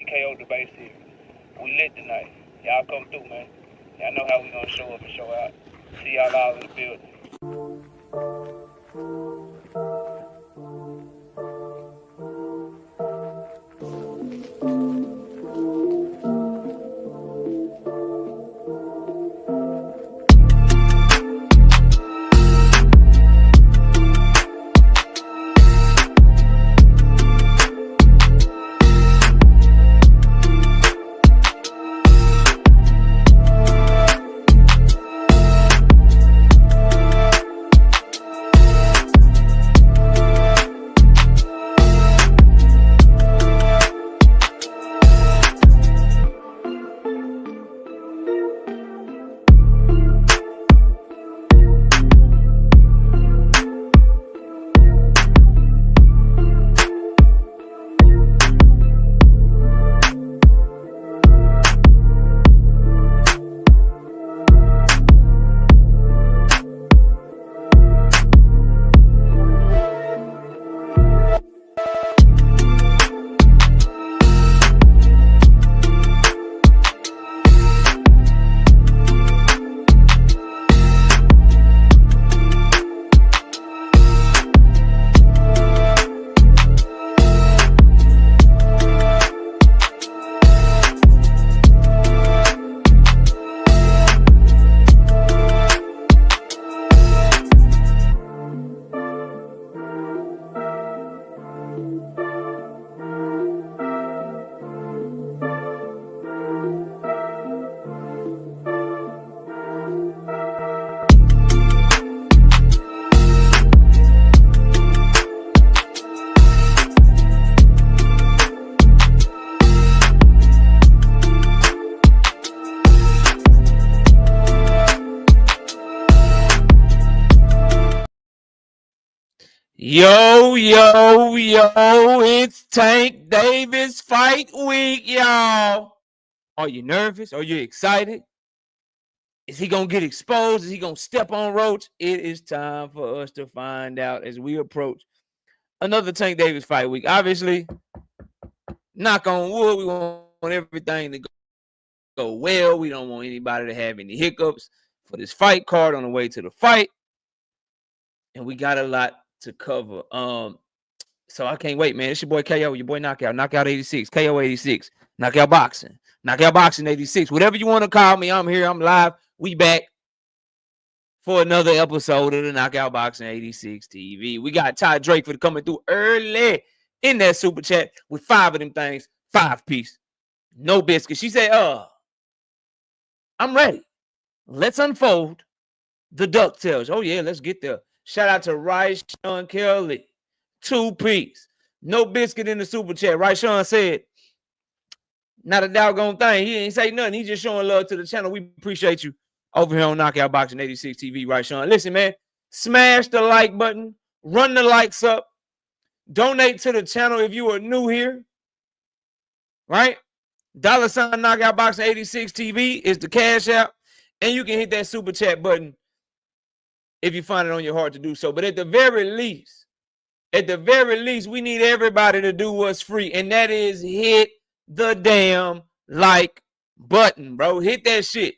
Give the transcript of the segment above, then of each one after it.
KO debate series. We lit tonight. Y'all come through, man. Y'all know how we gonna show up and show out. See y'all all in the building. Yo, it's Tank Davis fight week, y'all. Are you nervous? Are you excited? Is he going to get exposed? Is he going to step on Roach? It is time for us to find out as we approach another Tank Davis fight week. Obviously, knock on wood, we want everything to go well. We don't want anybody to have any hiccups for this fight card on the way to the fight. And we got a lot to cover. So I can't wait, man. It's your boy KO, your boy Knockout 86, KO 86, Knockout Boxing 86. Whatever you want to call me, I'm here. I'm live. We back for another episode of the Knockout Boxing 86 TV. We got Ty Drake for coming through early in that super chat with 5 of them things, 5-piece, no biscuit. She said, I'm ready. Let's unfold the DuckTales. Oh yeah, let's get there. Shout out to Sean Kelly. 2-piece. No biscuit in the super chat. Right, Sean said, not a doggone thing. He ain't say nothing. He just showing love to the channel. We appreciate you over here on Knockout Boxing 86 TV. Right, Sean. Listen, man, smash the like button. Run the likes up. Donate to the channel if you are new here. Right? $ Knockout Boxing 86 TV is the Cash App. And you can hit that super chat button if you find it on your heart to do so. But at the very least, we need everybody to do what's free, and that is hit the damn like button, bro. Hit that shit.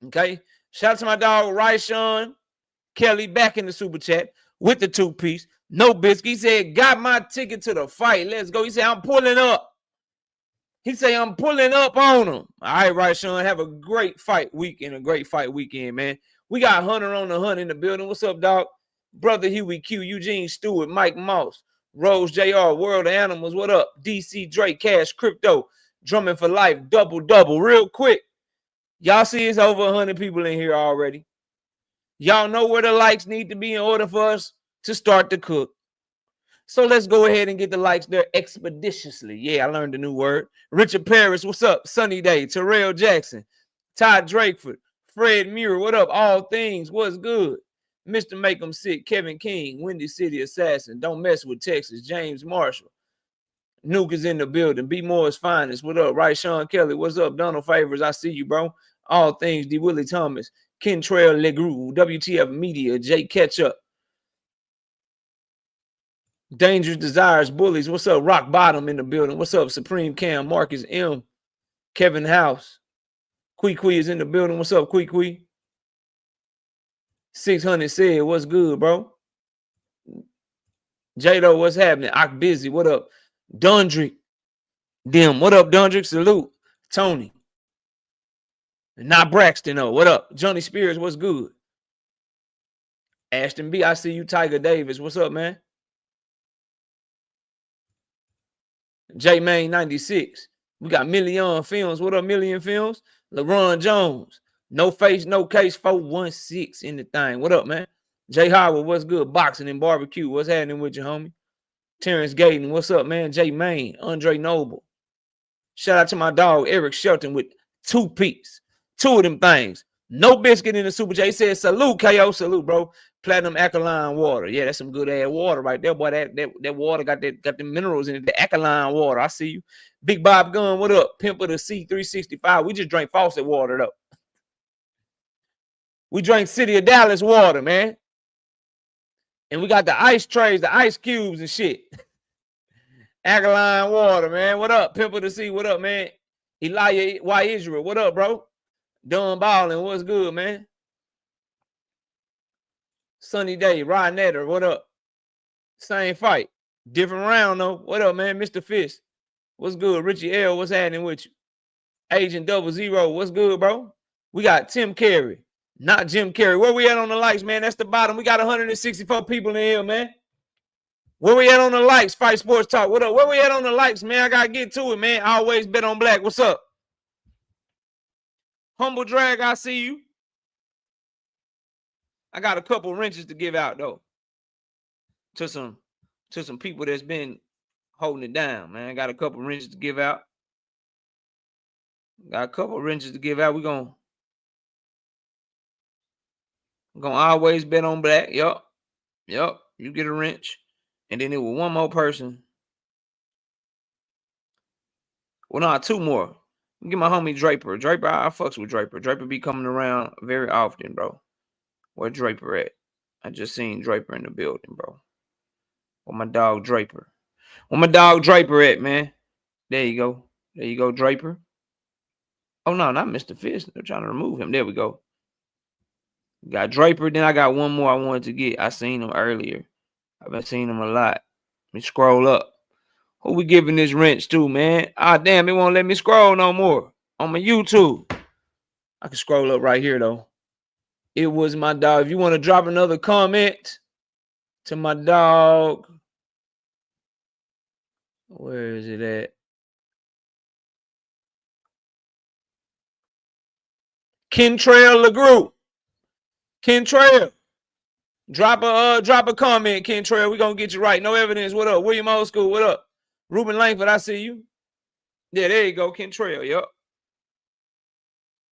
Okay? Shout out to my dog, Sean Kelly, back in the super chat with the 2-piece. No biscuit. He said, got my ticket to the fight. Let's go. He said, I'm pulling up. He said, I'm pulling up on him. All right, Sean. Have a great fight week and a great fight weekend, man. We got Hunter on the Hunt in the building. What's up, dog? Brother Huey Q, Eugene Stewart, Mike Moss, Rose JR, World of Animals, what up? DC Drake, Cash, Crypto, Drumming for Life, double. Real quick, y'all see it's over 100 people in here already. Y'all know where the likes need to be in order for us to start to cook. So let's go ahead and get the likes there expeditiously. Yeah, I learned a new word. Richard Paris, what's up? Sunny Day, Terrell Jackson, Todd Drakeford, Fred Muir, what up? All Things, what's good? Mr. Make 'em Sick, Kevin King, Windy City Assassin, Don't Mess with Texas, James Marshall. Nuke is in the building. B Moore's Finest, what up? Right, Sean Kelly, what's up? Donald Favors, I see you, bro. All Things, D. Willie Thomas, Kentrail Legru, WTF Media, Jay Ketchup. Dangerous Desires, Bullies. What's up? Rock Bottom in the building. What's up? Supreme Cam, Marcus M, Kevin House. Quee is in the building. What's up, Quee? 600 said, what's good, bro? Jado, what's happening? Ock Busy, what up? Dundrick. Dim, what up, Dundrick? Salute. Tony. Not Braxton, though. What up? Johnny Spears, what's good? Ashton B, I see you. Tiger Davis, what's up, man? J Main 96. We got Million Films. What up, Million Films? LaRon Jones. No Face, No Case 416 in the thing. What up, man? Jay Howard, what's good? Boxing and Barbecue. What's happening with you, homie? Terrence Gayton, what's up, man? J Main, Andre Noble. Shout out to my dog, Eric Shelton, with 2 piece. 2 of them things. No biscuit in the Super J. He said, salute, KO, salute, bro. Platinum alkaline water. Yeah, that's some good ass water right there, boy. That water got the minerals in it. The alkaline water. I see you. Big Bob Gunn, what up? Pimp of the C365. We just drank faucet water, though. We drank City of Dallas water, man. And we got the ice trays, the ice cubes and shit. Alkaline water, man. What up? Pimp of the C, what up, man? Elijah Y. Israel, what up, bro? Dunn Ballin, what's good, man? Sunny Day, Rod Netter, what up? Same fight. Different round, though. What up, man? Mr. Fist, what's good? Richie L, what's happening with you? Agent 00, what's good, bro? We got Tim Carey, not Jim Carrey. Where we at on the likes, man? That's the bottom. We got 164 people in here, man. Where we at on the likes? Fight Sports Talk. What up? Where we at on the likes, man? I gotta get to it, man. I always bet on black. What's up? Humble Drag, I see you. I got a couple wrenches to give out, though. To some people that's been holding it down, man. I got a couple wrenches to give out. We're gonna always bet on black. Yup. You get a wrench. And then it was one more person. Well, no, 2 more. Get my homie Draper. I fucks with Draper. Draper be coming around very often, bro. Where Draper at? I just seen Draper in the building, bro. Where my dog Draper? Where my dog Draper at, man? There you go, Draper. Oh, no, not Mr. Fist. They're trying to remove him. There we go. Got Draper. Then I got one more I wanted to get. I seen him earlier. I've been seeing him a lot. Let me scroll up. Who we giving this wrench to, man? Ah, damn, it won't let me scroll no more on my YouTube. I can scroll up right here, though. It was my dog. If you want to drop another comment to my dog, where is it at? Kentrail LeGroux. Kentrail. Drop a comment, Kentrail. We're gonna get you right. No evidence. What up? William Old School, what up? Ruben Langford, I see you. Yeah, there you go, Kentrail. Yep.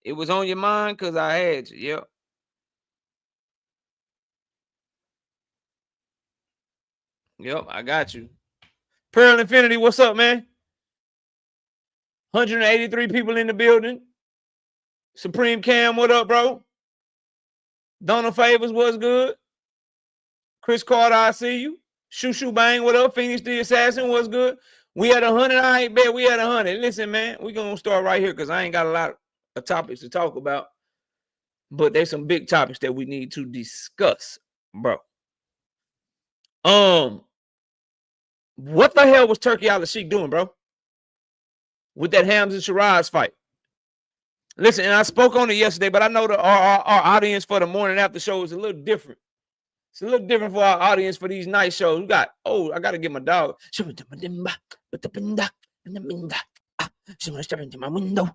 It was on your mind because I had you. Yep. Yep, I got you. Pearl Infinity, what's up, man? 183 people in the building. Supreme Cam, what up, bro? Donna Favors, what's good? Chris Carter, I see you. Shoo Bang, what up? Phoenix the Assassin, what's good? We at 100. I ain't bet we at 100. Listen, man, we gonna start right here because I ain't got a lot of topics to talk about. But there's some big topics that we need to discuss, bro. What the hell was Turki Al-Sheikh doing, bro? With that Hams and Shiraz fight. Listen, and I spoke on it yesterday, but I know that our audience for the morning after show is a little different. It's a little different for our audience for these night shows. We got, I got to get my dog. She want to step into my window.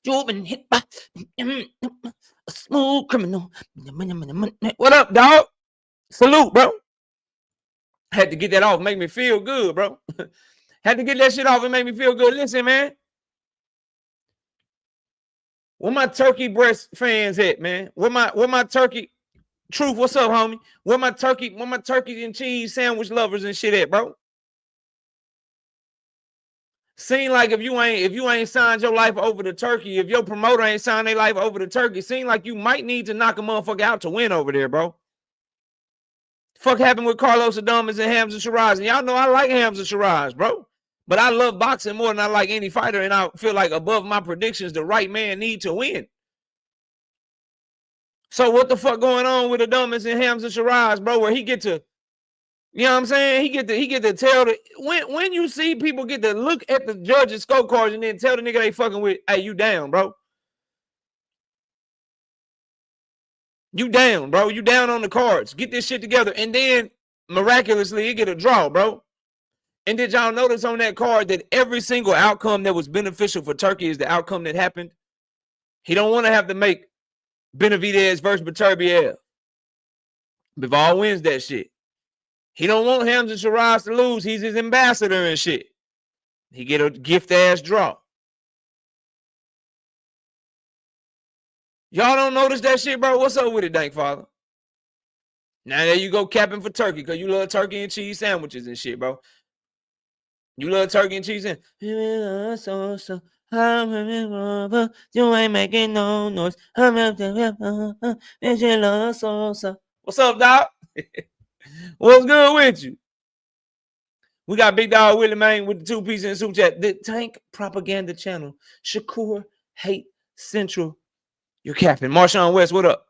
You've been hit by a smooth criminal. What up, dog? Salute, bro. Had to get that off. Make me feel good, bro. Had to get that shit off and make me feel good. Listen, man. Where my turkey breast fans at, man? Where my turkey? Truth, what's up, homie? Where my turkey and cheese sandwich lovers and shit at, bro? Seem like if you ain't signed your life over to Turkey, if your promoter ain't signed their life over to Turkey, seem like you might need to knock a motherfucker out to win over there, bro. Fuck happened with Carlos Adames and Hamza Shiraz. And y'all know I like Hamza Shiraz, bro. But I love boxing more than I like any fighter. And I feel like above my predictions, the right man need to win. So what the fuck going on with Adames and Hamza Shiraz, bro, where he get to, you know what I'm saying? He get to tell the when you see people get to look at the judges' scorecards and then tell the nigga they fucking with, hey, you down, bro. You down, bro. You down on the cards. Get this shit together. And then miraculously, you get a draw, bro. And did y'all notice on that card that every single outcome that was beneficial for Turkey is the outcome that happened? He don't want to have to make Benavidez versus Beterbiev. Bivol wins that shit. He don't want Hamza Shiraz to lose. He's his ambassador and shit. He get a gift-ass draw. Y'all don't notice that shit, bro? What's up with it, Dank Father? Now there you go capping for turkey because you love turkey and cheese sandwiches and shit, bro. You love turkey and cheese and you ain't making no noise. What's up, dog? What's good with you? We got Big Dog Willie, man, with the 2 pieces in super chat. The Tank Propaganda Channel. Shakur Hate Central. You're capping. Marshawn West, what up?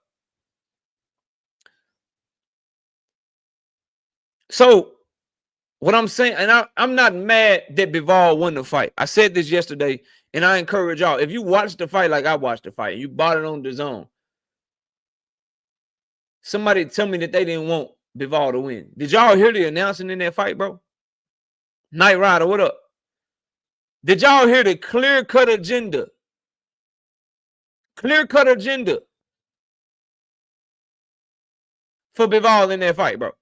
So, what I'm saying, and I'm not mad that Bivol won the fight. I said this yesterday, and I encourage y'all. If you watch the fight like I watched the fight, and you bought it on DAZN, somebody tell me that they didn't want Bivol to win. Did y'all hear the announcing in that fight, bro? Knight Rider, what up? Did y'all hear the clear-cut agenda? Clear-cut agenda for Bivol in that fight, bro.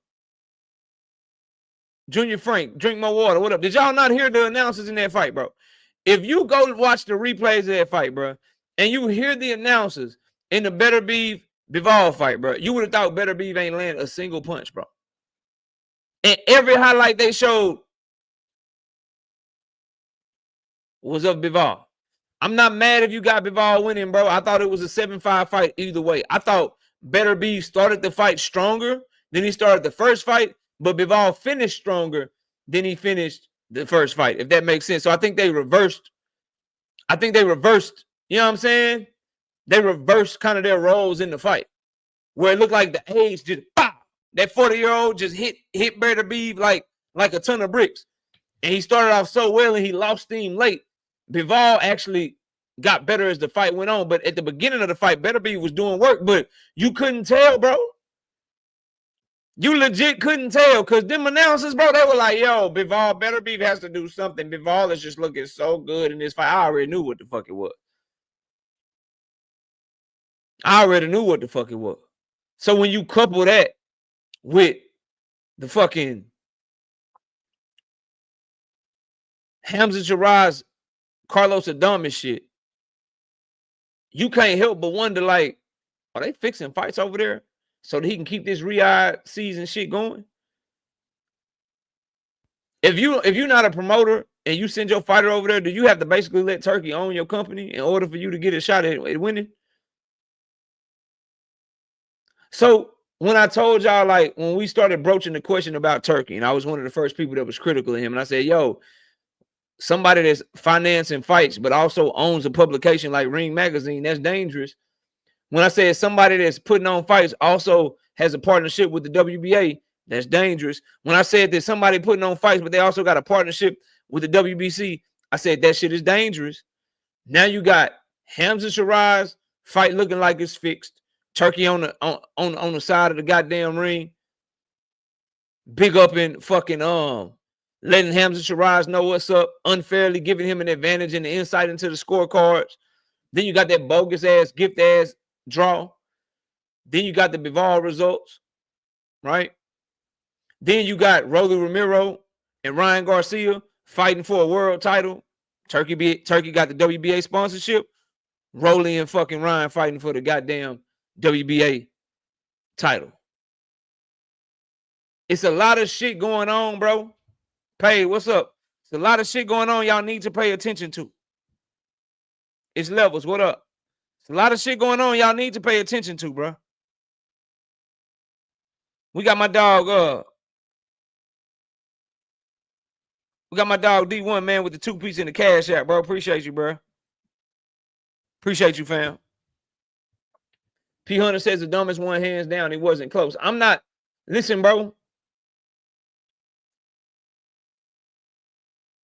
Junior Frank, drink more water. What up? Did y'all not hear the announcers in that fight, bro? If you go watch the replays of that fight, bro, and you hear the announcers in the Beterbiev Bivol fight, bro, you would have thought Beterbiev ain't landed a single punch, bro. And every highlight they showed was of Bivol. I'm not mad if you got Bivol winning, bro. I thought it was a 7-5 fight either way. I thought Beterbiev started the fight stronger than he started the first fight, but Bivol finished stronger than he finished the first fight, if that makes sense. So I think they reversed. You know what I'm saying? They reversed kind of their roles in the fight, where it looked like the age just, pow, that 40-year-old just hit Beterbiev like a ton of bricks. And he started off so well and he lost steam late. Bivol actually got better as the fight went on. But at the beginning of the fight, Beterbiev was doing work, but you couldn't tell, bro. You legit couldn't tell because them announcers, bro, they were like, yo, Beterbiev has to do something. Bivol is just looking so good in this fight. I already knew what the fuck it was. So when you couple that with the fucking Hamza Shiraz, Carlos Adames shit, you can't help but wonder, like, are they fixing fights over there so that he can keep this Riyadh season shit going? If you're not a promoter and you send your fighter over there, do you have to basically let Turkey own your company in order for you to get a shot at winning? So when I told y'all, like, when we started broaching the question about Turkey, and I was one of the first people that was critical of him, and I said, yo, somebody that's financing fights but also owns a publication like Ring Magazine, that's dangerous. When I said somebody that's putting on fights also has a partnership with the WBA, that's dangerous. When I said that somebody putting on fights but they also got a partnership with the WBC, I said that shit is dangerous. Now you got Hamza Shiraz fight looking like it's fixed. Turkey on the side of the goddamn ring. Big up in fucking letting Hamza Shiraz know what's up, unfairly giving him an advantage and the insight into the scorecards. Then you got that bogus ass, gift ass draw. Then you got the Bivol results, right? Then you got Rolly Romero and Ryan Garcia fighting for a world title. Turkey got the WBA sponsorship. Rolly and fucking Ryan fighting for the goddamn WBA title. It's a lot of shit going on, bro. Pay, what's up? There's a lot of shit going on y'all need to pay attention to. It's Levels. What up? There's a lot of shit going on y'all need to pay attention to, bro. We got my dog, we got my dog D1, man, with the 2-piece in the Cash App, bro. Appreciate you, bro. Appreciate you, fam. P. Hunter says the dumbest one, hands down. It wasn't close. I'm not. Listen, bro.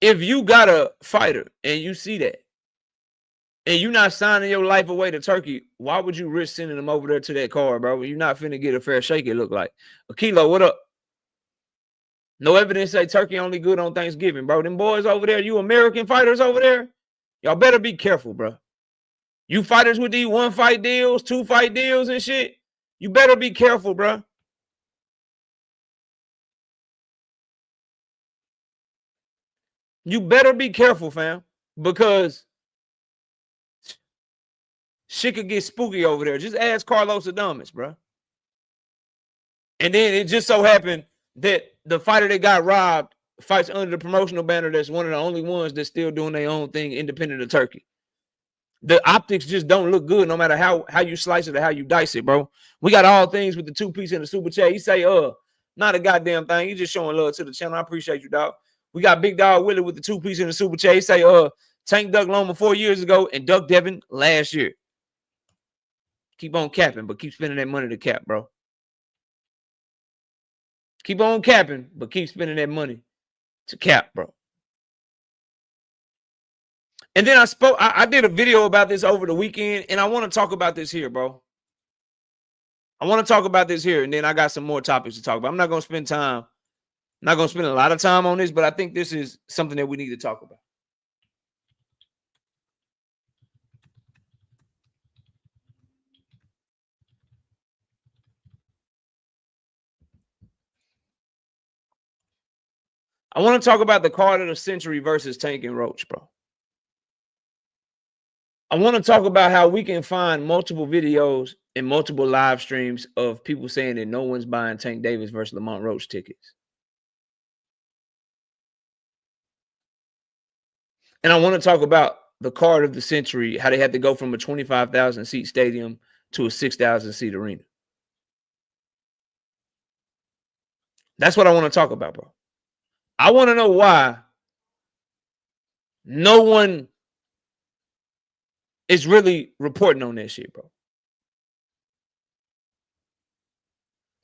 If you got a fighter and you see that, and you're not signing your life away to Turkey, why would you risk sending them over there to that card, bro? You're not finna get a fair shake, it look like. Akilo, what up? No evidence say Turkey only good on Thanksgiving, bro. Them boys over there, you American fighters over there, y'all better be careful, bro. You fighters with these 1-fight deals, 2-fight deals and shit, you better be careful, bro. You better be careful, fam, because shit could get spooky over there. Just ask Carlos Adames, bro. And then it just so happened that the fighter that got robbed fights under the promotional banner that's one of the only ones that's still doing their own thing independent of Turkey. The optics just don't look good no matter how you slice it or how you dice it, bro. We got all things with the 2-piece and the super chat. He say, not a goddamn thing. You just showing love to the channel. I appreciate you, dog. We got Big Dog Willie with the 2-piece and the super chat. He say, Tank Duck Loma 4 years ago and Duck Devin last year. Keep on capping, but keep spending that money to cap, bro. Keep on capping, but keep spending that money to cap, bro. And then I did a video about this over the weekend, and I want to talk about this here, bro. I want to talk about this here, and then I got some more topics to talk about. I'm not going to spend time. I'm not going to spend a lot of time on this, but I think this is something that we need to talk about. I want to talk about the card of the century versus Tank and Roach, bro. I want to talk about how we can find multiple videos and multiple live streams of people saying that no one's buying Tank Davis versus Lamont Roach tickets. And I want to talk about the card of the century, how they had to go from a 25,000 seat stadium to a 6,000 seat arena. That's what I want to talk about, bro. I want to know why no one is really reporting on that shit, bro.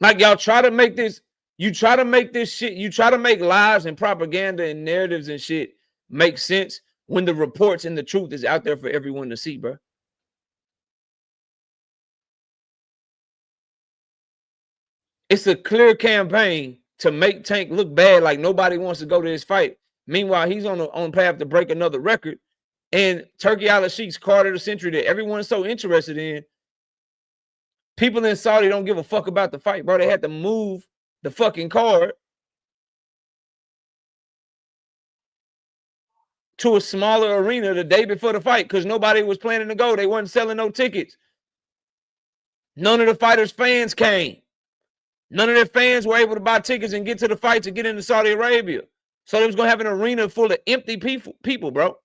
Like, y'all try to make this, you try to make this shit, you try to make lies and propaganda and narratives and shit make sense when the reports and the truth is out there for everyone to see, bro. It's a clear campaign to make Tank look bad, like nobody wants to go to his fight. Meanwhile, he's on path to break another record. And Turki Al-Sheikh's card of the century that everyone's so interested in, people in Saudi don't give a fuck about the fight, bro. They had to move the fucking card to a smaller arena the day before the fight because nobody was planning to go. They weren't selling no tickets. None of the fighters' fans came. None of their fans were able to buy tickets and get to the fight to get into Saudi Arabia. So they was going to have an arena full of empty people, bro.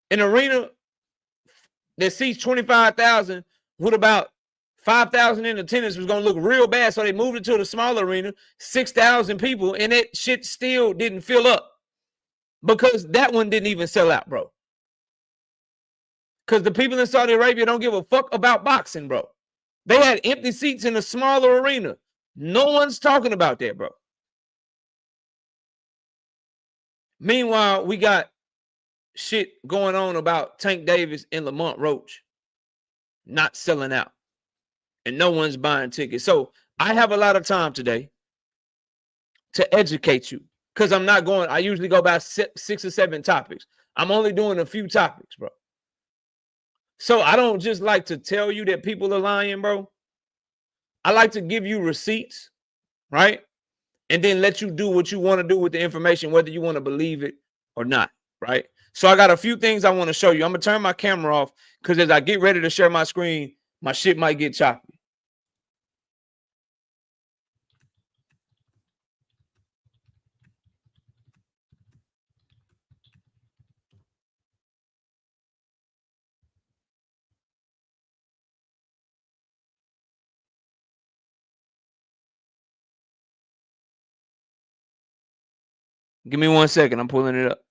An arena that seats 25,000 with about 5,000 in attendance was going to look real bad. So they moved it to the smaller arena, 6,000 people, and that shit still didn't fill up because that one didn't even sell out, bro. Because the people in Saudi Arabia don't give a fuck about boxing, bro. They had empty seats in a smaller arena. No one's talking about that, bro. Meanwhile, we got shit going on about Tank Davis and Lamont Roach not selling out. And no one's buying tickets. So I have a lot of time today to educate you. Because I'm not going, I usually go by 6 or 7 topics. I'm only doing a few topics, bro. So I don't just like to tell you that people are lying, bro. I like to give you receipts, right? And then let you do what you want to do with the information, whether you want to believe it or not, right? So I got a few things I want to show you. I'm going to turn my camera off because as I get ready to share my screen, my shit might get choppy. Give me 1 second. I'm pulling it up.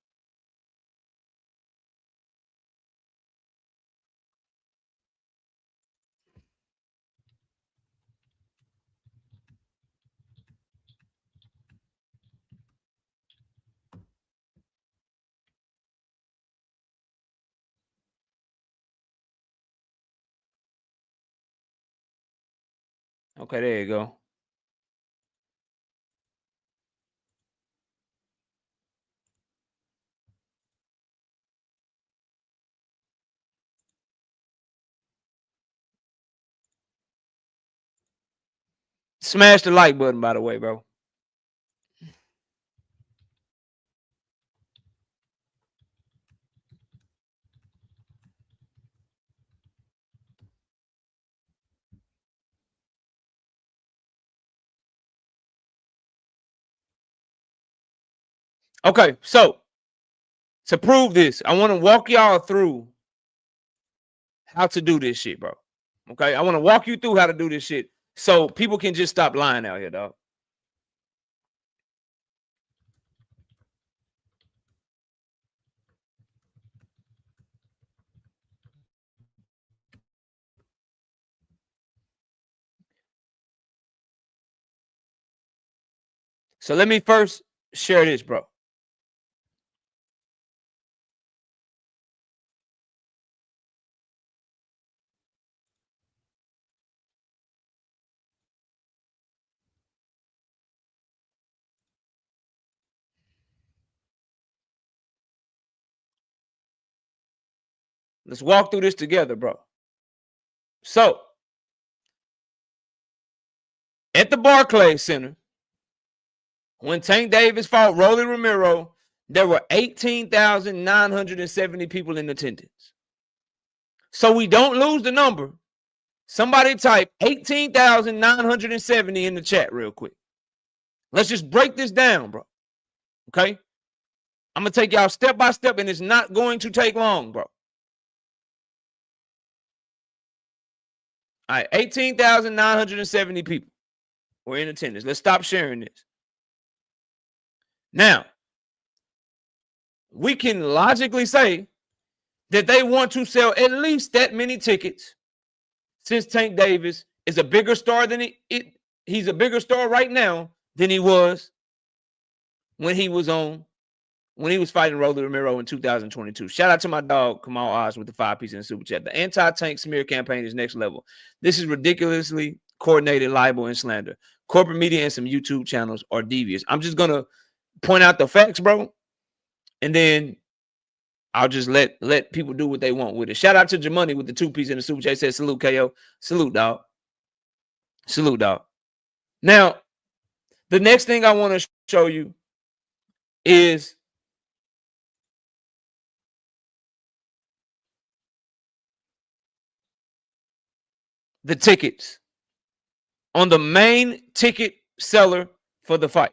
Okay, there you go. Smash the like button, by the way, bro. Okay, so to prove this, I want to walk y'all through how to do this shit, bro. Okay, I want to walk you through how to do this shit so people can just stop lying out here, dog. So let me first share this, bro. Let's walk through this together, bro. So, at the Barclays Center, when Tank Davis fought Rolly Romero, there were 18,970 people in attendance. So we don't lose the number. Somebody type 18,970 in the chat real quick. Let's just break this down, bro. Okay? I'm going to take y'all step by step, and it's not going to take long, bro. All right, 18,970 people were in attendance. Let's stop sharing this. Now, we can logically say that they want to sell at least that many tickets since Tank Davis is a bigger star than he's a bigger star right now than he was when he was fighting Rolly Romero in 2022. Shout out to my dog Kamal Oz with the 5-piece in the super chat. The anti-tank smear campaign is next level. This is ridiculously coordinated libel and slander. Corporate media and some YouTube channels are devious. I'm just gonna point out the facts, bro, and then I'll just let people do what they want with it. Shout out to Jamoney with the 2-piece in the super chat. He said, salute, KO. Salute, dog. Salute, dog. Now, the next thing I want to show you is the tickets on the main ticket seller for the fight.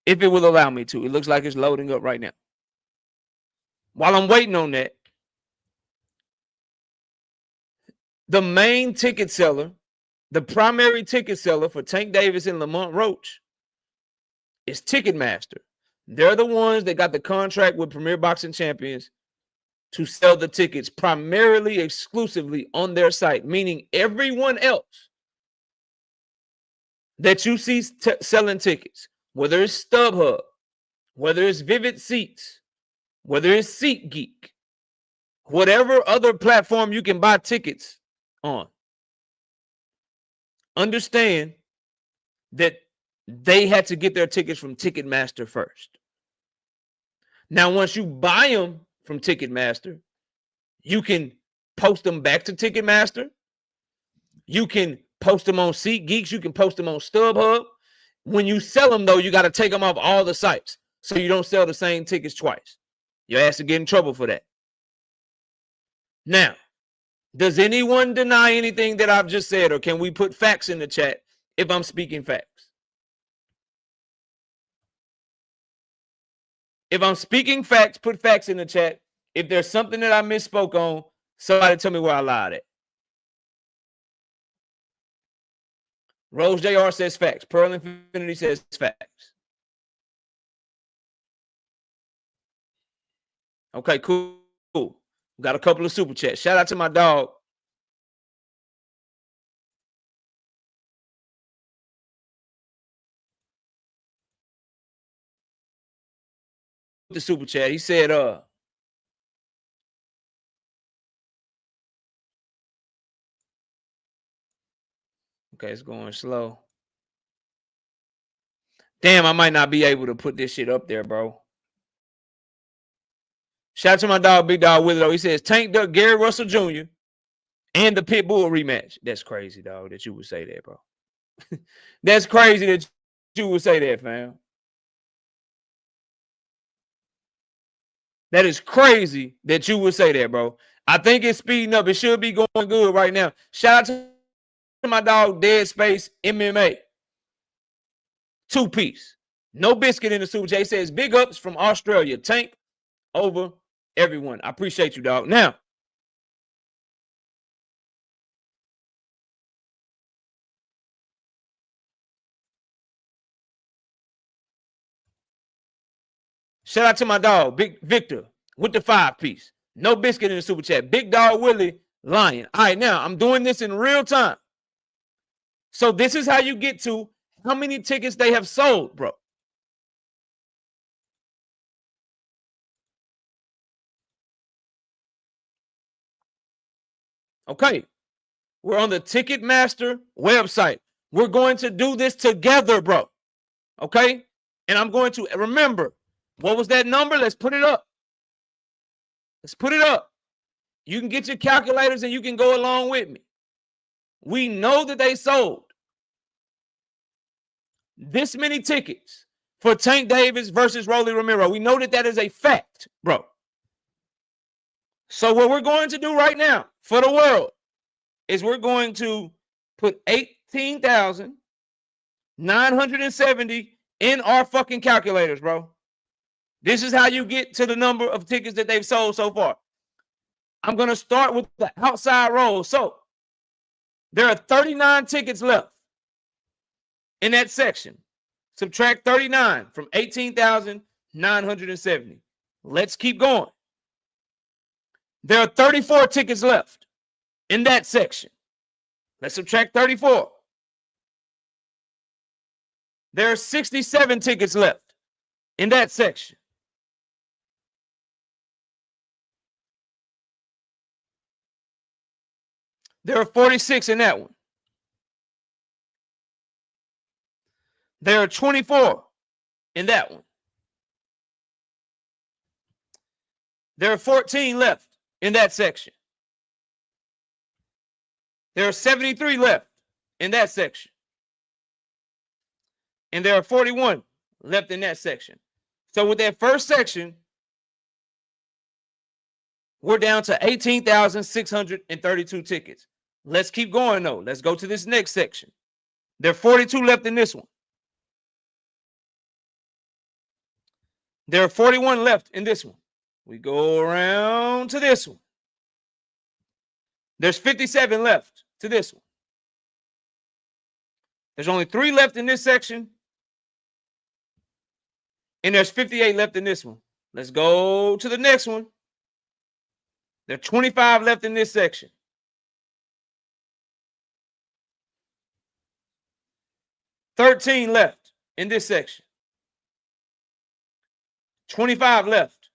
If it will allow me to. It looks like it's loading up right now. While I'm waiting on that, the main ticket seller, the primary ticket seller for Tank Davis and Lamont Roach is Ticketmaster. They're the ones that got the contract with Premier Boxing Champions to sell the tickets primarily exclusively on their site, meaning everyone else that you see selling tickets, whether it's StubHub, whether it's Vivid Seats, whether it's SeatGeek, whatever other platform you can buy tickets on, understand that they had to get their tickets from Ticketmaster first. Now, once you buy them from Ticketmaster, you can post them back to Ticketmaster. You can post them on SeatGeeks. You can post them on StubHub. When you sell them, though, you got to take them off all the sites so you don't sell the same tickets twice. Your ass will get in trouble for that. Now, does anyone deny anything that I've just said, or can we put facts in the chat if I'm speaking facts? If I'm speaking facts, put facts in the chat. If there's something that I misspoke on, somebody tell me where I lied at. Rose JR says facts. Pearl Infinity says facts. Okay, cool. Got a couple of super chats. Shout out to my dog. The super chat. He said, okay, it's going slow. Damn, I might not be able to put this shit up there, bro. Shout out to my dog, Big Dog Willie, though. He says, Tank Duck, Gary Russell Jr., and the Pitbull rematch. That's crazy, dog, that you would say that, bro. That's crazy that you would say that, fam. That is crazy that you would say that, bro. I think it's speeding up. It should be going good right now. Shout out to my dog, Dead Space MMA. 2-piece. No biscuit in the super chat. He says, big ups from Australia. Tank over everyone. I appreciate you, dog. Now, shout out to my dog, Big Victor, with the 5-piece. No biscuit in the super chat. Big Dog Willie, Lion. All right, now, I'm doing this in real time. So this is how you get to how many tickets they have sold, bro. Okay. We're on the Ticketmaster website. We're going to do this together, bro. Okay? And I'm going to remember, what was that number? Let's put it up. Let's put it up. You can get your calculators and you can go along with me. We know that they sold this many tickets for Tank Davis versus Rolly Romero. We know that that is a fact, bro. So what we're going to do right now for the world is we're going to put 18,970 in our fucking calculators, bro. This is how you get to the number of tickets that they've sold so far. I'm going to start with the outside roll. So there are 39 tickets left in that section. Subtract 39 from 18,970. Let's keep going. There are 34 tickets left in that section. Let's subtract 34. There are 67 tickets left in that section. There are 46 in that one. There are 24 in that one. There are 14 left in that section. There are 73 left in that section. And there are 41 left in that section. So with that first section, we're down to 18,632 tickets. Let's keep going, though. Let's go to this next section. There are 42 left in this one. There are 41 left in this one. We go around to this one. There's 57 left to this one. There's only 3 left in this section. And there's 58 left in this one. Let's go to the next one. There are 25 left in this section. $13 left in this section. 25 left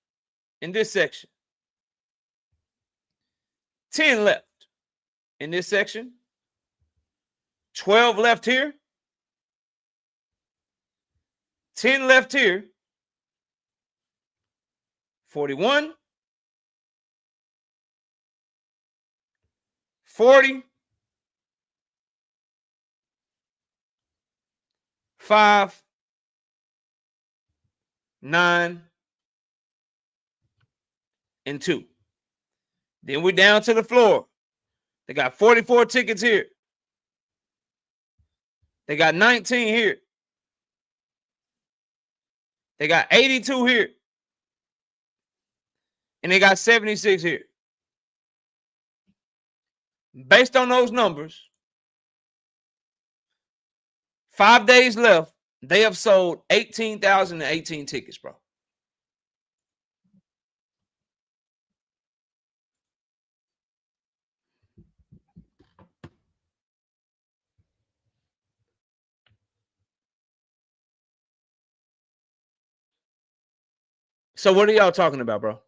in this section. 10 left in this section. 12 left here. 10 left here. 41. 40. 5. 9. And 2. Then we're down to the floor. They got 44 tickets here. They got 19 here. They got 82 here. And they got 76 here. Based on those numbers, 5 days left, they have sold 18,018 tickets, bro. So what are y'all talking about, bro?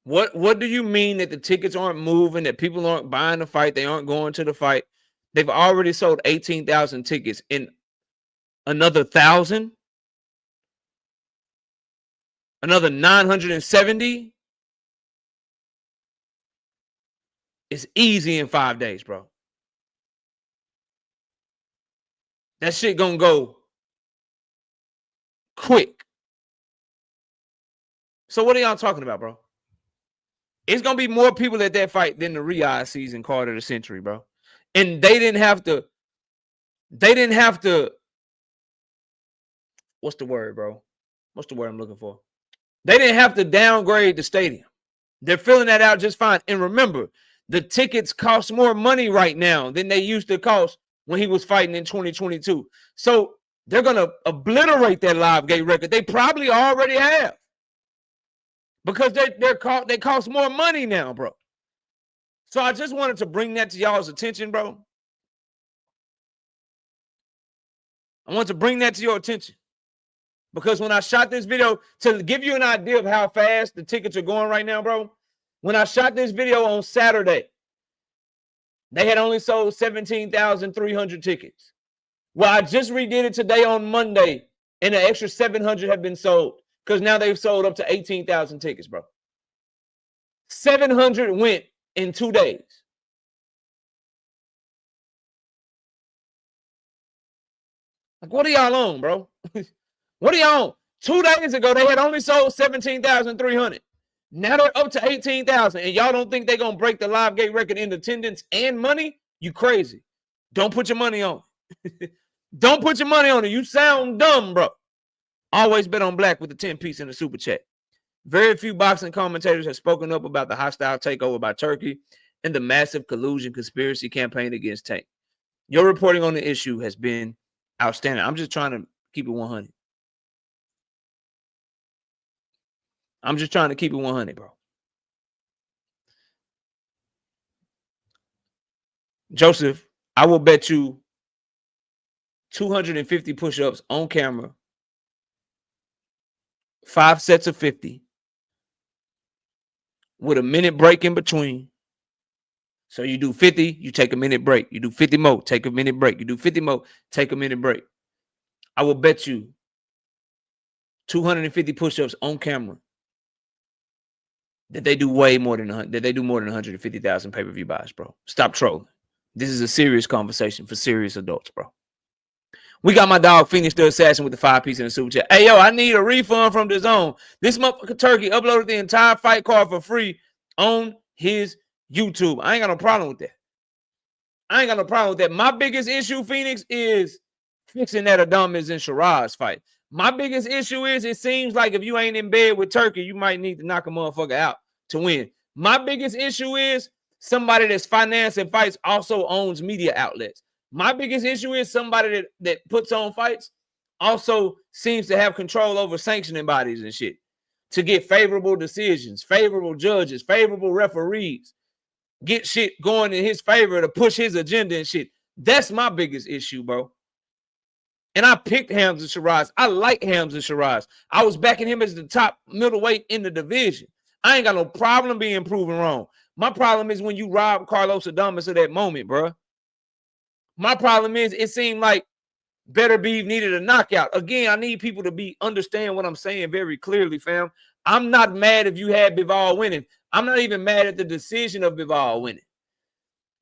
What do you mean that the tickets aren't moving, that people aren't buying the fight, they aren't going to the fight? They've already sold 18,000 tickets, and another 1,000, another 970 is easy in 5 days, bro. That shit gonna go quick. So what are y'all talking about, bro? It's gonna be more people at that fight than the Riyadh season card of the century, bro. And they didn't have to. What's the word, bro? What's the word I'm looking for? They didn't have to downgrade the stadium. They're filling that out just fine. And remember, the tickets cost more money right now than they used to cost when he was fighting in 2022. So they're gonna obliterate that live gate record. They probably already have. Because they cost more money now, bro. So I just wanted to bring that to y'all's attention, bro. I want to bring that to your attention. Because when I shot this video, to give you an idea of how fast the tickets are going right now, bro, when I shot this video on Saturday, they had only sold 17,300 tickets. Well, I just redid it today on Monday, and an extra 700 have been sold because now they've sold up to 18,000 tickets, bro. 700 went in 2 days. Like, what are y'all on, bro? What are y'all on? 2 days ago, they had only sold 17,300. Now they're up to 18,000, and y'all don't think they're going to break the live gate record in attendance and money? You crazy. Don't put your money on it. Don't put your money on it. You sound dumb, bro. Always bet on black with the 10-piece in the super chat. Very few boxing commentators have spoken up about the hostile takeover by Turkey and the massive collusion conspiracy campaign against Tank. Your reporting on the issue has been outstanding. I'm just trying to keep it 100. I'm just trying to keep it 100, bro. Joseph, I will bet you 250 push-ups on camera, 5 sets of 50, with a minute break in between. So you do 50, you take a minute break. You do 50 more, take a minute break. You do 50 more, take a minute break. I will bet you 250 push-ups on camera that they do way more than 150,000 pay-per-view buys, bro. Stop trolling. This is a serious conversation for serious adults, bro. We got my dog Phoenix the Assassin with the 5-piece in the super chat. Hey, yo, I need a refund from the zone. This motherfucker Turkey uploaded the entire fight card for free on his YouTube. I ain't got no problem with that. My biggest issue, Phoenix, is fixing that Adames and Shiraz fight. My biggest issue is it seems like if you ain't in bed with Turkey, you might need to knock a motherfucker out to win. My biggest issue is somebody that's financing fights also owns media outlets. My biggest issue is somebody that puts on fights also seems to have control over sanctioning bodies and shit to get favorable decisions, favorable judges, favorable referees, get shit going in his favor to push his agenda and shit. That's my biggest issue, bro. And I picked Hamza Shiraz. I like Hamza Shiraz. I was backing him as the top middleweight in the division. I ain't got no problem being proven wrong. My problem is when you rob Carlos Adames of that moment, bro. My problem is it seemed like Better Beef needed a knockout. Again, I need people to understand what I'm saying very clearly, fam. I'm not mad if you had Bivol winning. I'm not even mad at the decision of Bivol winning.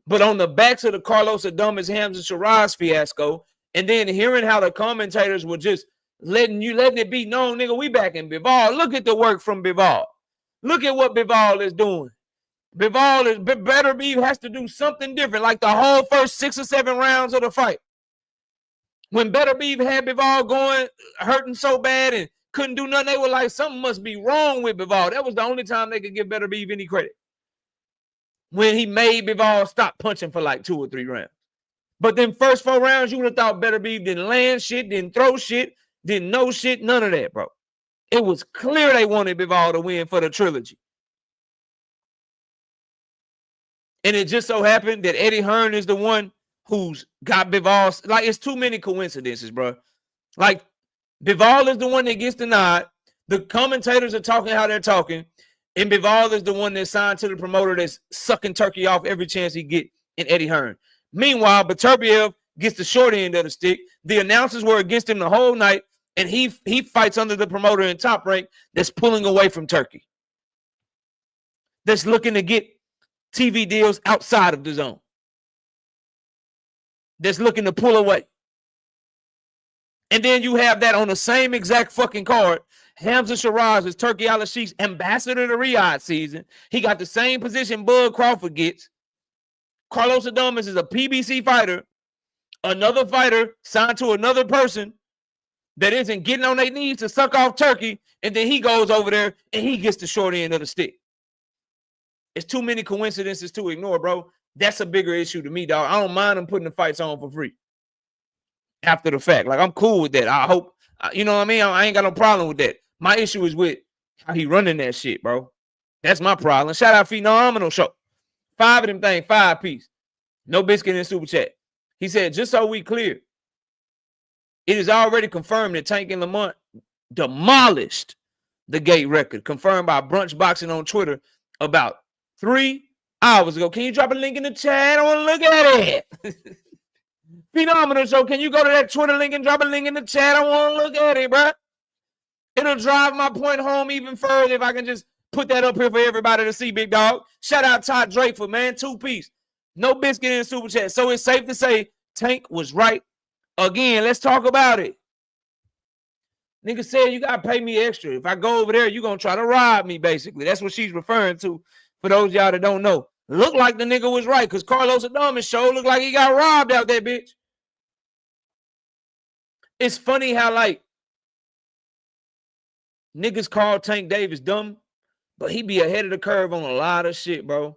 But on the backs of the Carlos Adames Hamza Shiraz fiasco, and then hearing how the commentators were just letting it be known, nigga, we back in Bivol. Look at the work from Bivol. Look at what Bivol is doing. Better Beef has to do something different, like the whole first 6 or 7 rounds of the fight. When Better Beef had Bivol going, hurting so bad and couldn't do nothing, they were like, something must be wrong with Bivol. That was the only time they could give Better Beef any credit. When he made Bivol stop punching for like 2 or 3 rounds. But then first 4 rounds, you would have thought Better Beef didn't land shit, didn't throw shit, didn't know shit, none of that, bro. It was clear they wanted Bivol to win for the trilogy. And it just so happened that Eddie Hearn is the one who's got Bivol. Like, it's too many coincidences, bro. Like, Bivol is the one that gets the nod. The commentators are talking how they're talking. And Bivol is the one that's signed to the promoter that's sucking Turki off every chance he get in Eddie Hearn. Meanwhile, Beterbiev gets the short end of the stick. The announcers were against him the whole night, and he fights under the promoter in Top Rank that's pulling away from Turki. That's looking to get TV deals outside of the zone. That's looking to pull away. And then you have that on the same exact fucking card. Hamza Shiraz is Turki Al-Sheikh's ambassador to Riyadh season. He got the same position Bud Crawford gets. Carlos Adames is a PBC fighter, another fighter signed to another person that isn't getting on their knees to suck off Turki, and then he goes over there and he gets the short end of the stick. It's too many coincidences to ignore, bro. That's a bigger issue to me, dog. I don't mind them putting the fights on for free after the fact. Like, I'm cool with that. I hope, you know what I mean? I ain't got no problem with that. My issue is with how he running that shit, bro. That's my problem. Shout out Phenomenal Show. 5 of them things, 5 piece. No biscuit in super chat. He said, just so we clear, it is already confirmed that Tank and Lamont demolished the gate record, confirmed by Brunch Boxing on Twitter about 3 hours ago. Can you drop a link in the chat? I want to look at it. Phenomenal Show. Can you go to that Twitter link and drop a link in the chat? I want to look at it, bro. It'll drive my point home even further if I can just put that up here for everybody to see, big dog. Shout out Todd Drakeford, man. 2 piece. No biscuit in the super chat. So it's safe to say Tank was right. Again, let's talk about it. Nigga said you got to pay me extra. If I go over there, you're going to try to rob me, basically. That's what she's referring to for those y'all that don't know. Look like the nigga was right because Carlos Adames show looked like he got robbed out there, bitch. It's funny how, like, niggas call Tank Davis dumb, but he be ahead of the curve on a lot of shit, bro.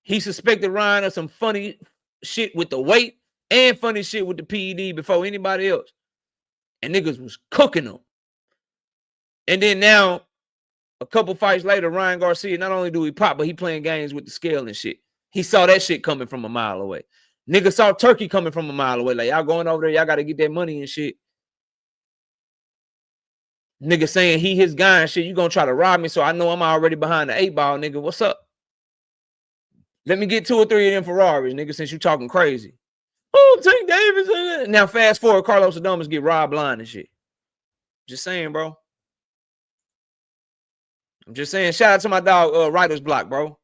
He suspected Ryan of some funny shit with the weight and funny shit with the PED before anybody else. And niggas was cooking them. And then now, a couple fights later, Ryan Garcia, not only do he pop, but he playing games with the scale and shit. He saw that shit coming from a mile away. Nigga saw Turki coming from a mile away. Like, y'all going over there, y'all got to get that money and shit. Nigga saying he his guy and shit. You gonna try to rob me, so I know I'm already behind the 8-ball, nigga. What's up? Let me get 2 or 3 of them Ferraris, nigga, since you talking crazy. Oh, Tank Davis. Now fast forward, Carlos Adames get robbed blind and shit. Just saying, bro. I'm just saying, shout out to my dog, Writer's Block, bro.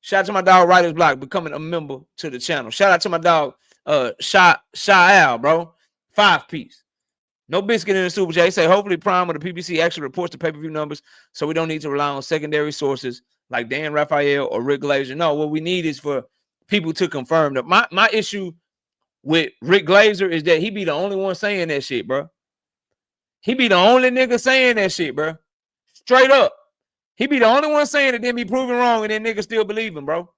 Shout out to my dog, Writer's Block, becoming a member to the channel. Shout out to my dog, Shaal, bro. 5 piece. No biscuit in the super chat. They say, hopefully Prime or the PBC actually reports the pay-per-view numbers so we don't need to rely on secondary sources like Dan Raphael or Rick Glazer. No, what we need is for people to confirm that. My issue with Rick Glazer is that he be the only one saying that shit, bro. He be the only nigga saying that shit, bro. Straight up. He be the only one saying it, then be proven wrong, and then niggas still believe him, bro.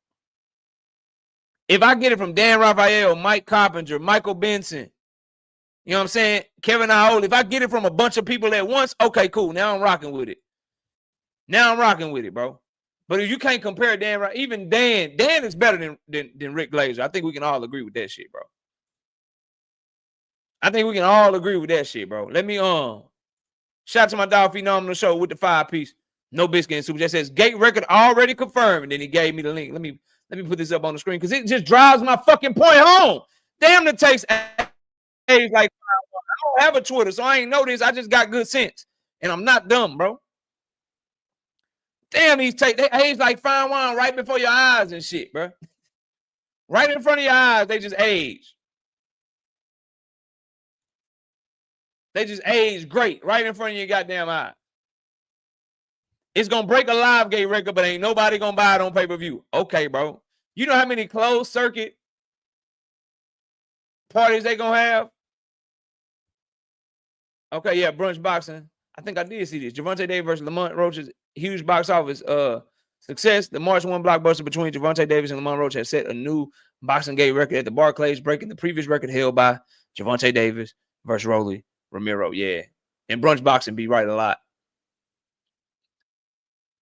If I get it from Dan Raphael, Mike Coppinger, Michael Benson, you know what I'm saying? Kevin Iole, if I get it from a bunch of people at once, okay, cool. Now I'm rocking with it. Now I'm rocking with it, bro. But if you can't compare Dan, even Dan is better than Rick Glazer. I think we can all agree with that shit, bro. I think we can all agree with that shit, bro. Let me shout out to my dog Phenomenal Show with the 5 piece. No biscuit and super. That says gate record already confirmed. And then he gave me the link. Let me put this up on the screen because it just drives my fucking point home. Damn, it takes age like I don't have a Twitter, so I ain't know this. I just got good sense. And I'm not dumb, bro. Damn, they age like fine wine right before your eyes and shit, bro. Right in front of your eyes, they just age. They just age great right in front of your goddamn eye. It's going to break a live gate record, but ain't nobody going to buy it on pay-per-view. Okay, bro. You know how many closed circuit parties they going to have? Okay, yeah, Brunch Boxing. I think I did see this. Gervonta Davis versus Lamont Roach's huge box office success. The March 1 blockbuster between Gervonta Davis and Lamont Roach has set a new boxing gate record at the Barclays, breaking the previous record held by Gervonta Davis versus Rolly Romero. Yeah. And Brunch Boxing be right a lot.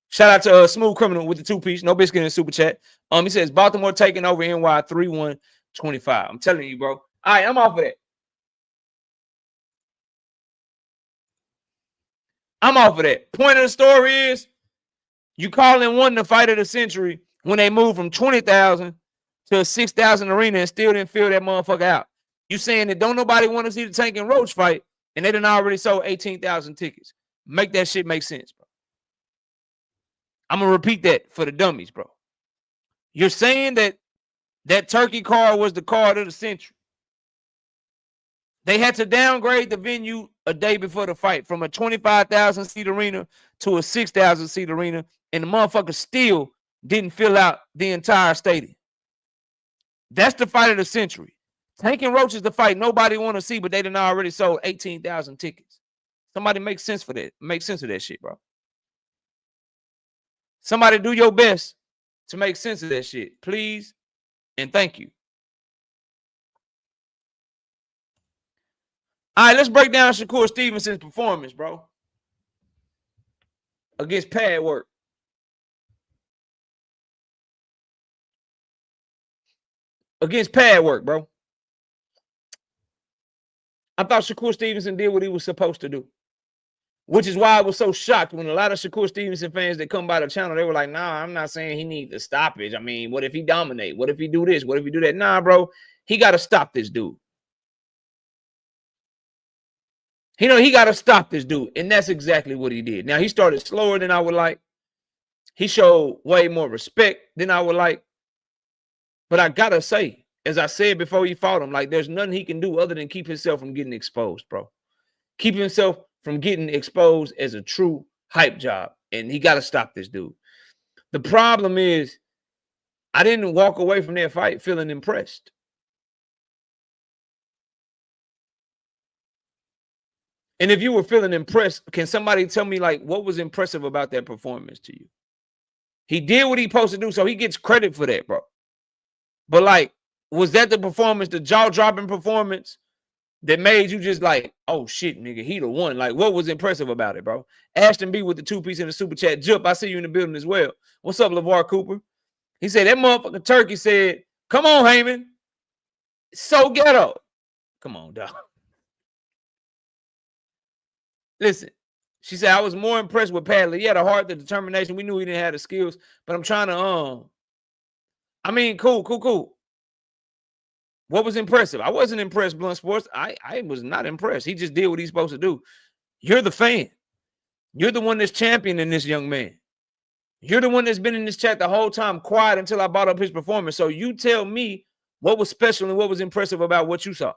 Shout out to Smooth Criminal with the 2 piece. No biscuit in the super chat. He says Baltimore taking over NY 3-1-25. I'm telling you, bro. All right, I'm off of that. I'm off of that. Point of the story is you calling one the fight of the century when they moved from 20,000 to a 6,000 arena and still didn't fill that motherfucker out. You saying that don't nobody want to see the Tank and Roach fight and they done already sold 18,000 tickets. Make that shit make sense, bro. I'm going to repeat that for the dummies, bro. You're saying that that Turkey card was the card of the century. They had to downgrade the venue a day before the fight from a 25,000 seat arena to a 6,000 seat arena, and the motherfucker still didn't fill out the entire stadium. That's the fight of the century. Tank and Roach is the fight nobody want to see, but they done already sold 18,000 tickets. Somebody make sense for that. Make sense of that shit, bro. Somebody do your best to make sense of that shit, please, and thank you. All right, let's break down Shakur Stevenson's performance, bro, against pad work. Against pad work, bro. I thought Shakur Stevenson did what he was supposed to do, which is why I was so shocked when a lot of Shakur Stevenson fans that come by the channel, they were like, nah, I'm not saying he needs a stoppage. I mean, what if he dominate? What if he do this? What if he do that? Nah, bro, he got to stop this dude. You know, he got to stop this dude, and that's exactly what he did. Now, he started slower than I would like. He showed way more respect than I would like. But I got to say, as I said before he fought him, like, there's nothing he can do other than keep himself from getting exposed, bro. Keep himself from getting exposed as a true hype job, and he got to stop this dude. The problem is, I didn't walk away from that fight feeling impressed. And if you were feeling impressed, can somebody tell me, like, what was impressive about that performance to you? He did what he supposed to do, so he gets credit for that, bro. But, like, was that the performance, the jaw-dropping performance that made you just like, oh, shit, nigga, he the one? Like, what was impressive about it, bro? Ashton B with the 2-piece in the super chat. Jup, I see you in the building as well. What's up, LeVar Cooper? He said, that motherfucker Turkey said, come on, Heyman. So ghetto. Come on, dog. Listen, she said, I was more impressed with Padley. He had a heart, the determination. We knew he didn't have the skills, but I'm trying to, I mean, cool. What was impressive? I wasn't impressed, Blunt Sports. I was not impressed. He just did what he's supposed to do. You're the fan. You're the one that's championing this young man. You're the one that's been in this chat the whole time, quiet until I brought up his performance. So you tell me what was special and what was impressive about what you saw.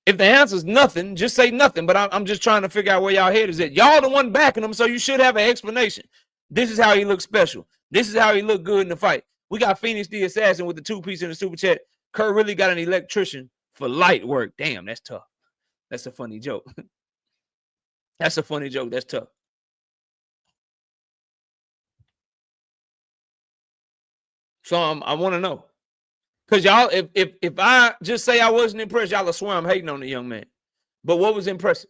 If the answer is nothing, just say nothing. But I'm just trying to figure out where y'all head is at. Y'all the one backing him, so you should have an explanation. This is how he looks special. This is how he looked good in the fight. We got Phoenix the Assassin with the 2-piece in the super chat. Kerr really got an electrician for light work. Damn, that's tough. That's a funny joke. That's a funny joke. That's tough. So I want to know. Because y'all, if I just say I wasn't impressed, y'all will swear I'm hating on the young man. But what was impressive?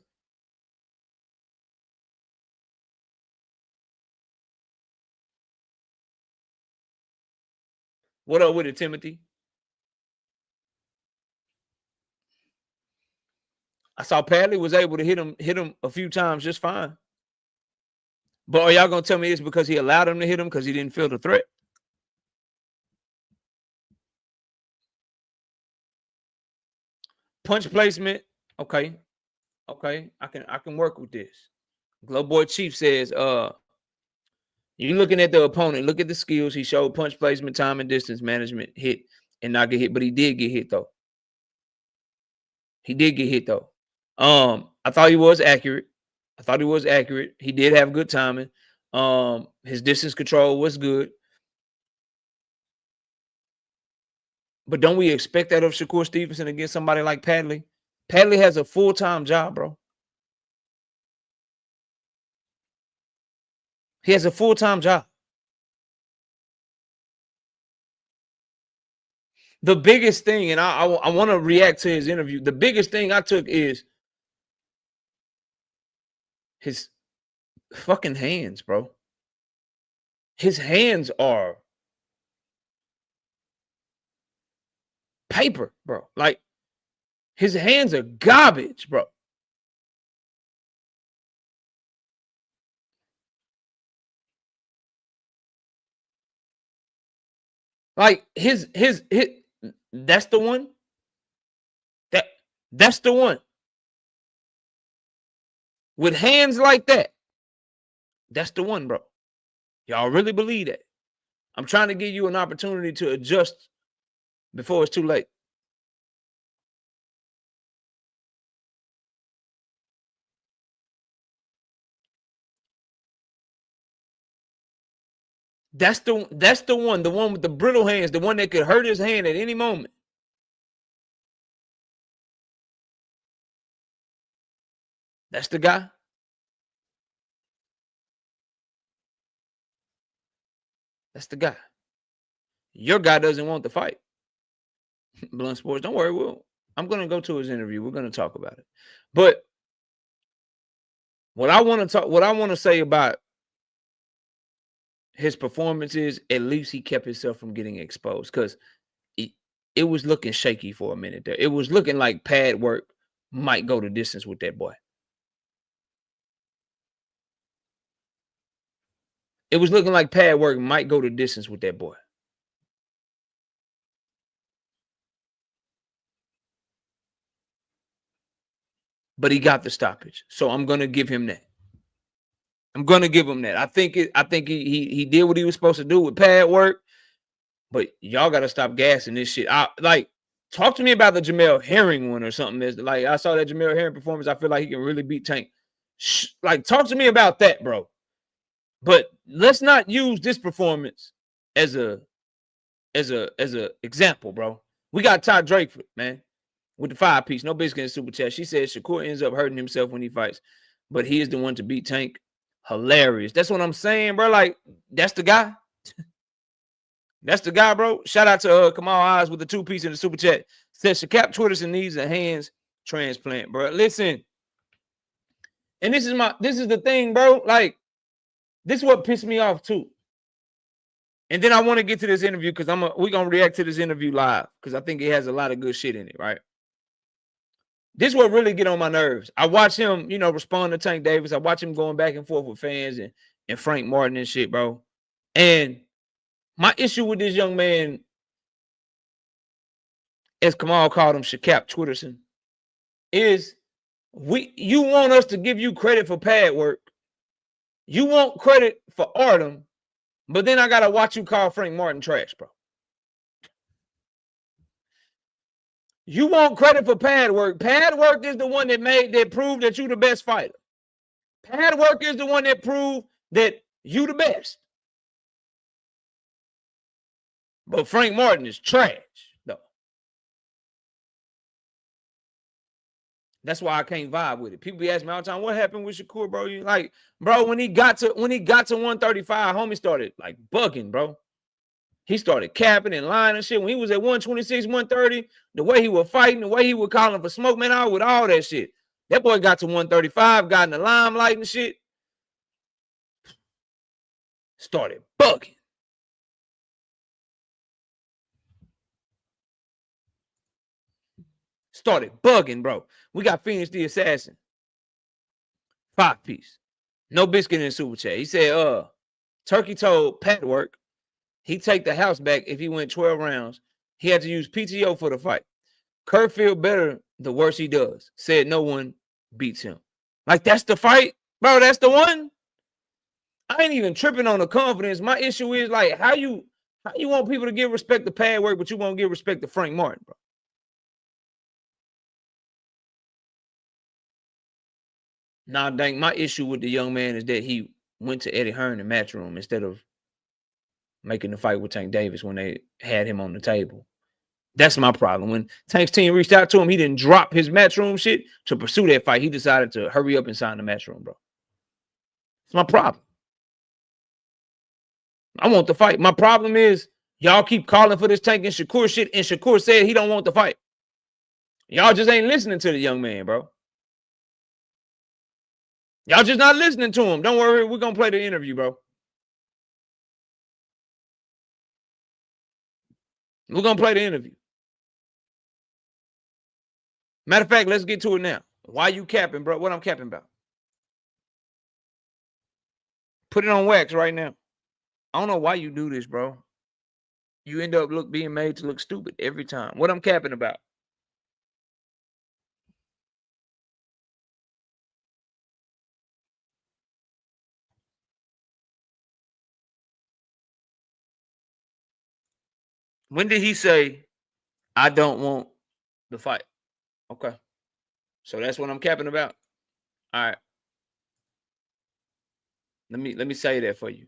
What up with it, Timothy? I saw Padley was able to hit him a few times just fine. But are y'all gonna tell me it's because he allowed him to hit him because he didn't feel the threat? Punch placement, okay. I can work with this. Glow Boy Chief says, you're looking at the opponent. Look at the skills. He showed punch placement, time and distance management, hit and not get hit, but he did get hit though. He did get hit though. I thought he was accurate. He did have good timing. His distance control was good. But don't we expect that of Shakur Stevenson against somebody like Padley? Padley has a full-time job, bro. He has a full-time job. The biggest thing, and I want to react to his interview. The biggest thing I took is his fucking hands, bro. His hands are paper, bro. Like, his hands are garbage, bro. Like his that's the one. That's the one. With hands like that. That's the one, bro. Y'all really believe that? I'm trying to give you an opportunity to adjust before it's too late. That's the one with the brittle hands, the one that could hurt his hand at any moment. That's the guy. That's the guy. Your guy doesn't want the fight. Blunt Sports, don't worry. I'm going to go to his interview. We're going to talk about it. But what I want to say about his performance is at least he kept himself from getting exposed, because it was looking shaky for a minute there. It was looking like pad work might go the distance with that boy. It was looking like pad work might go the distance with that boy. But he got the stoppage. So I'm going to give him that. I'm going to give him that. I think he did what he was supposed to do with pad work. But y'all got to stop gassing this shit. Talk to me about the Jamel Herring one or something. That's like, I saw that Jamel Herring performance. I feel like he can really beat Tank. Like, talk to me about that, bro. But let's not use this performance as a example, bro. We got Todd Drakeford, man, with the 5-piece. No bitch getting super chat. She says Shakur ends up hurting himself when he fights, but he is the one to beat Tank. Hilarious. That's what I'm saying, bro. Like, that's the guy. That's the guy, bro. Shout out to Kamal Eyes with the 2-piece in the super chat. Says Shakur Stevenson needs a hands transplant, bro. Listen, and this is the thing, bro. Like, this is what pissed me off too. And then I want to get to this interview because we're gonna react to this interview live because I think it has a lot of good shit in it, right? This is what really get on my nerves. I watch him, respond to Tank Davis. I watch him going back and forth with fans and Frank Martin and shit, bro. And my issue with this young man, as Kamal called him, Shakur Stevenson, is you want us to give you credit for pad work. You want credit for Artem, but then I gotta watch you call Frank Martin trash, bro. You want credit for pad work. Pad work is the one that proved that you the best fighter. Pad work is the one that proved that you the best. But Frank Martin is trash, though. That's why I can't vibe with it. People be asking me all the time, what happened with Shakur, bro? You like, bro, when he got to 135, homie started like bugging, bro. He started capping and lying and shit. When he was at 126, 130, the way he was fighting, the way he was calling for smoke, man, out with all that shit. That boy got to 135, got in the limelight and shit. Started bugging. Started bugging, bro. We got Phoenix the Assassin. 5-piece. No biscuit in the super chat. He said, Turkey told Pat Work he'd take the house back if he went 12 rounds. He had to use PTO for the fight. Kurt feel better the worse he does. Said no one beats him. Like, that's the fight? Bro, that's the one? I ain't even tripping on the confidence. My issue is, like, how you want people to give respect to pad work, but you won't give respect to Frank Martin, bro? Nah, dang, my issue with the young man is that he went to Eddie Hearn in match room instead of making the fight with Tank Davis when they had him on the table. That's my problem. When Tank's team reached out to him, he didn't drop his matchroom shit to pursue that fight. He decided to hurry up and sign the matchroom, bro. It's my problem. I want the fight. My problem is y'all keep calling for this Tank and Shakur shit, and Shakur said he don't want the fight. Y'all just ain't listening to the young man, bro. Y'all just not listening to him. Don't worry, we're going to play the interview, bro. We're going to play the interview. Matter of fact, let's get to it now. Why you capping, bro? What I'm capping about? Put it on wax right now. I don't know why you do this, bro. you end up being made to look stupid every time. What I'm capping about? When did he say, I don't want the fight? Okay. So that's what I'm capping about. All right. Let me say that for you.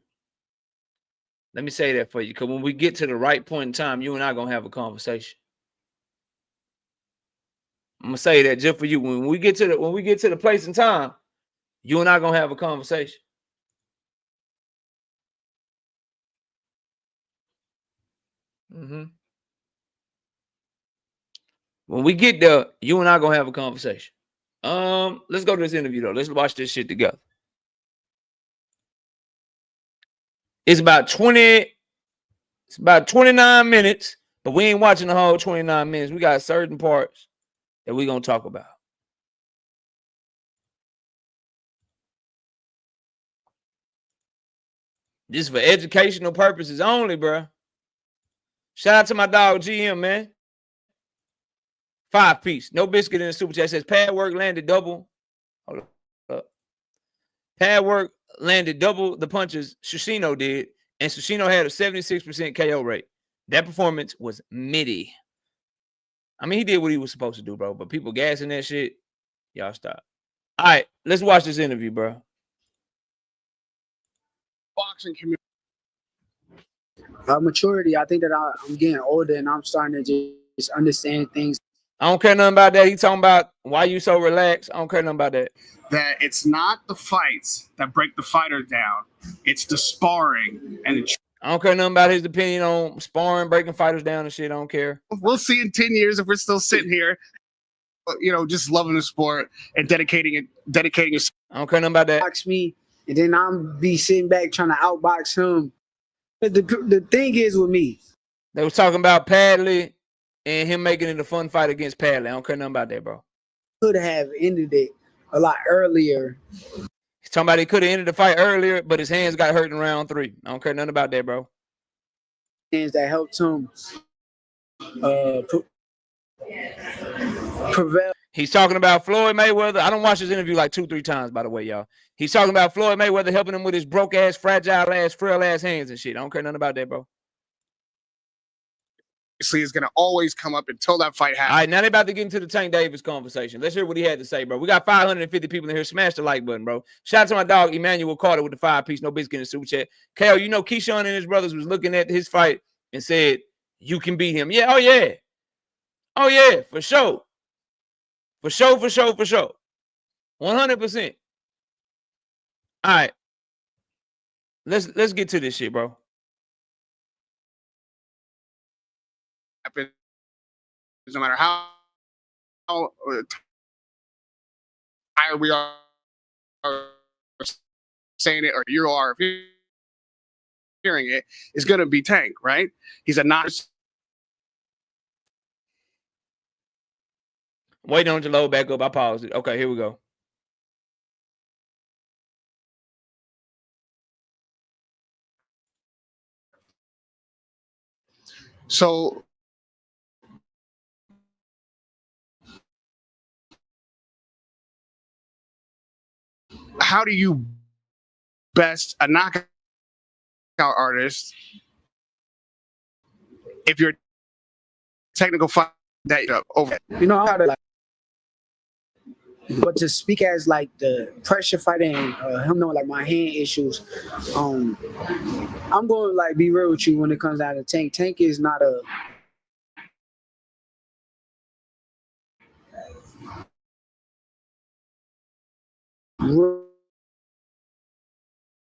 Let me say that for you. Because when we get to the right point in time, you and I gonna have a conversation. I'm gonna say that just for you. When we get to the place and time, you and I gonna have a conversation. Mm-hmm. When we get there, you and I gonna have a conversation. Let's go to this interview though. Let's watch this shit together. It's about 29 minutes, but we ain't watching the whole 29 minutes. We got certain parts that we gonna talk about. Just for educational purposes only, bro. Shout out to my dog GM, man. 5-piece. No biscuit in the super chat. Says pad work landed double. Hold up. Pad work landed double the punches Sushino did, and Sushino had a 76% KO rate. That performance was MIDI. I mean, he did what he was supposed to do, bro. But people gassing that shit, y'all stop. All right, let's watch this interview, bro. Boxing community. Maturity. I think that I'm getting older and I'm starting to just understand things. I don't care nothing about that. He talking about why you so relaxed. I don't care nothing about that. That it's not the fights that break the fighter down. It's the sparring and the. I don't care nothing about his opinion on sparring, breaking fighters down and shit. I don't care. We'll see in 10 years if we're still sitting here, you know, just loving the sport and dedicating it. I don't care nothing about that. Box me, and then I'm be sitting back trying to outbox him. But the thing is with me, they was talking about Padley and him making it a fun fight against Padley. I don't care nothing about that, bro. Could have ended it a lot earlier. He's talking about he could have ended the fight earlier, but his hands got hurt in round 3. I don't care nothing about that, bro. Hands that helped him prevail. He's talking about Floyd Mayweather. I don't watch this interview like 2-3 times, by the way, y'all. He's talking about Floyd Mayweather helping him with his broke ass, fragile ass, frail ass hands and shit. I don't care nothing about that, bro. Obviously, is going to always come up until that fight happens. All right, now they're about to get into the Tank Davis conversation. Let's hear what he had to say, bro. We got 550 people in here. Smash the like button, bro. Shout out to my dog, Emmanuel Carter, with the 5-piece, no biscuit in the super chat. KO, you know Keyshawn and his brothers was looking at his fight and said, you can beat him. Yeah, oh, yeah. Oh, yeah, for sure. For sure. 100%. All right. Let's get to this shit, bro. No matter how tired we are saying it, or you are hearing it, is going to be Tank, right? He's a not. Waiting on it to load back up. I paused it. Okay, here we go. So how do you best a knockout artist if you're technical fight that over? You know how to like, but to speak as like the pressure fighter and him knowing like my hand issues, I'm going to like be real with you when it comes down to Tank. Tank is not a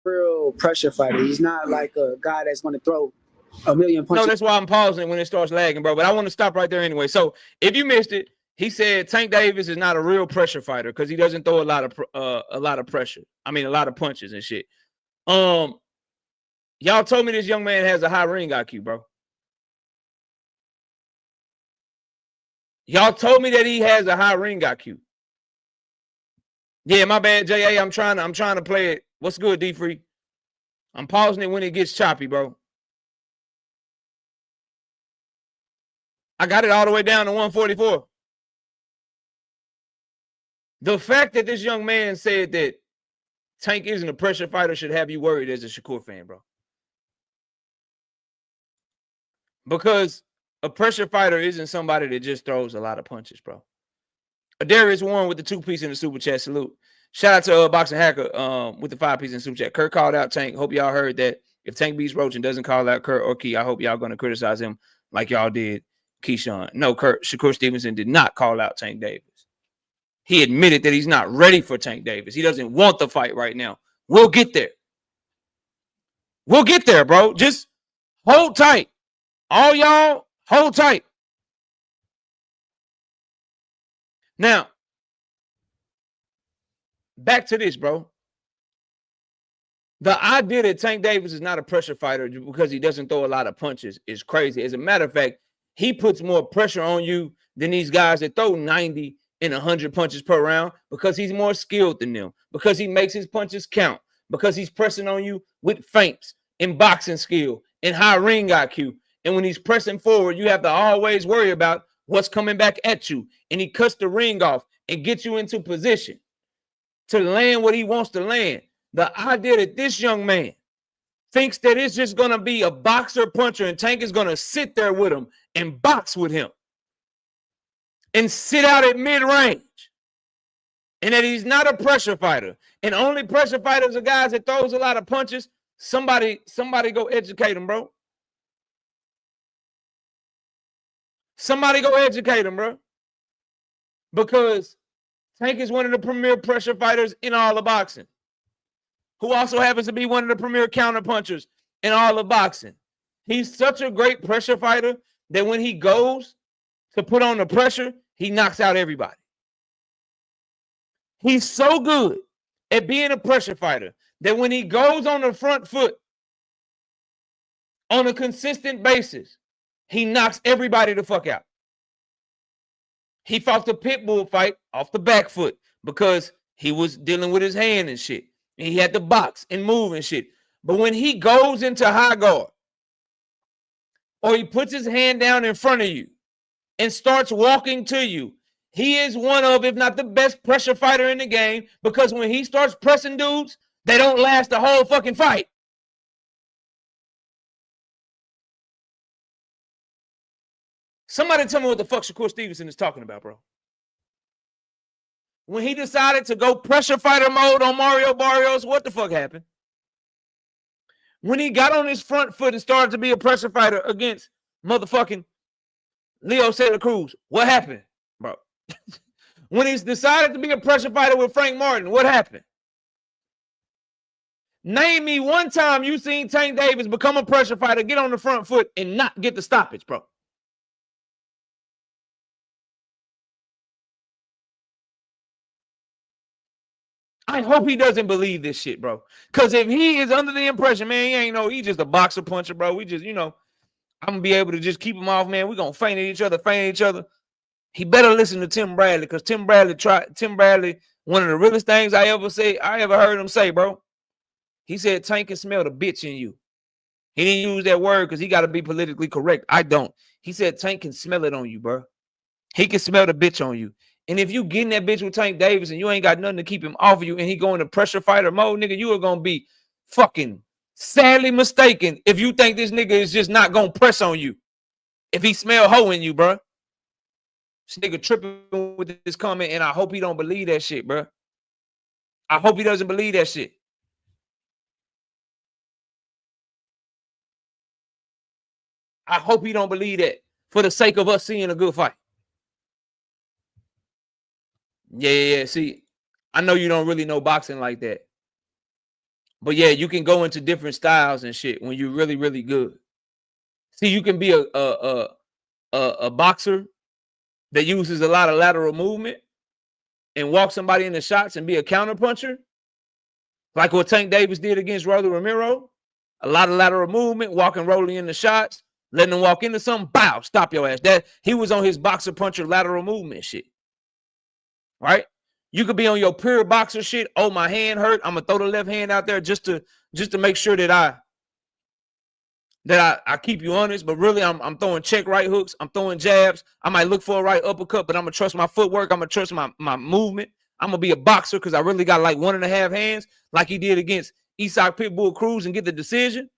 real pressure fighter. He's not like a guy that's going to throw a million punches. No, that's why I'm pausing when it starts lagging, bro. But I want to stop right there anyway. So if you missed it, he said Tank Davis is not a real pressure fighter because he doesn't throw a lot of pressure. I mean, a lot of punches and shit. Y'all told me this young man has a high ring IQ, bro. Y'all told me that he has a high ring IQ. Yeah, my bad, JA. I'm trying to play it. What's good, D Free? I'm pausing it when it gets choppy, bro. I got it all the way down to 144. The fact that this young man said that Tank isn't a pressure fighter should have you worried as a Shakur fan, bro. Because a pressure fighter isn't somebody that just throws a lot of punches, bro. Darius Warren with the 2-piece in the super chat. Salute. Shout out to Boxing Hacker with the 5-piece in the super chat. Kurt called out Tank. Hope y'all heard that. If Tank beats Roach and doesn't call out Kurt or Key, I hope y'all going to criticize him like y'all did Keyshawn. No, Shakur Stevenson did not call out Tank Davis. He admitted that he's not ready for Tank Davis. He doesn't want the fight right now. We'll get there. We'll get there, bro. Just hold tight. All y'all, hold tight. Now, back to this, bro. The idea that Tank Davis is not a pressure fighter because he doesn't throw a lot of punches is crazy. As a matter of fact, he puts more pressure on you than these guys that throw 90 and 100 punches per round because he's more skilled than them, because he makes his punches count, because he's pressing on you with feints and boxing skill and high ring IQ. And when he's pressing forward, you have to always worry about what's coming back at you. And he cuts the ring off and gets you into position to land what he wants to land. The idea that this young man thinks that it's just going to be a boxer puncher and Tank is going to sit there with him and box with him and sit out at mid-range, and that he's not a pressure fighter, and only pressure fighters are guys that throws a lot of punches. Somebody go educate him, bro. Somebody go educate him, bro. Because Tank is one of the premier pressure fighters in all of boxing, who also happens to be one of the premier counter punchers in all of boxing. He's such a great pressure fighter that when he goes to put on the pressure, he knocks out everybody. He's so good at being a pressure fighter that when he goes on the front foot on a consistent basis, he knocks everybody the fuck out. He fought the pit bull fight off the back foot because he was dealing with his hand and shit. And he had to box and move and shit. But when he goes into high guard, or he puts his hand down in front of you and starts walking to you, he is one of, if not the best pressure fighter in the game, because when he starts pressing dudes, they don't last the whole fucking fight. Somebody tell me what the fuck Shakur Stevenson is talking about, bro. When he decided to go pressure fighter mode on Mario Barrios, what the fuck happened? When he got on his front foot and started to be a pressure fighter against motherfucking Leo Santa Cruz, what happened, bro? When he's decided to be a pressure fighter with Frank Martin, what happened? Name me one time you seen Tank Davis become a pressure fighter, get on the front foot, and not get the stoppage, bro. I hope he doesn't believe this shit, bro. Because if he is under the impression, man, he ain't no, he just a boxer puncher, bro. We just, I'm going to be able to just keep him off, man. We're going to feint at each other. He better listen to Tim Bradley, because Tim Bradley, one of the realest things I ever heard him say, bro. He said, Tank can smell the bitch in you. He didn't use that word because he got to be politically correct. I don't. He said, Tank can smell it on you, bro. He can smell the bitch on you. And if you getting that bitch with Tank Davis and you ain't got nothing to keep him off of you and he going to pressure fighter mode, nigga, you are going to be fucking sadly mistaken if you think this nigga is just not going to press on you. If he smell hoe in you, bro. This nigga tripping with this comment, and I hope he don't believe that shit, bro. I hope he doesn't believe that shit. I hope he don't believe that for the sake of us seeing a good fight. Yeah. See, I know you don't really know boxing like that. But yeah, you can go into different styles and shit when you're really, really good. See, you can be a boxer that uses a lot of lateral movement and walk somebody in the shots and be a counter puncher, like what Tank Davis did against Rolly Romero. A lot of lateral movement, walking Rolly in the shots, letting him walk into something, bow, stop your ass. That he was on his boxer puncher lateral movement shit. Right? You could be on your pure boxer shit. Oh, my hand hurt. I'm gonna throw the left hand out there just to make sure that that I keep you honest, but really I'm throwing check right hooks. I'm throwing jabs. I might look for a right uppercut, but I'm going to trust my footwork. I'm going to trust my movement. I'm going to be a boxer because I really got like 1.5 hands like he did against Isak Pitbull Cruz and get the decision.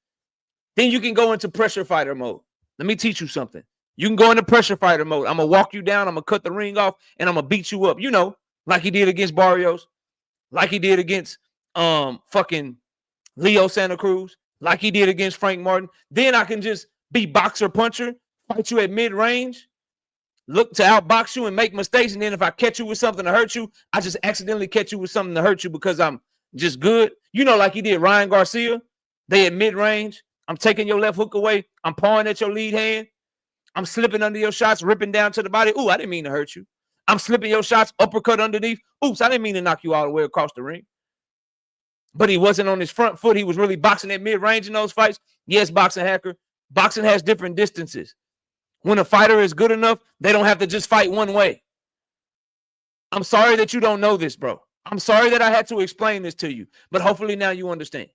Then you can go into pressure fighter mode. Let me teach you something. You can go into pressure fighter mode. I'm going to walk you down. I'm going to cut the ring off, and I'm going to beat you up. You know, like he did against Barrios, like he did against fucking Leo Santa Cruz, like he did against Frank Martin. Then I can just be boxer puncher, fight you at mid-range, look to outbox you and make mistakes. And then if I catch you with something to hurt you, I just accidentally catch you with something to hurt you because I'm just good. You know, like he did Ryan Garcia. They at mid-range. I'm taking your left hook away. I'm pawing at your lead hand. I'm slipping under your shots, ripping down to the body. Ooh, I didn't mean to hurt you. I'm slipping your shots, uppercut underneath. Oops, I didn't mean to knock you all the way across the ring. But he wasn't on his front foot. He was really boxing at mid-range in those fights. Yes, boxing hacker. Boxing has different distances. When a fighter is good enough, they don't have to just fight one way. I'm sorry that you don't know this, bro. I'm sorry that I had to explain this to you. But hopefully now you understand.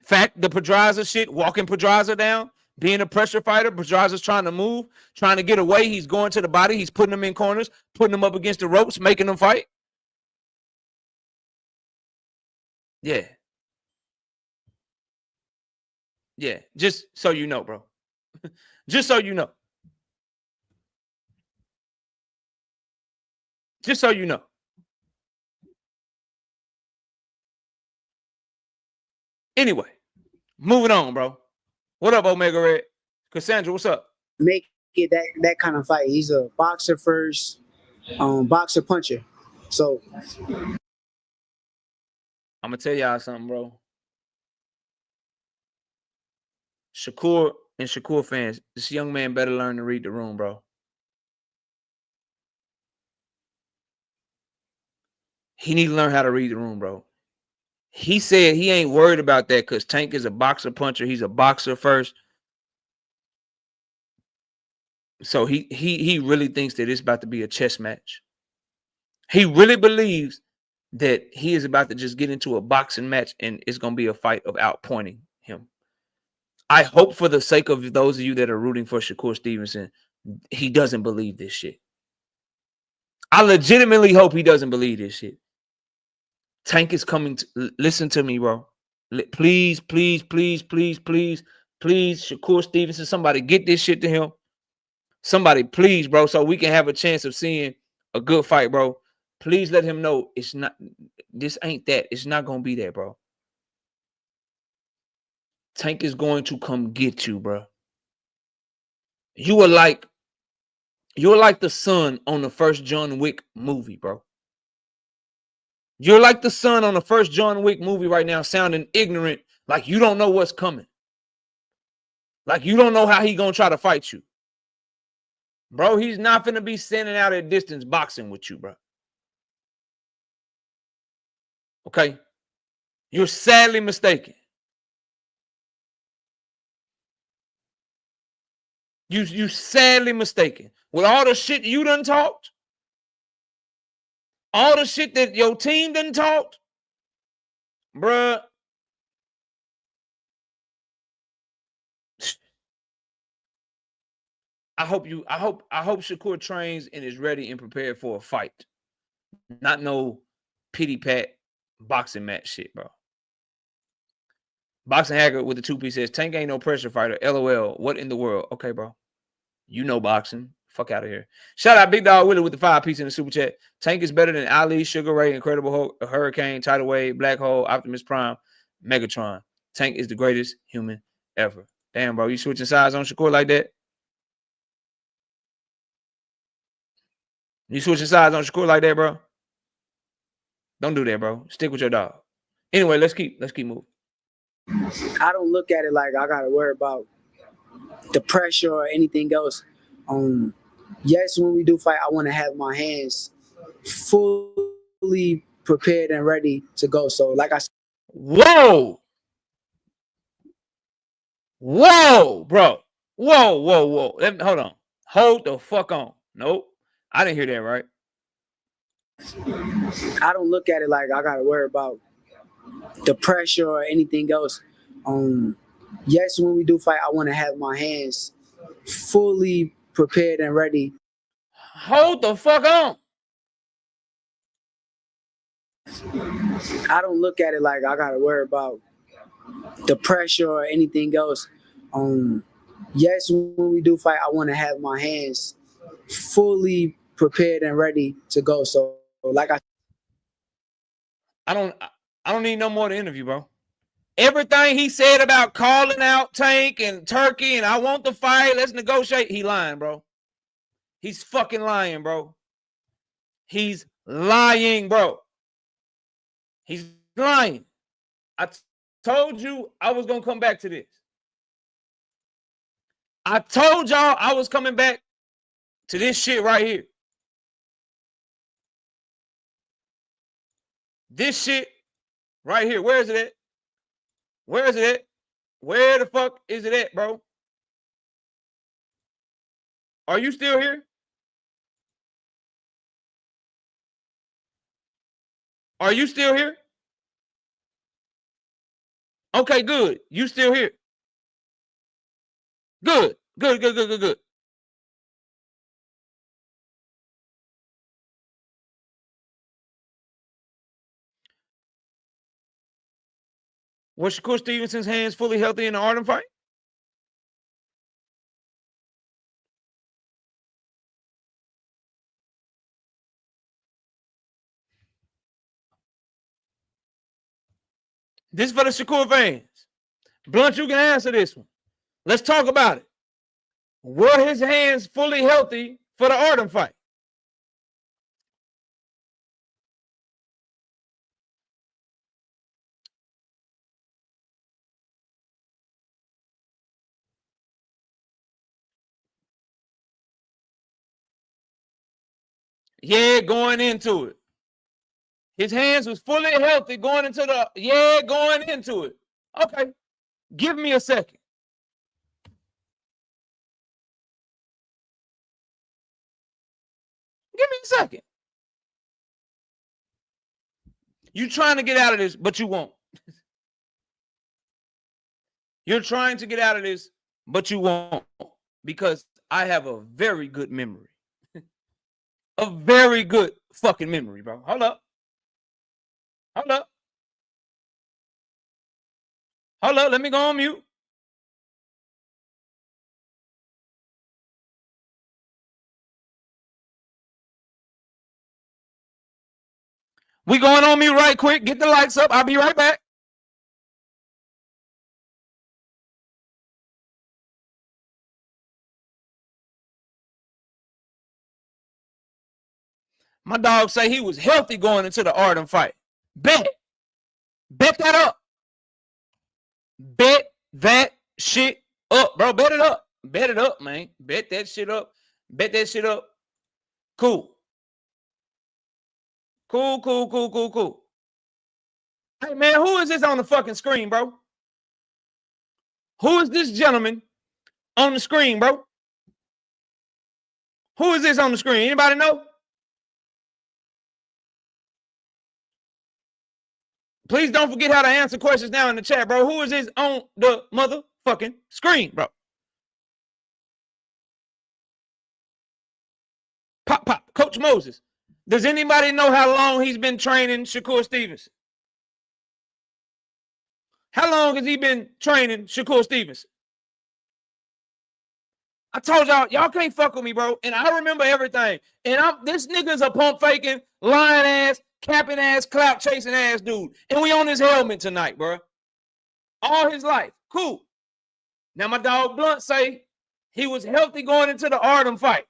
Fact, the Pedraza shit, walking Pedraza down, being a pressure fighter, Pedraza's trying to move, trying to get away. He's going to the body. He's putting them in corners, putting them up against the ropes, making them fight. Yeah. Yeah. Just so you know, bro. Just so you know. Just so you know. Anyway, moving on, bro. What up, Omega Red? Cassandra, what's up? Make it that kind of fight. He's a boxer first, boxer puncher. So I'm gonna tell y'all something, bro. Shakur and Shakur fans, this young man better learn to read the room, bro. He need to learn how to read the room, bro. He said he ain't worried about that because Tank is a boxer puncher. He's a boxer first. So he really thinks that it's about to be a chess match. He really believes that he is about to just get into a boxing match and it's going to be a fight of outpointing him. I hope for the sake of those of you that are rooting for Shakur Stevenson, he doesn't believe this shit. I legitimately hope he doesn't believe this shit. Tank is coming to listen to me, bro. Please, please, please, please, please, please, Shakur Stevenson, somebody get this shit to him. Somebody, please, bro, so we can have a chance of seeing a good fight, bro. Please let him know it's not, this ain't that. It's not going to be that, bro. Tank is going to come get you, bro. You're like the son on the first John Wick movie, bro. You're like the son on the first John Wick movie right now, sounding ignorant, like you don't know what's coming. Like you don't know how he gonna try to fight you. Bro, he's not gonna be standing out at distance boxing with you, bro. Okay? You're sadly mistaken. You sadly mistaken. With all the shit you done talked, all the shit that your team done talked, bruh. I hope Shakur trains and is ready and prepared for a fight. Not no pity pat boxing match shit, bro. Boxing hacker with the 2-piece says Tank ain't no pressure fighter. LOL. What in the world? Okay, bro. You know boxing. Fuck out of here. Shout out Big Dog Willie with the 5-piece in the super chat. Tank is better than Ali, Sugar Ray, Incredible Hulk, Hurricane, Tidal Wave, Black Hole, Optimus Prime, Megatron. Tank is the greatest human ever. Damn, bro. You switching sides on Shakur like that? You switching sides on Shakur like that, bro? Don't do that, bro. Stick with your dog. Anyway, let's keep moving. I don't look at it like I gotta worry about the pressure or anything else. Yes, when we do fight, I want to have my hands fully prepared and ready to go. So, like I said, whoa, bro, whoa. Hold on, hold the fuck on. Nope, I didn't hear that right. I don't look at it like I gotta worry about the pressure or anything else. Yes, when we do fight, I want to have my hands fully prepared and ready. Hold the fuck on. I don't look at it like I gotta worry about the pressure or anything else. Yes, when we do fight, I want to have my hands fully prepared and ready to go. So, like I don't need no more to interview, bro. Everything he said about calling out Tank and Turki and I want the fight, let's negotiate. He lying, bro. He's fucking lying, bro. He's lying, bro. He's lying. I told you I was going to come back to this. I told y'all I was coming back to this shit right here. This shit right here. Where is it at? Where is it at? Where the fuck is it at, bro? Are you still here? Are you still here? Okay, good. You still here. Good. Good. Was Shakur Stevenson's hands fully healthy in the Artem fight? This for the Shakur fans. Blunt, you can answer this one. Let's talk about it. Were his hands fully healthy for the Artem fight? Yeah, going into it. His hands was fully healthy going into going into it. Okay. Give me a second. Give me a second. You trying to get out of this, but you won't. You're trying to get out of this, but you won't. Because I have a very good memory. A very good fucking memory, bro. Hold up. Let me go on mute. We going on mute right quick. Get the lights up. I'll be right back. My dog say he was healthy going into the Artem fight. Bet that up. Bet that shit up, bro. Bet it up. Bet it up, man. Bet that shit up. Bet that shit up. Cool. Cool. Hey, man, who is this on the fucking screen, bro? Who is this gentleman on the screen, bro? Who is this on the screen? Anybody know? Please don't forget how to answer questions now in the chat, bro. Who is this on the motherfucking screen, bro? Pop. Coach Moses. Does anybody know how long he's been training Shakur Stevenson? How long has he been training Shakur Stevenson? I told y'all can't fuck with me, bro. And I remember everything. And this nigga's a pump faking, lying ass, capping ass, clout chasing ass dude. And we on his helmet tonight, bro. All his life. Cool. Now my dog Blunt say he was healthy going into the Artem fight.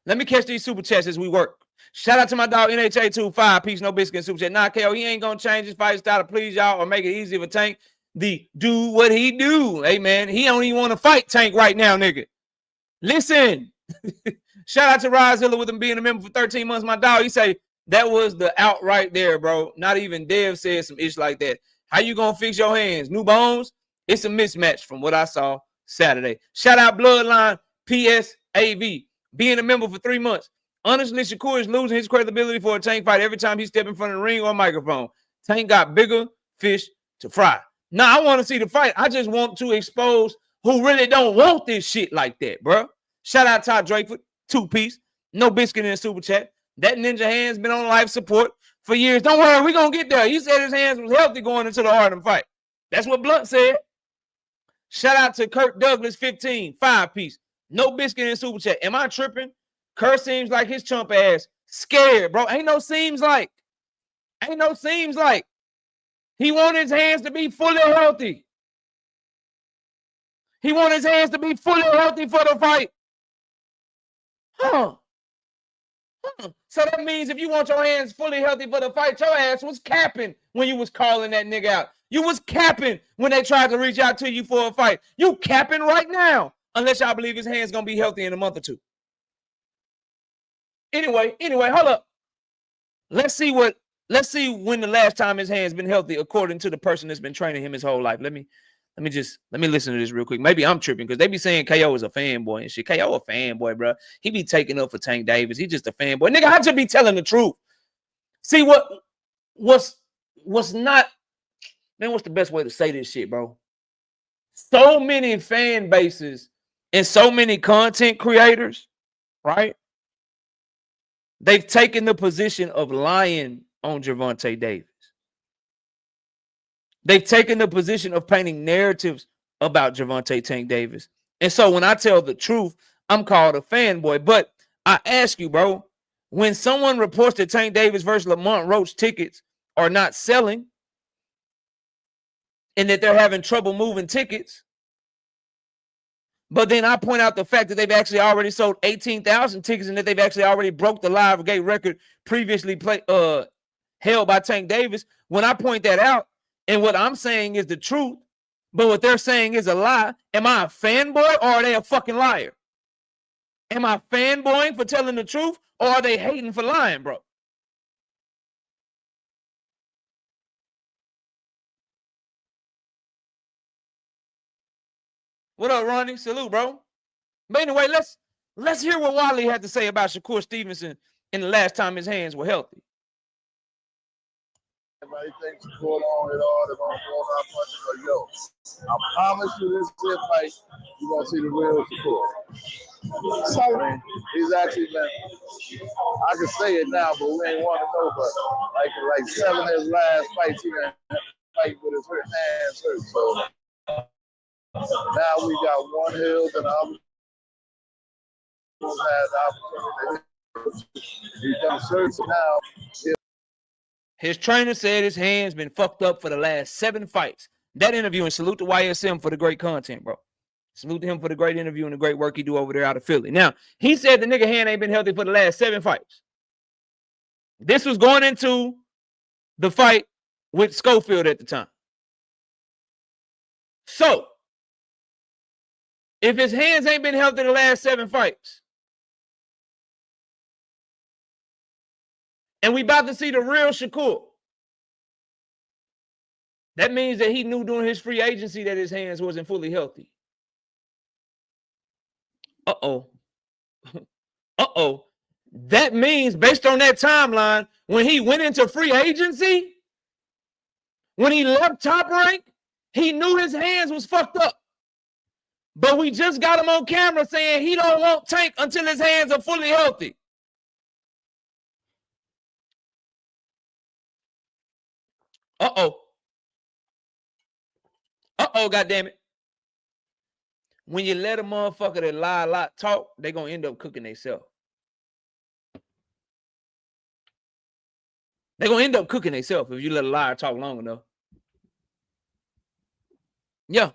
Let me catch these super chats as we work. Shout out to my dog NHA25, peace, no biscuit, super chat. Nah, KO, he ain't gonna change his fight style to please y'all or make it easy for Tank. Do what he do. Hey, man, he don't even want to fight Tank right now, nigga. Listen. Shout out to Rizilla with him being a member for 13 months. My dog, he say, that was the out right there, bro. Not even Dev said some ish like that. How you gonna fix your hands? New bones? It's a mismatch from what I saw. Saturday. Shout out Bloodline PSAV. Being a member for 3 months. Honestly, Shakur is losing his credibility for a Tank fight every time he step in front of the ring or microphone. Tank got bigger fish to fry. Now, I want to see the fight. I just want to expose who really don't want this shit like that, bro. Shout out Todd Drakeford, 2-piece. No biscuit in the super chat. That ninja hand's been on life support for years. Don't worry, we're going to get there. He said his hands was healthy going into the Harden fight. That's what Blunt said. Shout out to Kirk Douglas, 15, 5-piece. No biscuit in the super chat. Am I tripping? Kerr seems like his chump ass scared, bro. Ain't no seems like. Ain't no seems like. He want his hands to be fully healthy. He want his hands to be fully healthy for the fight. So that means if you want your hands fully healthy for the fight, your ass was capping when you was calling that nigga out. You was capping when they tried to reach out to you for a fight. You capping right now, unless y'all believe his hands gonna be healthy in a month or two. Anyway, hold up. Let's see when the last time his hands been healthy, according to the person that's been training him his whole life. Let me listen to this real quick. Maybe I'm tripping because they be saying KO is a fanboy and shit. KO a fanboy, bro. He be taking up for Tank Davis. He just a fanboy. Nigga, I just be telling the truth. See what's not, man, what's the best way to say this shit, bro? So many fan bases and so many content creators, right? They've taken the position of lying on Gervonta Davis. They've taken the position of painting narratives about Gervonta Tank Davis. And so when I tell the truth, I'm called a fanboy. But I ask you, bro, when someone reports that Tank Davis versus Lamont Roach tickets are not selling and that they're having trouble moving tickets, but then I point out the fact that they've actually already sold 18,000 tickets and that they've actually already broke the live gate record previously held by Tank Davis. When I point that out, and what I'm saying is the truth, but what they're saying is a lie, am I a fanboy or are they a fucking liar? Am I fanboying for telling the truth or are they hating for lying, bro? What up, Ronnie? Salute, bro. But anyway, let's hear what Wally had to say about Shakur Stevenson in the last time his hands were healthy. Everybody thinks going on with all the going on punches, but yo, I promise you this shit fight, you're gonna see the real Shakur. So he's actually been, I can say it now, but we ain't want to know, but like 7 of his last fights, he didn't fight with his hands hurt. So now we got one hill and the other has the opportunity to hit. He's done surgery now. His trainer said his hand's been fucked up for the last 7 fights. That interview, and salute to YSM for the great content, bro. Salute to him for the great interview and the great work he do over there out of Philly. Now, he said the nigga hand ain't been healthy for the last 7 fights. This was going into the fight with Schofield at the time. So, if his hands ain't been healthy the last 7 fights, and we about to see the real Shakur, that means that he knew during his free agency that his hands wasn't fully healthy. Uh-oh. Uh-oh. That means, based on that timeline, when he went into free agency, when he left Top Rank, he knew his hands was fucked up. But we just got him on camera saying he don't want Tank until his hands are fully healthy. Uh-oh. Uh-oh, goddammit. When you let a motherfucker that lie a lot talk, they're going to end up cooking themselves. They're going to end up cooking themselves if you let a liar talk long enough. Yeah.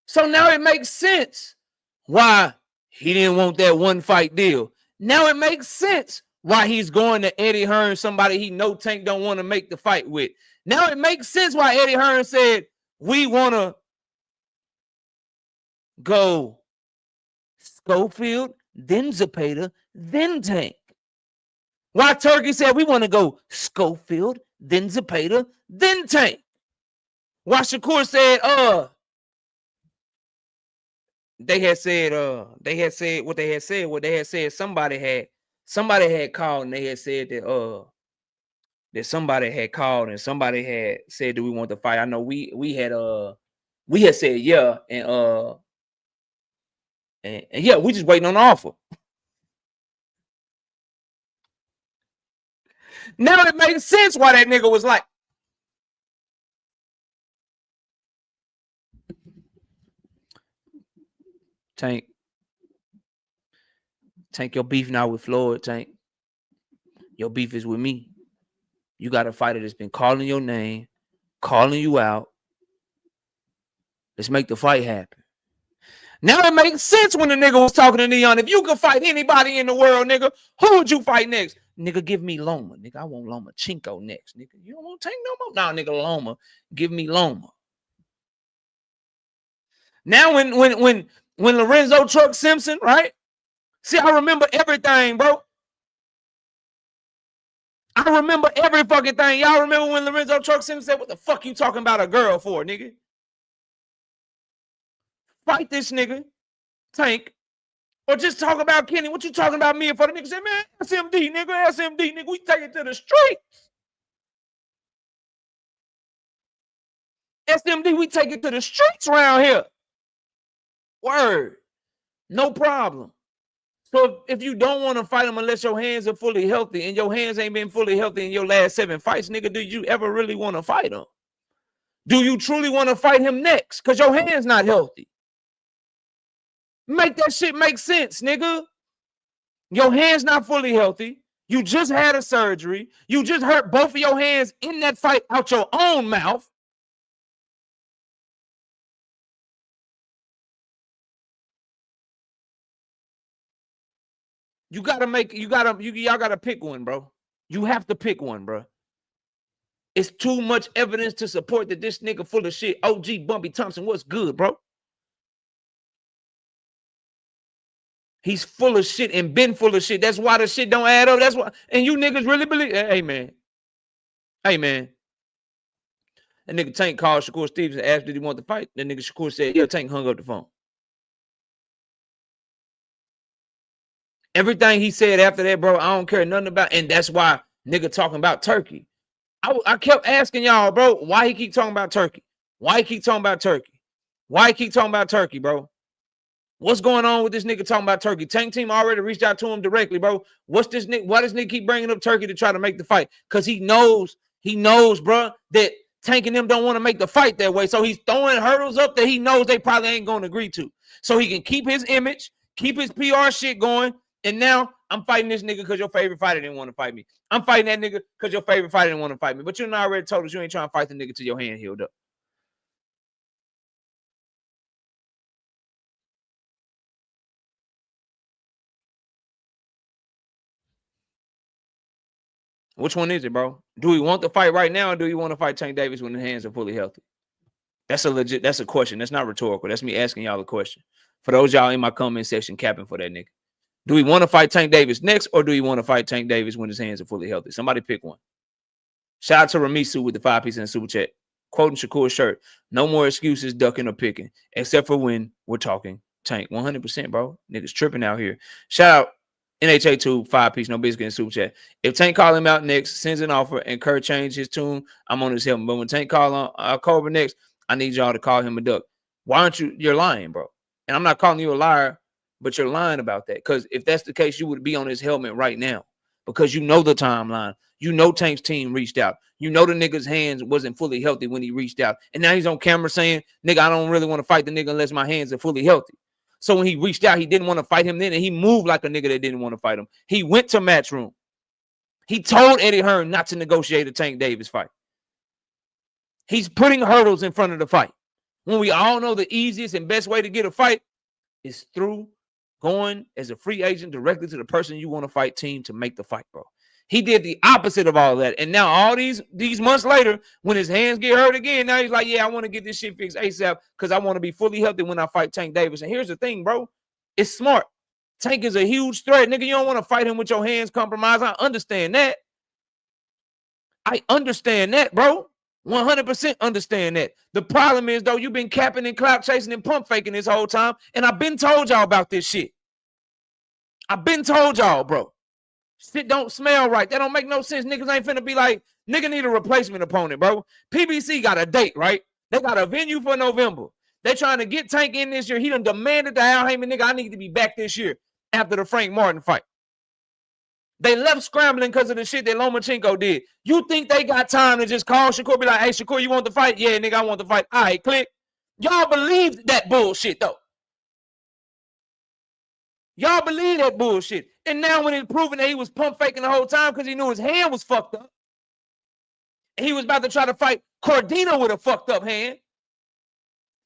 So now it makes sense why he didn't want that one fight deal. Now it makes sense why he's going to Eddie Hearn, somebody he know Tank don't want to make the fight with. Now it makes sense why Eddie Hearn said, we want to go Schofield, then Zepeda, then Tank. Why Turki said we want to go Schofield, then Zepeda, then Tank. Why Shakur said, they had said what they had said somebody had called and they had said that somebody had called and somebody had said, do we want to fight? I know we had said yeah, and yeah, we just waiting on the offer. Now it makes sense why that nigga was like, Tank, your beef now with Floyd, Tank. Your beef is with me. You got a fighter that's been calling your name, calling you out. Let's make the fight happen. Now it makes sense when the nigga was talking to Neon. If you could fight anybody in the world, nigga, who would you fight next? Nigga, give me Loma. Nigga, I want Lomachenko next. Nigga, you don't want Tank no more? Nah, nigga, Loma. Give me Loma. Now when Lorenzo Truck Simpson, right? See, I remember everything, bro. I remember every fucking thing. Y'all remember when Lorenzo Truck Simpson said, what the fuck you talking about a girl for, nigga? Fight this nigga, Tank. Or just talk about Kenny. What you talking about me for? The nigga said, man, SMD, nigga, SMD, nigga. We take it to the streets. SMD, we take it to the streets around here. Word. No problem. So if you don't want to fight him unless your hands are fully healthy and your hands ain't been fully healthy in your last 7 fights, nigga, do you ever really want to fight him? Do you truly want to fight him next? Because your hand's not healthy. Make that shit make sense, nigga. Your hand's not fully healthy. You just had a surgery. You just hurt both of your hands in that fight out your own mouth. Y'all gotta pick one, bro. You have to pick one, bro. It's too much evidence to support that this nigga full of shit. OG Bumpy Thompson, what's good, bro? He's full of shit and been full of shit. That's why the shit don't add up. That's why. And you niggas really believe. Hey, man. Hey, man. That nigga Tank called Shakur Stevenson, asked did he want to fight. That nigga Shakur said, yeah, Tank hung up the phone. Everything he said after that, bro, I don't care nothing about. And that's why nigga talking about Turkey. I kept asking y'all, bro, why he keep talking about Turkey? Why he keep talking about Turkey? Why he keep talking about Turkey, bro? What's going on with this nigga talking about Turkey? Tank team already reached out to him directly, bro. What's this nigga? Why does nigga keep bringing up Turkey to try to make the fight? Because he knows, bro, that Tank and them don't want to make the fight that way. So he's throwing hurdles up that he knows they probably ain't going to agree to. So he can keep his image, keep his PR shit going. And now I'm fighting this nigga because your favorite fighter didn't want to fight me. I'm fighting that nigga because your favorite fighter didn't want to fight me. But you already told us you ain't trying to fight the nigga till your hand healed up. Which one is it, bro? Do we want the fight right now or do you want to fight Tank Davis when the hands are fully healthy? That's a question. That's not rhetorical. That's me asking y'all a question. For those y'all in my comment section capping for that nigga. Do we want to fight Tank Davis next or do we want to fight Tank Davis when his hands are fully healthy? Somebody pick one. Shout out to Ramisu with the 5-piece in the super chat. Quoting Shakur's shirt. No more excuses, ducking or picking, except for when we're talking Tank. 100%, bro. Niggas tripping out here. Shout out NHA2, 5-piece, no biscuit in super chat. If Tank call him out next, sends an offer, and Kurt change his tune, I'm on his helmet. But when Tank call on Cobra next, I need y'all to call him a duck. Why aren't you? You're lying, bro. And I'm not calling you a liar, but you're lying about that. Because if that's the case, you would be on his helmet right now. Because you know the timeline. You know Tank's team reached out. You know the nigga's hands wasn't fully healthy when he reached out. And now he's on camera saying, nigga, I don't really want to fight the nigga unless my hands are fully healthy. So when he reached out, he didn't want to fight him then, and he moved like a nigga that didn't want to fight him. He went to Matchroom. He told Eddie Hearn not to negotiate a Tank Davis fight. He's putting hurdles in front of the fight. When we all know the easiest and best way to get a fight is through going as a free agent directly to the person you want to fight team to make the fight, bro. He did the opposite of all that. And now all these months later, when his hands get hurt again, now he's like, yeah, I want to get this shit fixed ASAP because I want to be fully healthy when I fight Tank Davis. And here's the thing, bro. It's smart. Tank is a huge threat. Nigga, you don't want to fight him with your hands compromised. I understand that. I understand that, bro. 100% understand that. The problem is, though, you've been capping and clout chasing and pump faking this whole time, and I've been told y'all about this shit. I've been told y'all, bro. Shit don't smell right. That don't make no sense. Niggas ain't finna be like, nigga need a replacement opponent, bro. PBC got a date, right? They got a venue for November. They trying to get Tank in this year. He done demanded to Al Heyman, nigga, I need to be back this year after the Frank Martin fight. They left scrambling because of the shit that Lomachenko did. You think they got time to just call Shakur, be like, hey, Shakur, you want the fight? Yeah, nigga, I want the fight. All right, click. Y'all believe that bullshit, though. Y'all believe that bullshit. And now when it's proven that he was pump faking the whole time because he knew his hand was fucked up, and he was about to try to fight Cordino with a fucked up hand,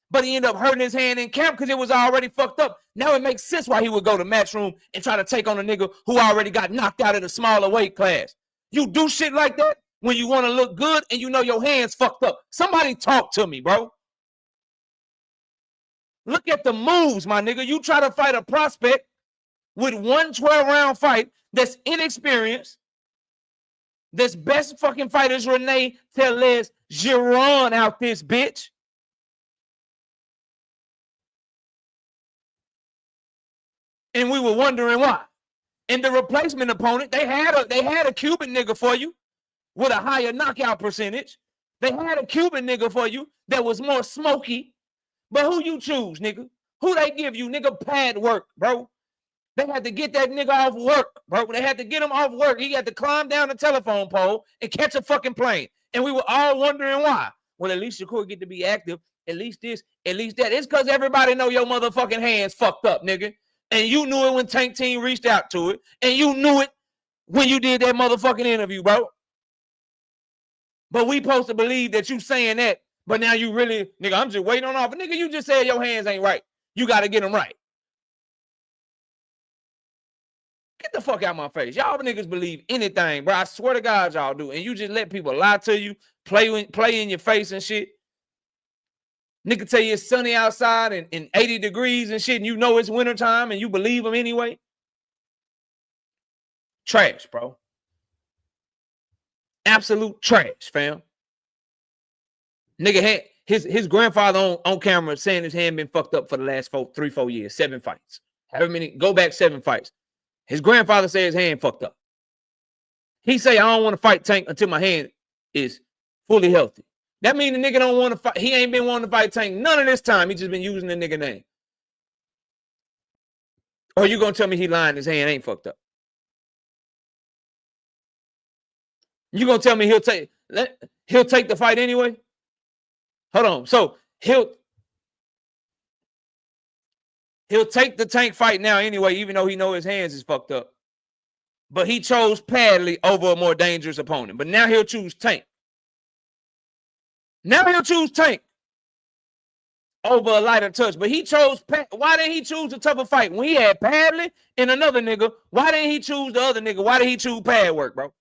but he ended up hurting his hand in camp because it was already fucked up. Now it makes sense why he would go to Matchroom and try to take on a nigga who already got knocked out at a smaller weight class. You do shit like that when you want to look good and you know your hand's fucked up. Somebody talk to me, bro. Look at the moves, my nigga. You try to fight a prospect with one 12-round fight that's inexperienced. This best fucking fighter is Renee Tellez Giron out this bitch. And we were wondering why. And the replacement opponent, they had a Cuban nigga for you with a higher knockout percentage. They had a Cuban nigga for you that was more smoky. But who you choose, nigga? Who they give you, nigga? Pad work, bro. They had to get that nigga off work, bro. They had to get him off work. He had to climb down the telephone pole and catch a fucking plane. And we were all wondering why. Well, at least Shakur get to be active. At least this, at least that. It's because everybody know your motherfucking hands fucked up, nigga. And you knew it when Tank Team reached out to it. And you knew it when you did that motherfucking interview, bro. But we supposed to believe that you saying that, but now you really, nigga, I'm just waiting on off. Nigga, you just said your hands ain't right. You got to get them right. Get the fuck out my face. Y'all niggas believe anything, bro. I swear to God, y'all do. And you just let people lie to you, play in your face and shit. Nigga tell you it's sunny outside and 80 degrees and shit, and you know it's wintertime and you believe them anyway. Trash, bro. Absolute trash, fam. Nigga had his grandfather on camera saying his hand been fucked up for the last 4 years, 7 fights. However many, go back 7 fights. His grandfather said his hand fucked up. He say, I don't want to fight Tank until my hand is fully healthy. That means the nigga don't want to fight. He ain't been wanting to fight Tank none of this time. He just been using the nigga name. Or you gonna tell me he lying, his hand ain't fucked up? You gonna tell me he'll take the fight anyway? Hold on. So he'll take the Tank fight now anyway, even though he know his hands is fucked up. But he chose Padley over a more dangerous opponent. But now he'll choose Tank. Now he'll choose Tank over a lighter touch. But he chose why didn't he choose a tougher fight? When he had Padley and another nigga, why didn't he choose the other nigga? Why did he choose pad work, bro?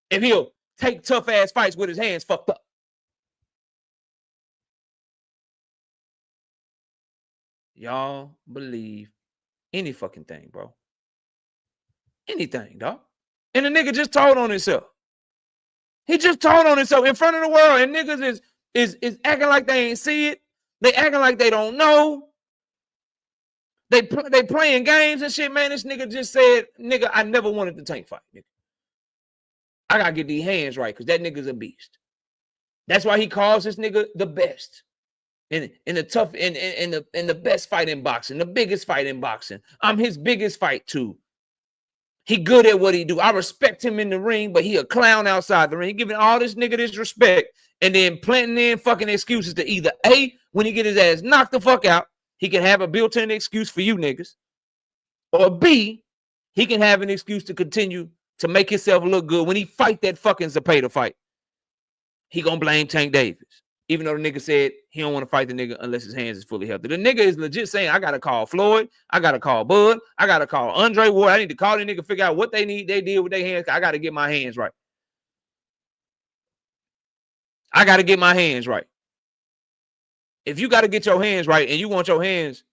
If he'll take tough ass fights with his hands fucked up. Y'all believe any fucking thing, bro. Anything, dog. And the nigga just told on himself. He just told on himself in front of the world, and niggas is acting like they ain't see it. They acting like they don't know. They playing games and shit, man. This nigga just said, nigga, I never wanted the Tank fight, nigga. I gotta get these hands right because that nigga's a beast. That's why he calls this nigga the best. In the tough, in the best fight in boxing, the biggest fight in boxing. I'm his biggest fight too. He good at what he do. I respect him in the ring, but he a clown outside the ring. He giving all this nigga this respect and then planting in fucking excuses to either A, when he get his ass knocked the fuck out, he can have a built-in excuse for you niggas, or B, he can have an excuse to continue to make himself look good when he fight that fucking Zepeda fight. He gonna blame Tank Davis. Even though the nigga said he don't want to fight the nigga unless his hands is fully healthy. The nigga is legit saying, I got to call Floyd. I got to call Bud. I got to call Andre Ward. I need to call the nigga, figure out what they did with their hands. I got to get my hands right. I got to get my hands right. If you got to get your hands right and you want your hands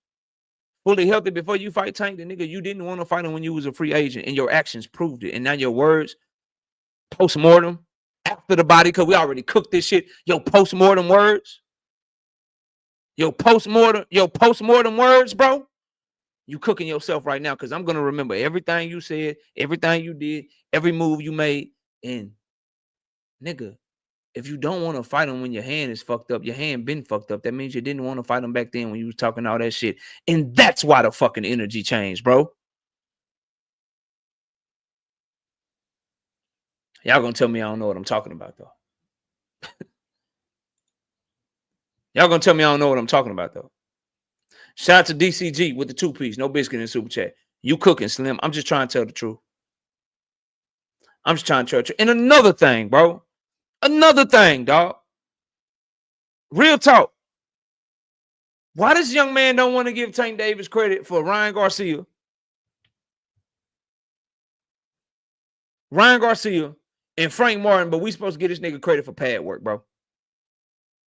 fully healthy before you fight Tank, then nigga, you didn't want to fight him when you was a free agent and your actions proved it. And now your words, post-mortem, after the body because we already cooked this shit. Your post-mortem words. Your post-mortem words, bro. You cooking yourself right now because I'm going to remember everything you said, everything you did, every move you made. And, nigga, if you don't want to fight him when your hand is fucked up, your hand been fucked up. That means you didn't want to fight him back then when you was talking all that shit. And that's why the fucking energy changed, bro. Y'all gonna tell me I don't know what I'm talking about, though. Y'all gonna tell me I don't know what I'm talking about, though. Shout out to DCG with the 2-piece. No biscuit in super chat. You cooking, Slim. I'm just trying to tell the truth. I'm just trying to tell the truth. And another thing, bro. Another thing, dog. Real talk. Why this young man don't want to give Tank Davis credit for Ryan Garcia? Ryan Garcia and Frank Martin, but we supposed to get this nigga credit for pad work, bro.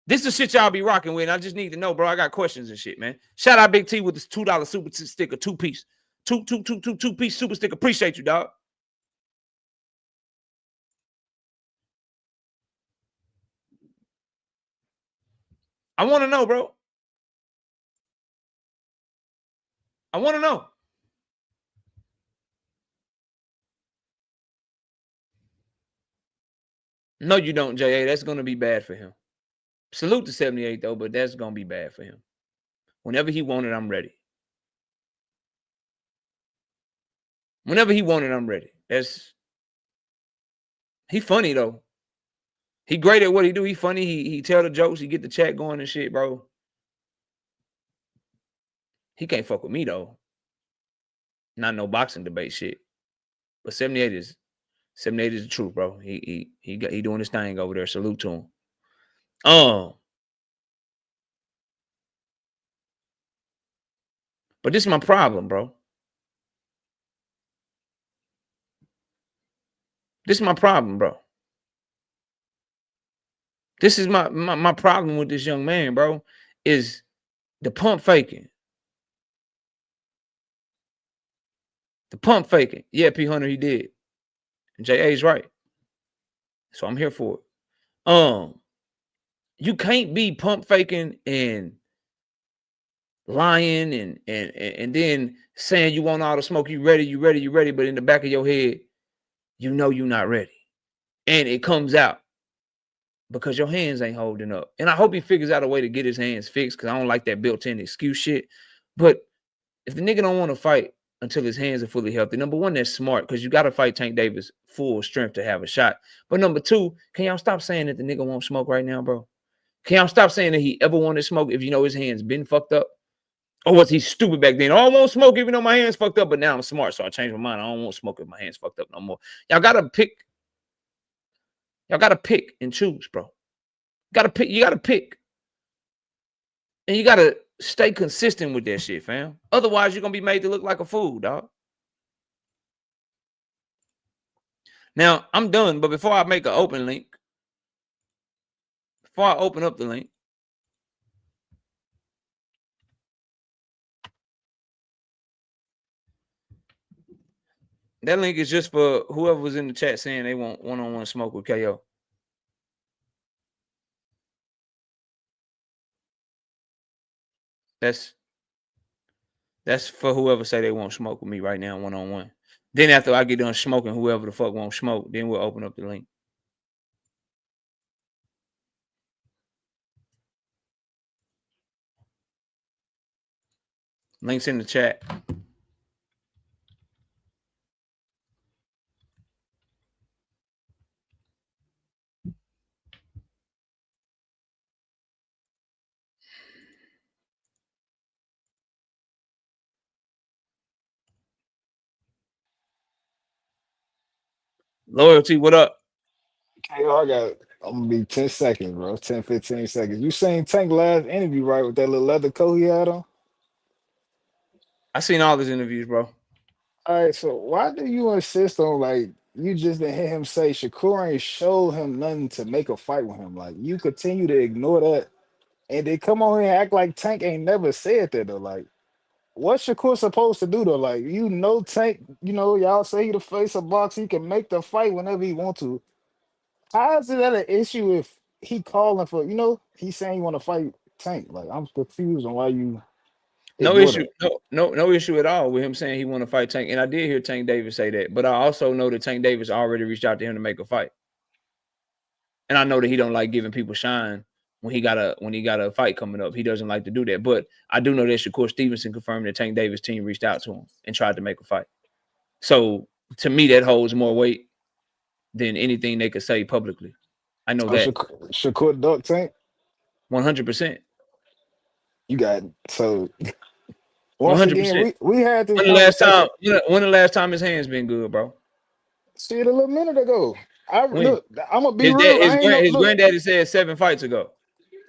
This is shit y'all be rocking with. And I just need to know, bro. I got questions and shit, man. Shout out Big T with this $2 super sticker, 2-piece. Two-piece super sticker. Appreciate you, dog. I want to know, bro. I want to know. No, you don't, J.A. That's going to be bad for him. Salute to 78, though, but that's going to be bad for him. Whenever he wanted, I'm ready. Whenever he wanted, I'm ready. He funny, though. He great at what he do. He funny. He tell the jokes. He get the chat going and shit, bro. He can't fuck with me, though. Not no boxing debate shit. But 78 is the truth, bro. He doing his thing over there. Salute to him. But this is my problem, bro. This is my problem, bro. This is my problem with this young man, bro, is the pump faking. The pump faking. Yeah, P. Hunter, he did. And J.A.'s right. So I'm here for it. You can't be pump faking and lying and then saying you want all the smoke, you ready, but in the back of your head, you know you're not ready. And it comes out because your hands ain't holding up. And I hope he figures out a way to get his hands fixed because I don't like that built-in excuse shit. But if the nigga don't want to fight until his hands are fully healthy, number one, that's smart because you got to fight Tank Davis full strength to have a shot. But number two, can y'all stop saying that the nigga won't smoke right now, bro? Can y'all stop saying that he ever wanted to smoke if you know his hands been fucked up? Or was he stupid back then? Oh, I won't smoke even though my hands fucked up, but now I'm smart, so I changed my mind. I don't want to smoke if my hands fucked up no more. Y'all got to pick. Y'all got to pick and choose, bro. You got to pick. And you got to stay consistent with that shit, fam. Otherwise, you're going to be made to look like a fool, dog. Now, I'm done, but before I make an open link, before I open up the link, that link is just for whoever was in the chat saying they want one-on-one smoke with KO. That's for whoever say they won't smoke with me right now, one-on-one. Then after I get done smoking, whoever the fuck won't smoke, then we'll open up the link. Links in the chat. Loyalty, what up? KO, I'm gonna be 10 seconds, bro. 10, 15 seconds. You seen Tank last interview, right? With that little leather coat he had on? I seen all his interviews, bro. All right, so why do you insist on like you just didn't hear him say Shakur ain't showed him nothing to make a fight with him? Like you continue to ignore that and they come on here and act like Tank ain't never said that though. Like what's Shakur supposed to do though? Like Tank, y'all say he the face of box, he can make the fight whenever he want to. How is that an issue if he calling for, he's saying he want to fight Tank? Like, I'm confused on why you No ignore issue, that. no issue at all with him saying he want to fight Tank. And I did hear Tank Davis say that, but I also know that Tank Davis already reached out to him to make a fight. And I know that he don't like giving people shine when he got a fight coming up. He doesn't like to do that. But I do know that Shakur Stevenson confirmed that Tank Davis team reached out to him and tried to make a fight. So to me, that holds more weight than anything they could say publicly. I know that Shakur duck Tank. 100%. You got so once again 100%. we had this When the last conversation. time? When the last time his hands been good, bro? See it a little minute ago. When I'm gonna be real. I ain't no his look. granddaddy said 7 fights ago.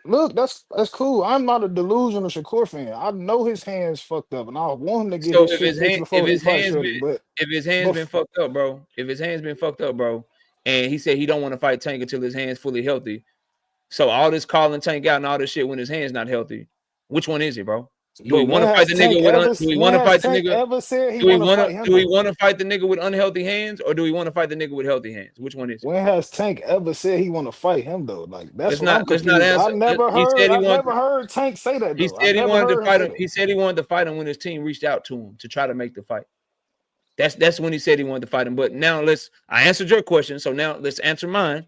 Look, that's cool. I'm not a delusional Shakur fan. I know his hands fucked up, and I want him to get So his shit fixed before he fights Shorty. But if his hands been fucked up, bro, and he said he don't want to fight Tank until his hands fully healthy. So all this calling Tank out and all this shit when his hands not healthy, which one is it, bro? Do we want to fight the nigga with? Do we want to fight the nigga? Ever said he Do we want to fight him? Do we want to fight the nigga with unhealthy hands, or do we want to fight the nigga with healthy hands? Which one is it? When has Tank ever said he want to fight him though? Like that's I'm confused. I never heard Tank say that though. He said he wanted to fight him. He said he wanted to fight him when his team reached out to him to try to make the fight. That's when he said he wanted to fight him. But now I answered your question, so now let's answer mine.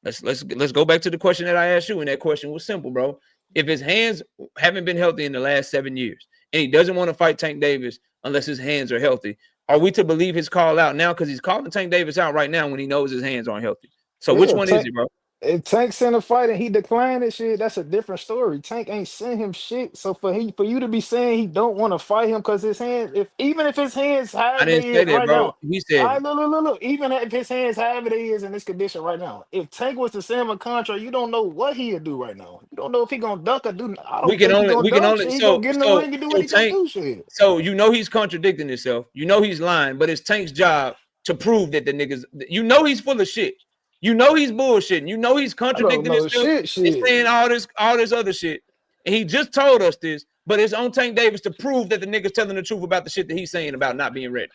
Let's go back to the question that I asked you, and that question was simple, bro. If his hands haven't been healthy in the last 7 years, and he doesn't want to fight Tank Davis unless his hands are healthy, are we to believe his call out now? Because he's calling Tank Davis out right now when he knows his hands aren't healthy. So which one is it, bro? If Tank sent a fight and he declined and shit, that's a different story. Tank ain't sent him shit. So for you to be saying he don't want to fight him because his hands, even if his hands have I didn't say that, right bro. now, He said, look. Even if his hands have it is in this condition right now, if Tank was to send him a contract, you don't know what he'd do right now. You don't know if he gonna duck or do. I don't think he's gonna duck. He gonna get in the ring and do what he gonna do. Shit. So you know he's contradicting himself. You know he's lying, but it's Tank's job to prove that the niggas. You know he's full of shit. You know he's bullshitting. You know he's contradicting himself. He's saying all this other shit. And he just told us this, but it's on Tank Davis to prove that the nigga's telling the truth about the shit that he's saying about not being ready.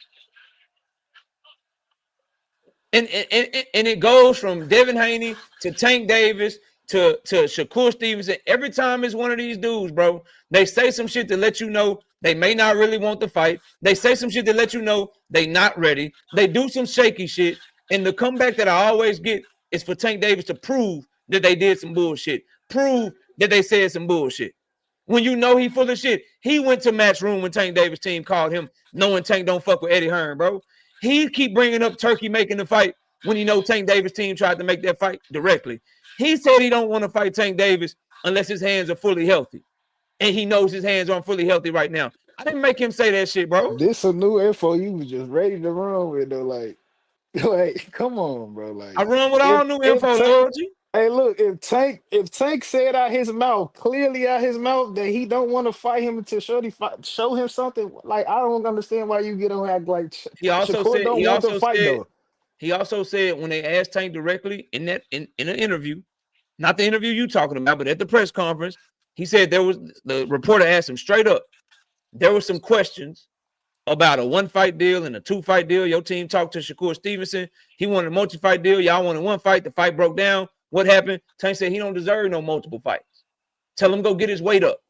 And it goes from Devin Haney to Tank Davis to Shakur Stevenson. Every time it's one of these dudes, bro, they say some shit to let you know they may not really want to fight. They say some shit to let you know they not ready. They do some shaky shit. And the comeback that I always get is for Tank Davis to prove that they did some bullshit. Prove that they said some bullshit. When you know he full of shit. He went to Matchroom when Tank Davis team called him, knowing Tank don't fuck with Eddie Hearn, bro. He keep bringing up Turki making the fight when he know Tank Davis team tried to make that fight directly. He said he don't want to fight Tank Davis unless his hands are fully healthy. And he knows his hands aren't fully healthy right now. I didn't make him say that shit, bro. This a new info you was just ready to run with though, like come on, bro. Like I run with all new info, loyalty. Hey, look, if Tank said out his mouth, clearly out his mouth, that he don't want to fight him until show him something, like I don't understand why you get on act like he also Shakur said don't want to fight though. He also said when they asked Tank directly in an interview, not the interview you talking about, but at the press conference, he said the reporter asked him straight up, there were some questions about a 1-fight deal and a 2-fight deal. Your team talked to Shakur Stevenson. He wanted a multi-fight deal. Y'all wanted 1 fight. The fight broke down. What happened? Tank said he don't deserve no multiple fights. Tell him go get his weight up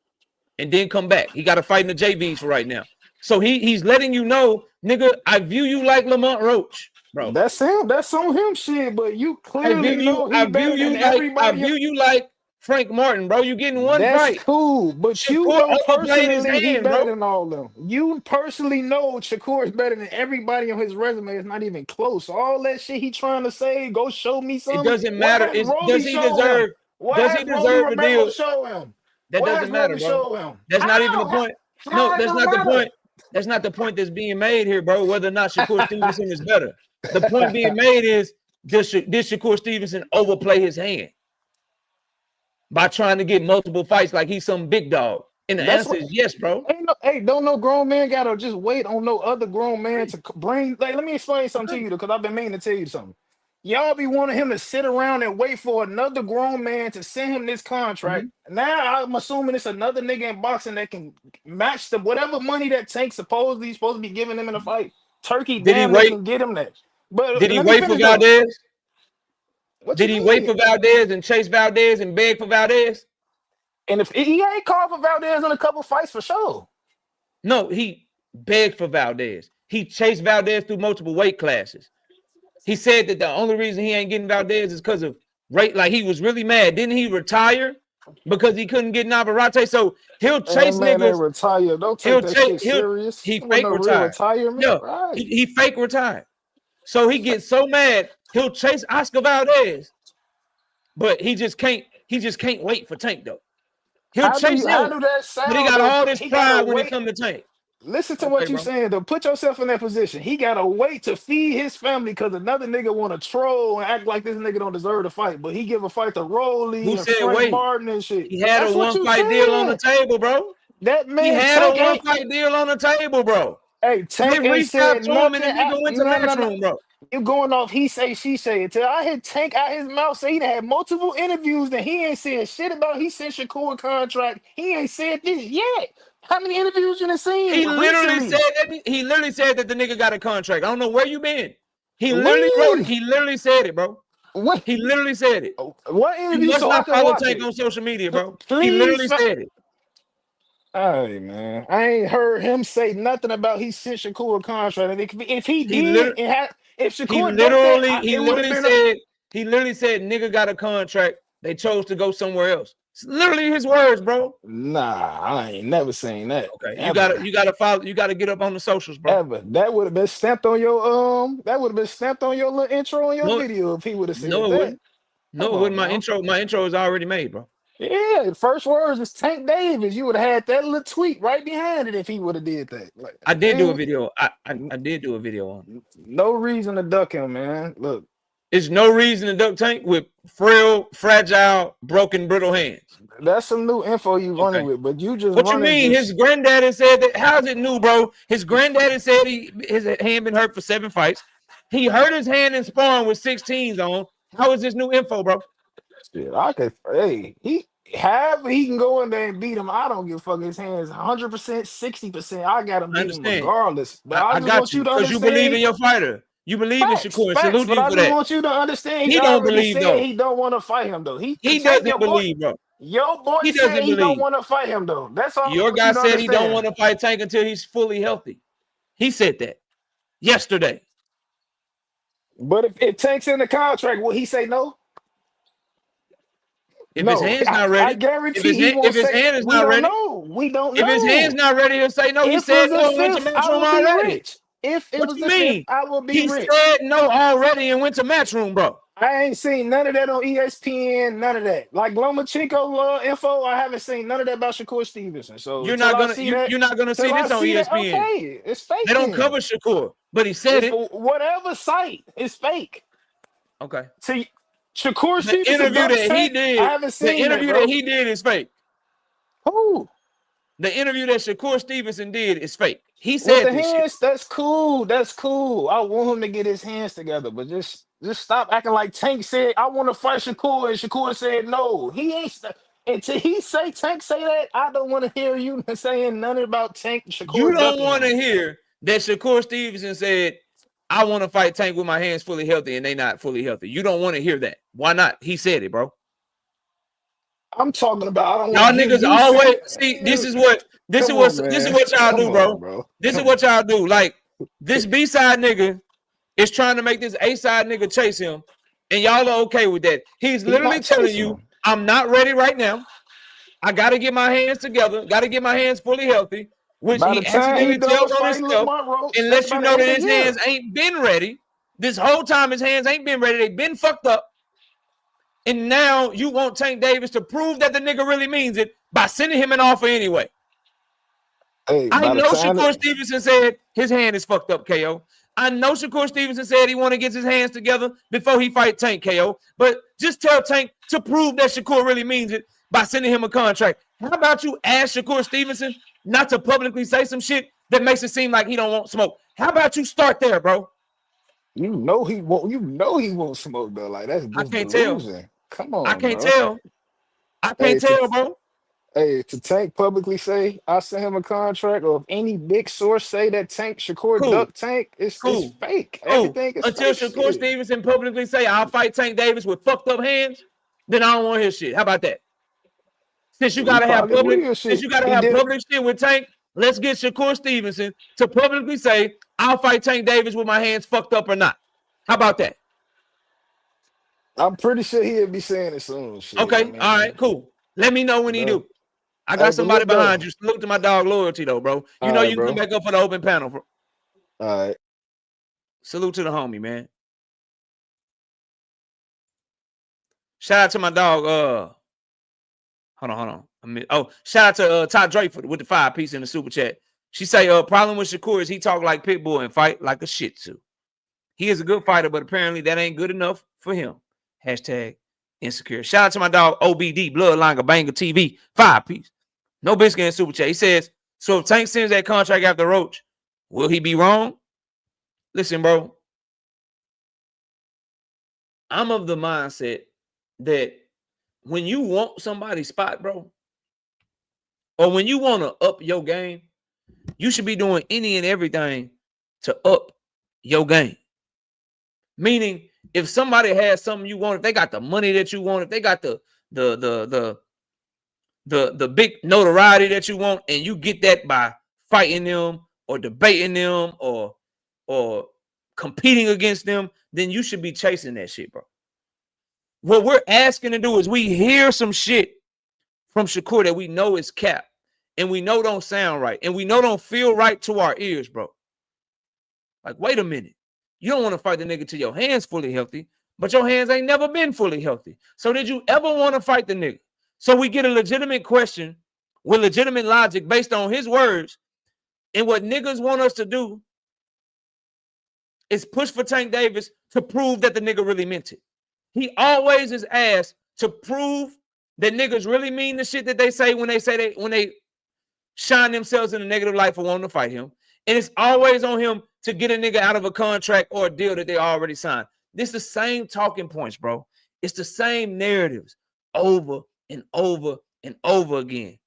and then come back. He got to fight in the JVs for right now. So he's letting you know, nigga, I view you like Lamont Roach, bro. That's him. That's on him shit. But you clearly know he better than everybody. I view you like Frank Martin, bro. You getting 1 fight. That's cool, but Shakur, you know personally he's better than all of them. You personally know Shakur is better than everybody on his resume. It's not even close. All that shit he trying to say, go show me something. It doesn't matter. Does he deserve a deal? Show him. That doesn't matter, bro. That's not even the point. No, that's not the point. That's not the point that's being made here, bro. Whether or not Shakur Stevenson is better. The point being made is, did Shakur Stevenson overplay his hand by trying to get multiple fights like he's some big dog? And the answer is yes, bro. Don't no grown man gotta just wait on no other grown man to bring. Like, let me explain something to you, because I've been meaning to tell you something. Y'all be wanting him to sit around and wait for another grown man to send him this contract. Now I'm assuming it's another nigga in boxing that can match the whatever money that Tank supposedly supposed to be giving him in a fight. Turkey, damn, they can get him that. But did he wait for Valdez? What Did you he wait mean? for Valdez and chase Valdez and beg for Valdez? And if he ain't called for Valdez in a couple fights for sure. No, he begged for Valdez. He chased Valdez through multiple weight classes. He said that the only reason he ain't getting Valdez is because of rate. Like he was really mad. Didn't he retire because he couldn't get Navarrete? So he'll chase Man, they niggas. retired. Don't take He'll that chase. shit serious. He It wasn't fake no real retired. retirement, No, right? he fake retired. So he gets so mad he'll chase Oscar Valdez, but he just can't wait for Tank though. He'll chase How him, do that but he sound got though? all this He gotta pride when it wait. comes to Tank. Listen to Okay, what you bro. saying though. Put yourself in that position. He gotta wait to feed his family because another nigga want to troll and act like this nigga don't deserve to fight, but he give a fight to Who Rolly and said Frank wait? Martin and shit. He had a That's what one you fight deal on the saying. table, bro. That He man had a Tank one ain't. fight deal on the table, bro. Hey, They Tank ain't reached out said to him and nothing. the nigga went to No. matchroom, bro. You going off he say, she say. Until I heard Tank out his mouth say he done had multiple interviews that he ain't said shit about. He sent Shakur a contract. He ain't said this yet. How many interviews you done seen He literally recently? said that the nigga got a contract. I don't know where you been. He literally wrote it. When? He literally said it, bro. When? He literally said it. What You interview must so I not can follow watch Tank it? on social media, bro. He Please. literally said it. Hey man, I ain't heard him say nothing about he sent Shakur a contract. And if he He did, literally if he Shakur ducked that, literally he it would have literally been said nigga got a contract. They chose to go somewhere else. It's literally his words, bro. nah. I ain't never seen that Okay, ever. you gotta follow. You gotta get up on the socials, bro. Ever. That would have been stamped on your That would have been stamped on your little intro on your No, video if he would have no, said it that. wouldn't. Come No, it on wouldn't. now. My intro is already made, bro. Yeah, the first words is Tank Davis. You would have had that little tweet right behind it if he would have did that. Like, I did do a man, video. I did do a video on it. no reason to duck him, man. Look, There's no reason to duck Tank with frail, fragile, broken, brittle hands. that's some new info you running Okay. with, but you just What you running mean? His this. granddaddy said that. How's it new, bro? His granddaddy said his hand been hurt for 7 fights. He hurt his hand in sparring with 16s on. How is this new info, bro? Shit, I could. Hey, however he can go in there and beat him. I don't give a fuck. His hands 100%, 60%. I got him I beat him understand. regardless. But I I just got want you you to because you believe in understand. your fighter. You believe in Shakur and Facts. salute But you I for just that. want you to understand. He He don't already believe said though. he don't want to fight him though. He Tank, doesn't believe, bro. your boy He said doesn't he don't believe. want to fight him though. That's all I Your want you guy to said he don't understand. want to fight Tank until he's fully healthy. He said that yesterday. But if Tank's in the contract, will he say no? If his No, hand's not I ready, guarantee he if won't his say. hand is We not don't ready, know. We don't if his hand's know. not ready, he'll say no. He If it said was a no and went to fifth, I matchroom will be already. rich. If it What was you a fifth, mean? I will be He rich. said no already and went to matchroom, bro. I ain't seen none of that on ESPN, none of that. Like Lomachenko info, I haven't seen none of that about Shakur Stevenson. So You're till not I gonna see that, you're not gonna see till I this on see that, ESPN. okay, it's They fake don't then. cover Shakur, but he said It's it. whatever site is fake. Okay. See, Shakur The Stevenson interview ducks that he tank. I did, haven't seen that, bro. is fake. Who? The interview that Shakur Stevenson did is fake. He With said the this shit. hands, that's cool. That's cool. I want him to get his hands together, but just stop acting like Tank said, I want to fight Shakur, and Shakur said no. He ain't until he say Tank say that, I don't want to hear you saying nothing about Tank You Shakur don't ducking want to him. hear that Shakur Stevenson said, I want to fight Tank with my hands fully healthy and they not fully healthy. You don't want to hear that. Why not? He said it, bro. I'm talking about I don't want Y'all to hear niggas you say always see it. this is Come on, man. what y'all Come do, on, bro. bro. This is Come what on. y'all do. Like this B-side nigga is trying to make this A-side nigga chase him, and y'all are okay with that. He's He literally not telling chasing you, him. I'm not ready right now. I gotta get my hands together, gotta get my hands fully healthy, which By the he time he accidentally done tells on fighting himself Lamont Roach, and that's lets you about the know end of that the his year. hands ain't been ready. This whole time his hands ain't been ready. They've been fucked up. And now you want Tank Davis to prove that the nigga really means it by sending him an offer anyway. Hey, I by the know time Shakur Stevenson said his hand is fucked up, KO. I know Shakur Stevenson said he want to get his hands together before he fight Tank, KO. But just tell Tank to prove that Shakur really means it by sending him a contract. How about you ask Shakur Stevenson not to publicly say some shit that makes it seem like he don't want smoke? How about you start there, bro? you know he won't smoke though. Like that's I just can't tell. delusion. Come I on, can't bro. tell. I Hey, can't tell, bro. Hey, to Tank publicly say I sent him a contract, or if any big source say that Tank Shakur Cool, duck Tank, it's cool, fake. cool. Everything is Until fake Shakur shit. Stevenson publicly say I'll fight Tank Davis with fucked up hands, then I don't want his shit. How about that? Since you He gotta have probably public, will since shit. you gotta He have did. public shit with Tank, let's get Shakur Stevenson to publicly say I'll fight Tank Davis with my hands fucked up or not. How about that? I'm pretty sure he'll be saying it soon. Shit. I Okay, all right, mean, cool. Let me know when he no. do. I Hey, got but somebody look behind though. you. Salute to my dog loyalty though, bro. You know All right, you can come bro. back up for the open panel, bro. All right. Salute to the homie, man. Shout out to my dog. Hold on. Shout out to Todd Drake with the 5-piece in the super chat. She say, problem with Shakur is he talk like Pitbull and fight like a Shih Tzu. He is a good fighter, but apparently that ain't good enough for him. Hashtag insecure. Shout out to my dog OBD, Bloodline Banger TV, 5-piece. No biscuit in super chat. He says, so if Tank sends that contract after Roach, will he be wrong? Listen, bro. I'm of the mindset that when you want somebody's spot, bro, or when you want to up your game, you should be doing any and everything to up your game. Meaning, if somebody has something you want, if they got the money that you want, if they got the big notoriety that you want, and you get that by fighting them or debating them or competing against them, then you should be chasing that shit, bro. What we're asking to do is we hear some shit from Shakur that we know is cap, and we know don't sound right, and we know don't feel right to our ears, bro. Like, wait a minute. You don't want to fight the nigga till your hands fully healthy, but your hands ain't never been fully healthy. So did you ever want to fight the nigga? So we get a legitimate question with legitimate logic based on his words, and what niggas want us to do is push for Tank Davis to prove that the nigga really meant it. He always is asked to prove that niggas really mean the shit that they say when they shine themselves in a negative light for wanting to fight him. And it's always on him to get a nigga out of a contract or a deal that they already signed. This is the same talking points, bro. It's the same narratives over and over and over again.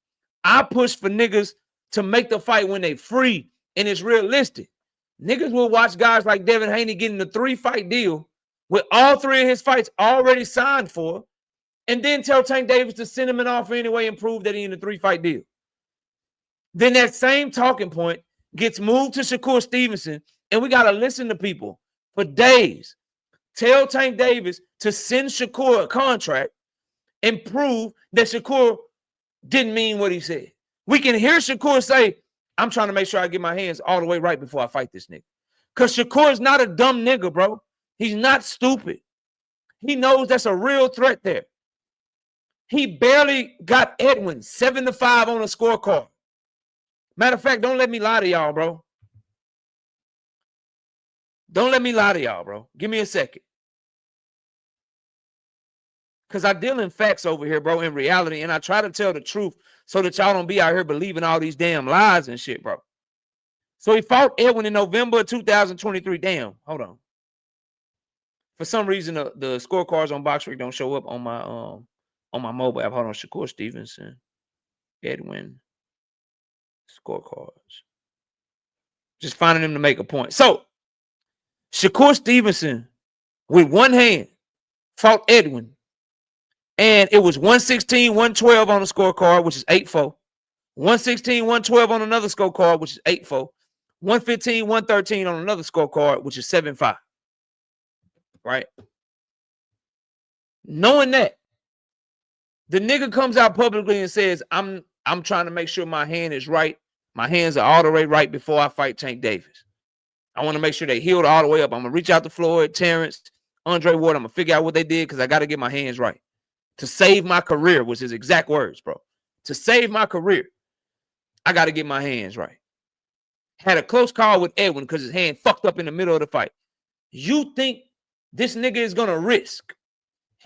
I push for niggas to make the fight when they free and it's realistic. Niggas will watch guys like Devin Haney getting a 3-fight deal with all 3 of his fights already signed for, and then tell Tank Davis to send him an offer anyway and prove that he in a 3-fight deal. Then that same talking point gets moved to Shakur Stevenson, and we got to listen to people for days. Tell Tank Davis to send Shakur a contract and prove that Shakur didn't mean what he said. We can hear Shakur say, I'm trying to make sure I get my hands all the way right before I fight this nigga. Because Shakur is not a dumb nigga, bro. He's not stupid. He knows that's a real threat there. He barely got Edwin 7-5 on a scorecard. Matter of fact, don't let me lie to y'all, bro. Don't let me lie to y'all, bro. Give me a second. Because I deal in facts over here, bro, in reality, and I try to tell the truth so that y'all don't be out here believing all these damn lies and shit, bro. So he fought Edwin in November of 2023. Damn, hold on. For some reason, the scorecards on BoxRec don't show up on my mobile app. Hold on, Shakur Stevenson, Edwin, scorecards. Just finding him to make a point. So, Shakur Stevenson, with one hand, fought Edwin. And it was 116-112 on the scorecard, which is 8-4. 116-112 on another scorecard, which is 8-4. 115-113 on another scorecard, which is 7-5. Right? Knowing that, the nigga comes out publicly and says, I'm trying to make sure my hand is right. My hands are all the way right before I fight Tank Davis. I want to make sure they healed all the way up. I'm going to reach out to Floyd, Terrence, Andre Ward. I'm going to figure out what they did because I got to get my hands right. To save my career was his exact words, bro. To save my career, I got to get my hands right. Had a close call with Edwin because his hand fucked up in the middle of the fight. You think this nigga is going to risk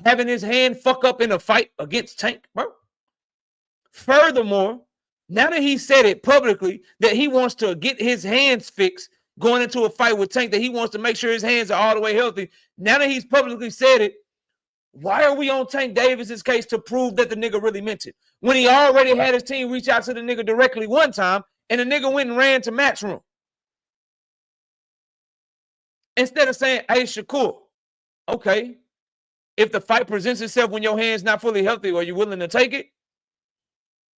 having his hand fuck up in a fight against Tank, bro? Furthermore, now that he said it publicly that he wants to get his hands fixed going into a fight with Tank, that he wants to make sure his hands are all the way healthy. Now that he's publicly said it, Why are we on Tank Davis's case to prove that the nigga really meant it? When he already had his team reach out to the nigga directly one time, and the nigga went and ran to Matchroom. Instead of saying, hey, Shakur, okay, if the fight presents itself when your hand's not fully healthy, are you willing to take it?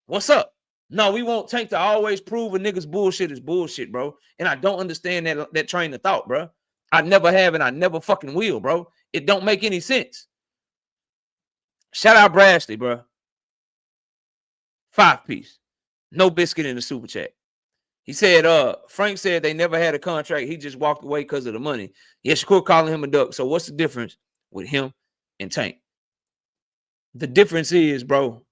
What's up? No, we won't Tank to always prove a nigga's bullshit is bullshit, bro. And I don't understand that train of thought, bro. I never have and I never fucking will, bro. It don't make any sense. Shout out Brashley, bro. 5-piece. No biscuit in the super chat. He said, Frank said they never had a contract. He just walked away because of the money. Yeah, Shakur calling him a duck. So what's the difference with him and Tank? The difference is, bro,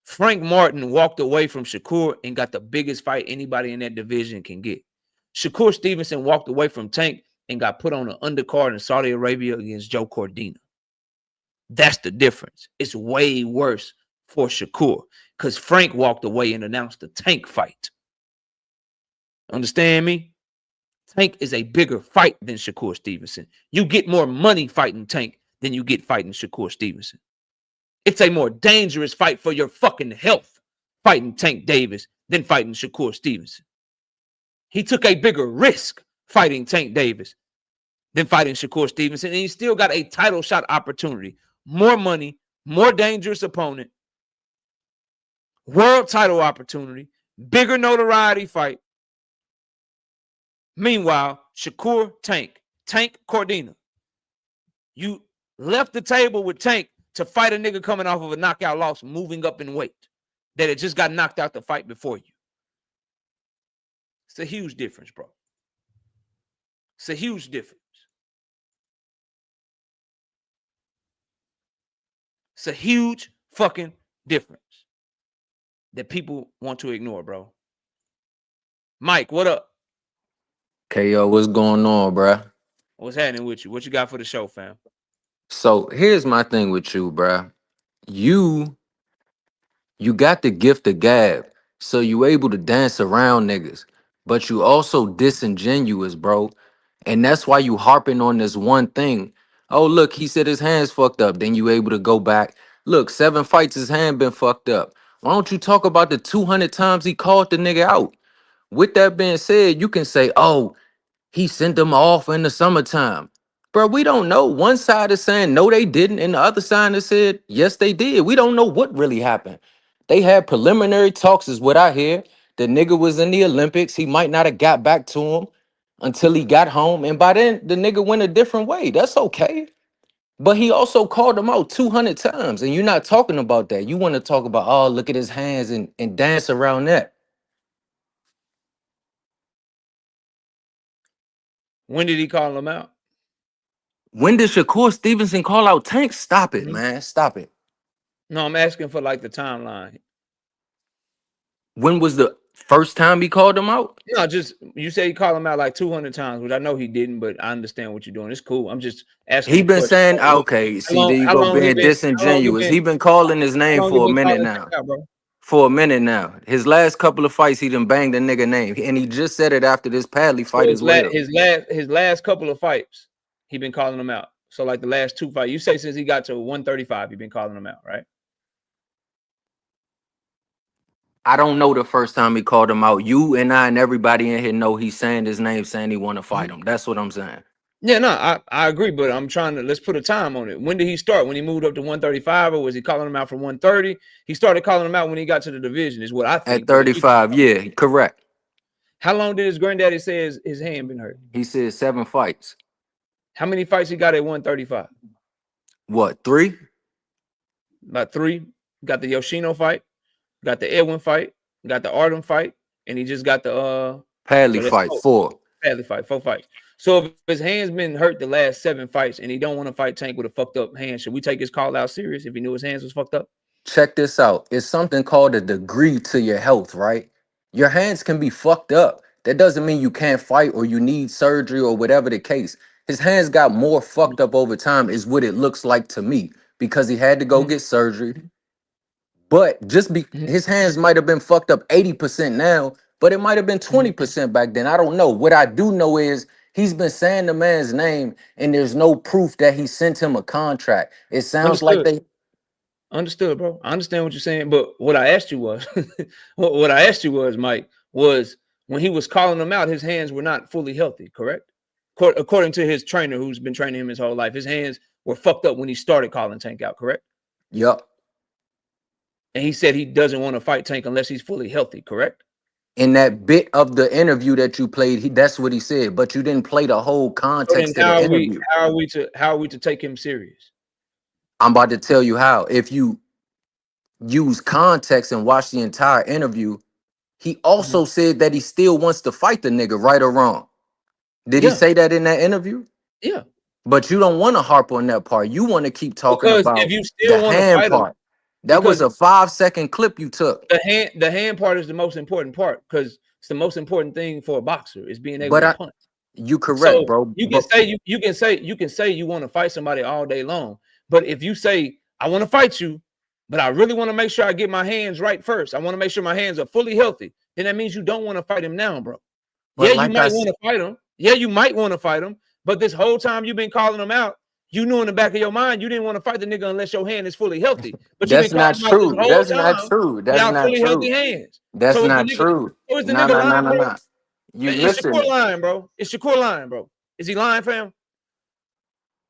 Frank Martin walked away from Shakur and got the biggest fight anybody in that division can get. Shakur Stevenson walked away from Tank and got put on an undercard in Saudi Arabia against Joe Cordina. That's the difference. It's way worse for Shakur because Frank walked away and announced a Tank fight. Understand me? Tank is a bigger fight than Shakur Stevenson. You get more money fighting Tank than you get fighting Shakur Stevenson. It's a more dangerous fight for your fucking health fighting Tank Davis than fighting Shakur Stevenson. He took a bigger risk fighting Tank Davis than fighting Shakur Stevenson, and he still got a title shot opportunity. More money, more dangerous opponent, world title opportunity, bigger notoriety fight. Meanwhile, Shakur, Tank Cordina. You left the table with Tank to fight a nigga coming off of a knockout loss, moving up in weight, that had just got knocked out the fight before you. It's a huge difference, bro. It's a huge difference. It's a huge fucking difference that people want to ignore, bro. Mike, what up? KO, what's going on, bruh? What's happening with you? What you got for the show, fam? So here's my thing with you, bruh. You got the gift of gab, so you able to dance around niggas, but you also disingenuous, bro. And that's why you harping on this one thing. Oh, look, he said his hand's fucked up. Then you able to go back. Look, 7 fights, his hand been fucked up. Why don't you talk about the 200 times he called the nigga out? With that being said, you can say, oh, he sent them off in the summertime. Bro, we don't know. One side is saying no, they didn't, and the other side has said yes, they did. We don't know what really happened. They had preliminary talks, is what I hear. The nigga was in the Olympics. He might not have got back to him until he got home. And by then, the nigga went a different way. That's okay. But he also called him out 200 times. And you're not talking about that. You want to talk about, oh, look at his hands and dance around that. When did he call him out? When did Shakur Stevenson call out Tank? Stop it, man. Stop it. No, I'm asking for like the timeline. When was the first time he called him out? No, just you say he called him out like 200 times, which I know he didn't, but I understand what you're doing. It's cool. I'm just asking. He been saying, okay, see, there you go, being disingenuous. He been calling his name for a minute now. For a minute now. His last couple of fights, he done banged the nigga name. And he just said it after this Padley fight as well. His last couple of fights, he been calling him out. So like the last 2 fights, you say since he got to 135, he been calling him out, right? I don't know the first time he called him out. You and I and everybody in here know he's saying his name, saying he want to fight him. That's what I'm saying. Yeah, no, I agree, but I'm trying to, let's put a time on it. When did he start? When he moved up to 135, or was he calling him out from 130? He started calling him out when he got to the division, is what I think. At 35, yeah, correct. How long did his granddaddy say his hand been hurt? He said 7 fights. How many fights he got at 135? What, 3? About 3. Got the Yoshino fight, got the Edwin fight, got the Artem fight, and he just got the Padley fight, 4. Padley fight, 4 fights. So if his hand's been hurt the last 7 fights and he don't want to fight Tank with a fucked up hand, should we take his call out serious if he knew his hands was fucked up? Check this out. It's something called a degree to your health, right? Your hands can be fucked up. That doesn't mean you can't fight or you need surgery or whatever the case. His hands got more fucked up over time is what it looks like to me, because he had to go get surgery. But just his hands might have been fucked up 80% now, but it might have been 20% back then. I don't know. What I do know is He's been saying the man's name, and there's no proof that he sent him a contract. It sounds like Understood. they. Understood, bro. I understand what you're saying, but what I asked you was, what I asked you was, Mike, was when he was calling them out, his hands were not fully healthy, correct? According to his trainer, who's been training him his whole life, his hands were fucked up when he started calling Tank out, correct? Yup. And he said he doesn't want to fight Tank unless he's fully healthy, correct? In that bit of the interview that you played, that's what he said, but you didn't play the whole So then context of the interview. how are we to take him serious? I'm about to tell you how. If you use context and watch the entire interview, he also said that he still wants to fight the nigga, right or wrong. Did he Yeah, say that in that interview? yeah. But you don't want to harp on that part. You want to keep talking Because if about you the still want to hand fight him, part. That was because a 5-second clip you took. the hand part is the most important part, because it's the most important thing for a boxer is being able to But punch. you correct, So bro. you can But say you can say you want to fight somebody all day long, but if you say I want to fight you, but I really want to make sure I get my hands right first, I want to make sure my hands are fully healthy, then that means you don't want to fight him now, bro. Yeah, you like I might said, want to fight him. Yeah, you might want to fight him, but this whole time you've been calling him out, you knew in the back of your mind you didn't want to fight the nigga unless your hand is fully healthy. But you've been that's calling not him out this true. whole That's not time true. That's without not fully healthy true. hands. That's So is the not nigga true. so is the No, nigga no, no, lying, no, bro? no. You Is Shakur listen lying, bro? Is Shakur lying, bro? Is he lying, fam?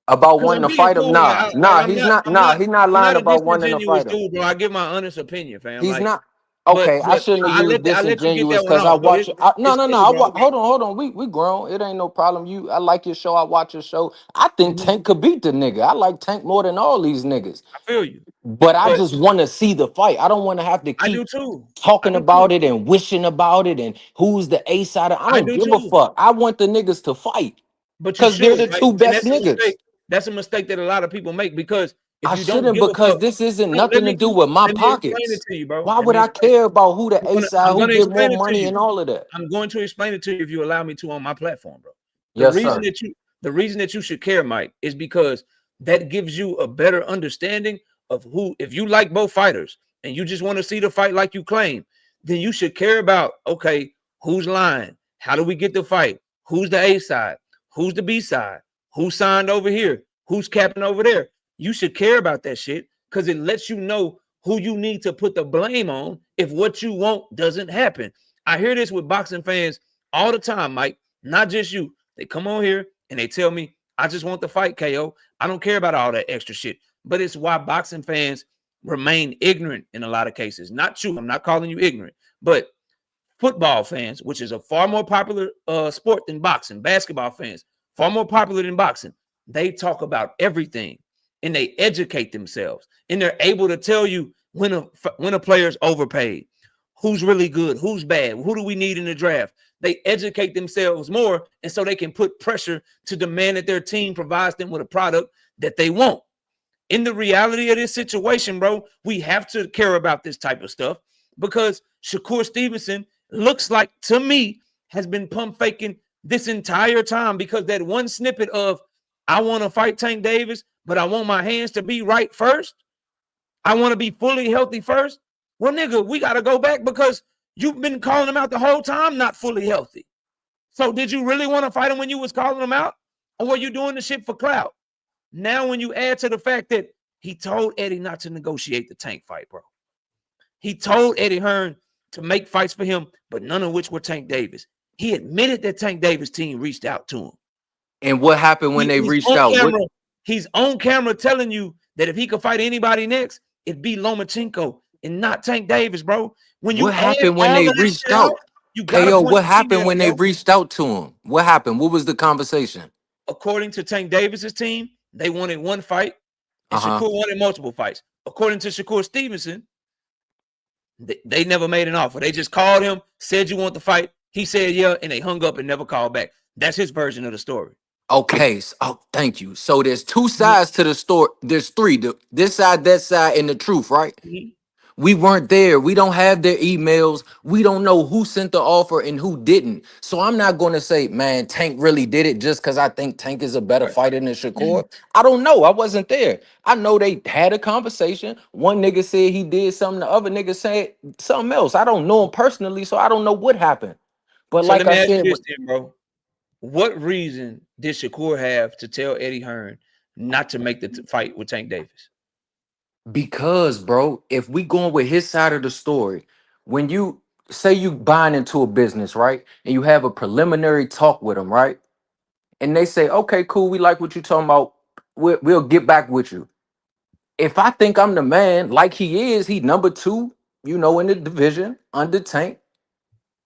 about Because wanting I'm to being fight him. cool Nah, nah, I'm he's not not. Nah, he's not I'm lying not a about wanting to disingenuous fight him. dude, bro. I give my honest opinion, fam. He's Like, not. but Okay, I shouldn't have used I let you get disingenuous that one because I off, but watch. No, it's no, no. cool, bro. Hold on. We grown. It ain't no problem. I like your show. I watch your show. I think Mhm. Tank could beat the nigga. I like Tank more than all these niggas. I feel you, But I but just want to see the fight. I don't want to have to I keep do too. I talking do too. about it and wishing about it and who's the A side. I I don't do give a too. fuck. I want the niggas to fight But you because should, they're the right? two And best that's a mistake. niggas. That's a mistake that a lot of people make because if I you don't shouldn't give a because fuck, this isn't no, nothing to do with my let me explain it pockets. to you, bro. Why Let would me I explain. care about who the A side, I'm who gonna get more explain it to money you. and all of that? I'm going to explain it to you if you allow me to on my platform, bro. The Yes, reason sir. that you should care, Mike, is because that gives you a better understanding of who, if you like both fighters and you just want to see the fight like you claim, then you should care about, okay, who's lying? How do we get the fight? Who's the A side? Who's the B side? Who signed over here? Who's capping over there? You should care about that shit because it lets you know who you need to put the blame on if what you want doesn't happen. I hear this with boxing fans all the time, Mike, not just you. They come on here and they tell me, I just want the fight, KO. I don't care about all that extra shit. But it's why boxing fans remain ignorant in a lot of cases. Not you. I'm not calling you ignorant, but football fans, which is a far more popular sport than boxing, basketball fans, far more popular than boxing. They talk about everything and they educate themselves and they're able to tell you when a player's overpaid, who's really good, who's bad, who do we need in the draft. They educate themselves more, and so they can put pressure to demand that their team provides them with a product that they want. In the reality of this situation, bro, we have to care about this type of stuff because Shakur Stevenson looks like, to me, has been pump faking this entire time because that one snippet of, I want to fight Tank Davis, but I want my hands to be right first. I want to be fully healthy first. Well, nigga, we got to go back because you've been calling him out the whole time, not fully healthy. So did you really want to fight him when you was calling him out? Or were you doing the shit for clout? Now, when you add to the fact that he told Eddie not to negotiate the Tank fight, bro. He told Eddie Hearn to make fights for him, but none of which were Tank Davis. He admitted that Tank Davis team reached out to him. And what happened when they He's reached on out? camera. He's on camera telling you that if he could fight anybody next, it'd be Lomachenko and not Tank Davis, bro. When you What add happened when all they of that reached shit out, out? you gotta KO, point what the happened female, when they bro. reached out to him? What happened? What was the conversation? According to Tank Davis's team, they wanted one fight, and Uh-huh. Shakur wanted multiple fights. According to Shakur Stevenson, they never made an offer. They just called him, said you want the fight. He said yeah, and they hung up and never called back. That's his version of the story. Okay. Oh, thank you. So there's two sides to the story. There's three. This side, that side, and the truth, right? Mhm. We weren't there. We don't have their emails. We don't know who sent the offer and who didn't. So I'm not going to say, man, Tank really did it just because I think Tank is a better Right. fighter than Shakur. I don't know. I wasn't there. I know they had a conversation. One nigga said he did something. The other nigga said something else. I don't know him personally, so I don't know what happened. But So let like me I ask you said, this then, bro. What reason did Shakur have to tell Eddie Hearn not to make the fight with Tank Davis? Because, bro, if we going with his side of the story, when you say you buying into a business, right, and you have a preliminary talk with them, right, and they say, okay, cool, we like what you talking about, we'll get back with you. If I think I'm the man, like he is, he number two, in the division under Tank,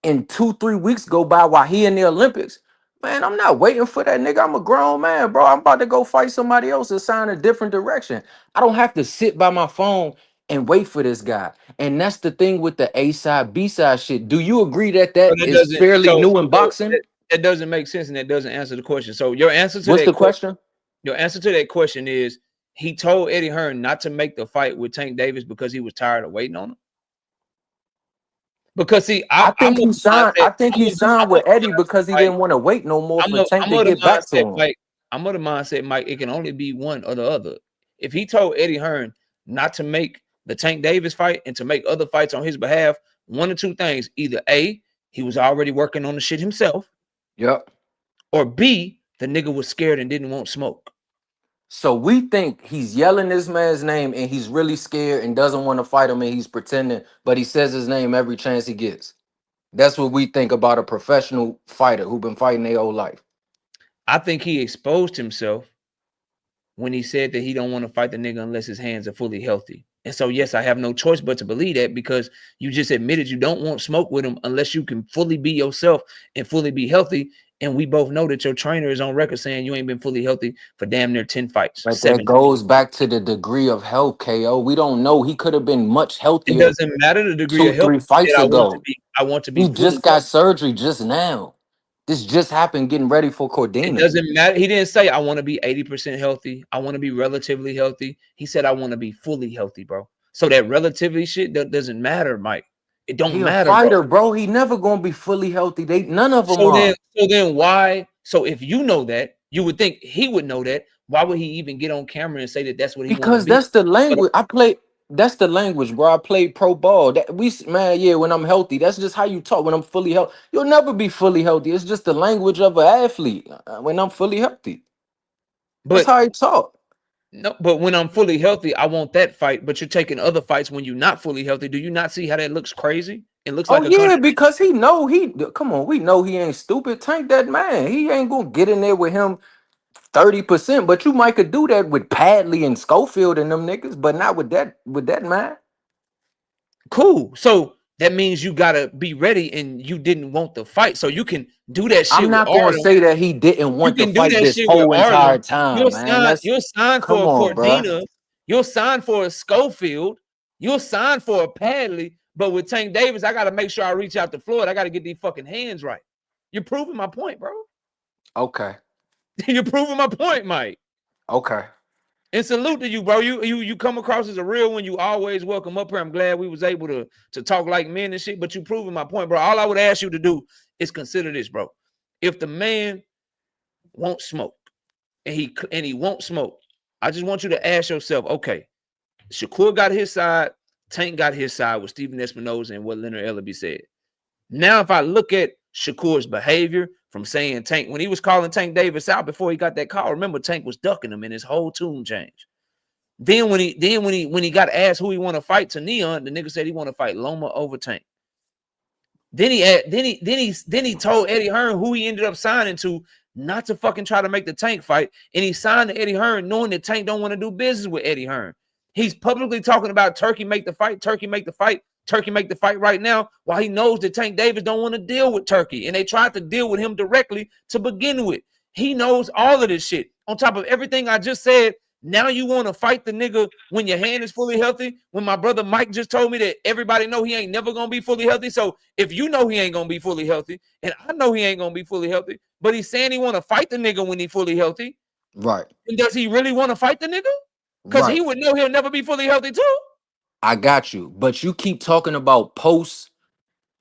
and 2-3 weeks go by while he in the Olympics. Man, I'm not waiting for that nigga. I'm a grown man, bro. I'm about to go fight somebody else and sign a different direction. I don't have to sit by my phone and wait for this guy. And that's the thing with the A side, B side shit. Do you agree that So that that is doesn't. fairly So, new in so boxing? that doesn't make sense, and that doesn't answer the question. So your answer to What's that the question, question? your answer to that question is he told Eddie Hearn not to make the fight with Tank Davis because he was tired of waiting on him. Because see, I I'm think of he the signed. mindset. I think I'm he of, signed I'm of with the Eddie mindset, because he Mike. didn't want to wait no more for Tank I'm to of the get back to mindset, him. Mike. I'm of the mindset, Mike. It can only be one or the other. If he told Eddie Hearn not to make the Tank Davis fight and to make other fights on his behalf, one or two things: either A, he was already working on the shit himself, Yep. or B, the nigga was scared and didn't want smoke. So we think he's yelling this man's name and he's really scared and doesn't want to fight him and he's pretending, but he says his name every chance he gets. That's what we think about a professional fighter who been fighting their whole life. I think he exposed himself when he said that he don't want to fight the nigga unless his hands are fully healthy. And so, yes, I have no choice but to believe that because you just admitted you don't want smoke with him unless you can fully be yourself and fully be healthy. And we both know that your trainer is on record saying you ain't been fully healthy for damn near 10 fights, But that 7. goes back to the degree of health, KO. We don't know. He could have been much It healthier doesn't matter the degree two, of health. three He said fights ago. I want to be He fully just got healthy. surgery just now. This just happened getting ready for It Cordina. doesn't matter. He didn't say I want to be 80% healthy. I want to be relatively healthy. He said I want to be fully healthy, bro. So that relativity shit that doesn't matter, Mike. It He don't a matter, bro. fighter, bro. He never gonna be fully healthy. None of them So then, are. so then why? So if you know that, you would think he would know that. Why would he even get on camera and say that that's what he want to Because be? that's the But language I play. That's the language, bro. I played pro ball. Man, yeah. When I'm healthy, that's just how you talk. When I'm fully healthy, you'll never be fully healthy. It's just the language of an athlete. When I'm fully healthy, that's but how he talk. no, but when I'm fully healthy, I want that fight. But you're taking other fights when you're not fully healthy. Do you not see how that looks crazy? It looks Oh like a yeah, contradiction. because he know he. Come on, we know he ain't stupid. Tank that man. He ain't gonna get in there with him 30%. But you might could do that with Padley and Schofield and them niggas, but not with that man. Cool. So that means you gotta be ready, and you didn't want the fight, so you can do that I'm shit with not gonna Arnold. say that he didn't You want to can do fight that this shit with whole entire Arnold. time, You'll man. sign. That's You'll sign come for a on, bruh. Cordina. You'll sign for a Schofield. You'll sign for a Padley. But with Tank Davis, I gotta make sure I reach out to Floyd. I gotta get these fucking hands right. You're proving my point, bro. Okay. You're proving my point, Mike. Okay. And salute to you, bro. You come across as a real one. You always welcome up here. I'm glad we was able to talk like men and shit. But you proving my point, bro. All I would ask you to do is consider this, bro. If the man won't smoke and he won't smoke, I just want you to ask yourself, okay, Shakur got his side, Tank got his side with Stephen Espinoza and what Leonard Ellaby said. Now, if I look at Shakur's behavior from saying Tank, when he was calling Tank Davis out before he got that call, remember Tank was ducking him and his whole tune changed. Then when he got asked who he want to fight to Neon, the nigga said he want to fight Loma over Tank. Then he told Eddie Hearn who he ended up signing to not to fucking try to make the Tank fight, and he signed to Eddie Hearn knowing that Tank don't want to do business with Eddie Hearn. He's publicly talking about Turkey make the fight, Turkey make the fight, Turkey make the fight right now, while he knows that Tank Davis don't want to deal with Turkey, and they tried to deal with him directly to begin with. He knows all of this shit. On top of everything I just said, now you want to fight the nigga when your hand is fully healthy? When my brother Mike just told me that everybody know he ain't never going to be fully healthy. So if you know he ain't going to be fully healthy, and I know he ain't going to be fully healthy, but he's saying he want to fight the nigga when he fully healthy, Right. and does he really want to fight the nigga? Because he Right. would know he'll never be fully healthy too. I got you. But you keep talking about post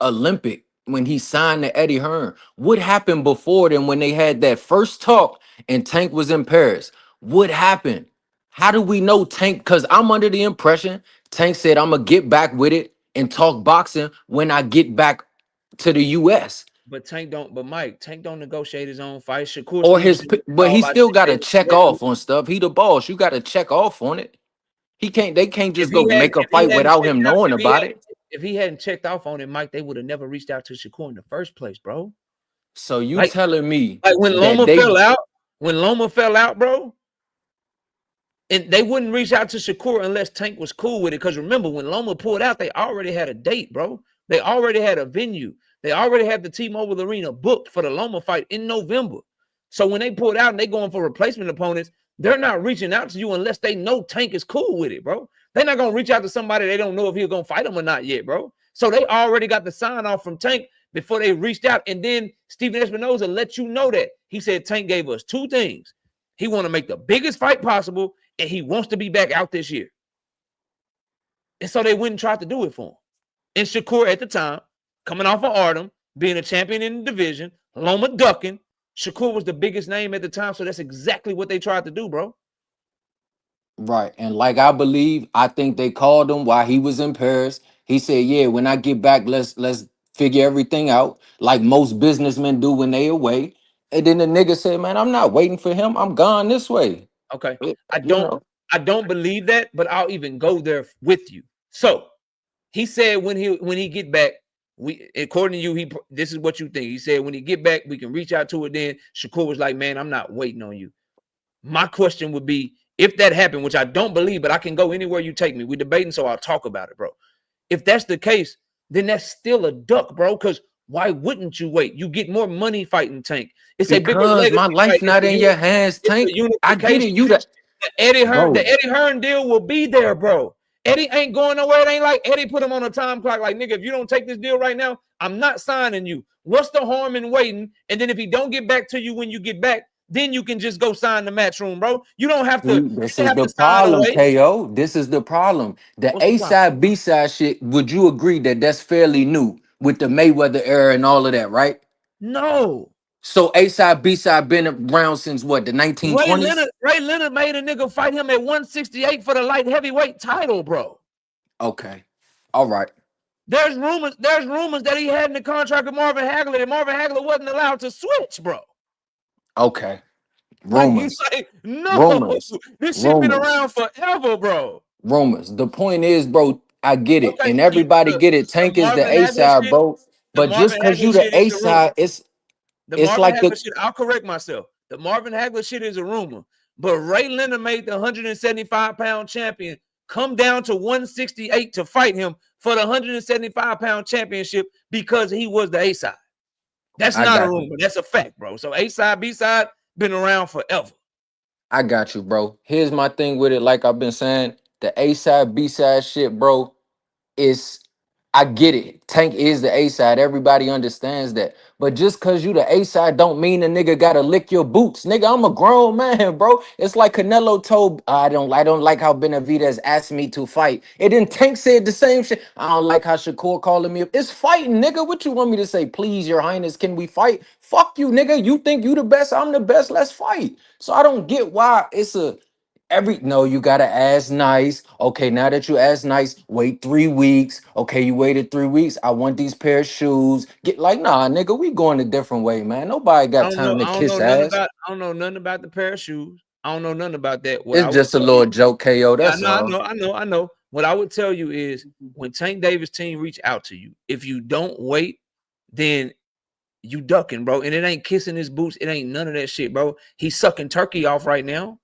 Olympic when he signed to Eddie Hearn. What happened before then when they had that first talk and Tank was in Paris? What happened? How do we know Tank? Because I'm under the impression Tank said, I'm going to get back with it and talk boxing when I get back to the US. But Tank don't. But Mike, Tank don't negotiate his own fight. Shakur Or his, Stevenson but all he about still Tank got to Davis' check schedule. off on stuff. He the boss. You got to check off on it. He can't. They can't If just go he hadn't, make a if he fight hadn't without checked him out, knowing about it. if he hadn't checked off on it, Mike, they would have never reached out to Shakur in the first place, bro. So you Like, telling me like when that Loma they fell out, bro. And they wouldn't reach out to Shakur unless Tank was cool with it. Because remember, when Loma pulled out, they already had a date, bro. They already had a venue. They already had the T-Mobile Arena booked for the Loma fight in November. So when they pulled out and they going for replacement opponents, they're not reaching out to you unless they know Tank is cool with it, bro. They're not gonna reach out to somebody they don't know if he's gonna fight them or not yet, bro. So they already got the sign off from Tank before they reached out. And then Steven Espinoza let you know that he said Tank gave us two things. He want to make the biggest fight possible, and he wants to be back out this year. And so they wouldn't try to do it for him. And Shakur at the time, coming off of Artem, being a champion in the division, Loma ducking, Shakur was the biggest name at the time. So that's exactly what they tried to do, bro. right, and like I think they called him while he was in Paris. He said, "Yeah, when I get back, let's figure everything out, like most businessmen do when they away." And then the nigga said, "Man, I'm not waiting for him. I'm gone this way." Okay. You I know, don't believe that, but I'll even go there with you. So he said when he get back, we according to you, this is what you think. He said when he get back, we can reach out to it. Then Shakur was like, "Man, I'm not waiting on you." My question would be, if that happened, which I don't believe, but I can go anywhere you take me. We're debating, so I'll talk about it, bro. If that's the case, then that's still a duck, bro. Because why wouldn't you wait? You get more money fighting Tank. It's a bigger because my legacy life fight. not in your hands, It's a Tank. I get unification. it. You that, The bro. Eddie Hearn deal will be there, bro. Eddie ain't going nowhere. It ain't like Eddie put him on a time clock. Like, nigga, if you don't take this deal right now, I'm not signing you. What's the harm in waiting? And then if he don't get back to you when you get back, then you can just go sign the matchroom, bro. You don't have to. See, You this don't is have the to sign problem, away. KO. This is the problem. The What's the A problem? side, B side shit. Would you agree that that's fairly new with the Mayweather era and all of that, right? No. So A side, B side been around since what, the 1920s? Ray Leonard made a nigga fight him at 168 for the light heavyweight title, bro. Okay, all right. There's rumors that he had in the contract with Marvin Hagler that Marvin Hagler wasn't allowed to switch, bro. Okay, Like you rumors, say, no, rumors, this shit been rumors, around forever, bro. rumors. The point is, bro, I get it, Okay, and everybody get it. the Tank is the Marvin A Hagler side, shit, bro. the But just Marvin cause Hagler you the shit is A a rumor. side, The it's Marvin like the Hagler shit, I'll correct myself. The Marvin Hagler shit is a rumor. But Ray Leonard made the 175-pound champion come down to 168 to fight him for the 175-pound championship because he was the A side. That's I not a got you. rumor. That's a fact, bro. So A side, B side been around forever. I got you, bro. Here's my thing with it. Like I've been saying, the A side, B side shit, bro, is I get it. Tank is the A side. Everybody understands that. But just cause you the A side don't mean the nigga gotta lick your boots. Nigga, I'm a grown man, bro. It's like Canelo told I don't like how Benavidez asked me to fight. And then Tank said the same shit. I don't like how Shakur calling me up. It's fighting, nigga. What you want me to say? Please, your highness, can we fight? Fuck you, nigga. You think you the best? I'm the best. Let's fight. So I don't get why it's a no, you gotta ask nice. Okay, now that you ask nice, wait 3 weeks. Okay, you waited 3 weeks. I want these pair of shoes. Get like, nah, nigga, we going a different way, man. Nobody got time to kiss ass. I don't know nothing about the pair of shoes. I don't know nothing about that. What I It's would just a tell you, little joke, KO. yeah, That's no, all. I know. What I would tell you is when Tank Davis team reach out to you, if you don't wait, then you ducking, bro. And it ain't kissing his boots. It ain't none of that shit, bro. He's sucking Turkey off right now.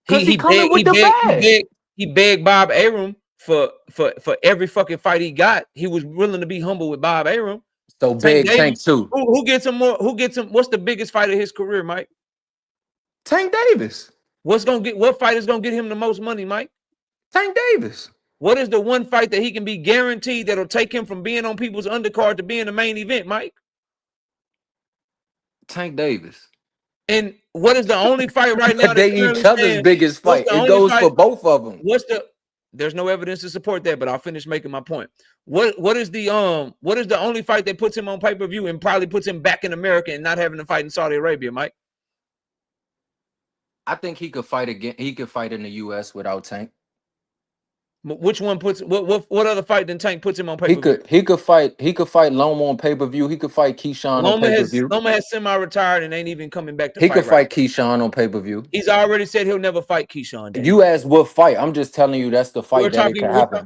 Cause he coming with the bag. He begged Bob Arum for every fucking fight he got. He was willing to be humble with Bob Arum. So Tank big Davis, Tank too. who gets him more? Who gets him? What's the biggest fight of his career, Mike? Tank Davis. What fight is gonna get him the most money, Mike? Tank Davis. What is the one fight that he can be guaranteed that'll take him from being on people's undercard to being the main event, Mike? Tank Davis. And what is the only fight right now that They each currently other's stands? biggest What's fight. the It only goes fight? for both of them. There's no evidence to support that, but I'll finish making my point. What is the only fight that puts him on pay-per-view and probably puts him back in America and not having to fight in Saudi Arabia, Mike? I think he could fight again. He could fight in the US without Tank. Which one puts what other fight than Tank puts him on pay-per-view? He could fight Loma on pay-per-view. He could fight Keyshawn on pay-per-view. Loma has semi-retired and ain't even coming back to He fight could right fight Keyshawn on pay-per-view. He's already said he'll never fight Keyshawn. You asked what fight. I'm just telling you that's the fight that it could happen.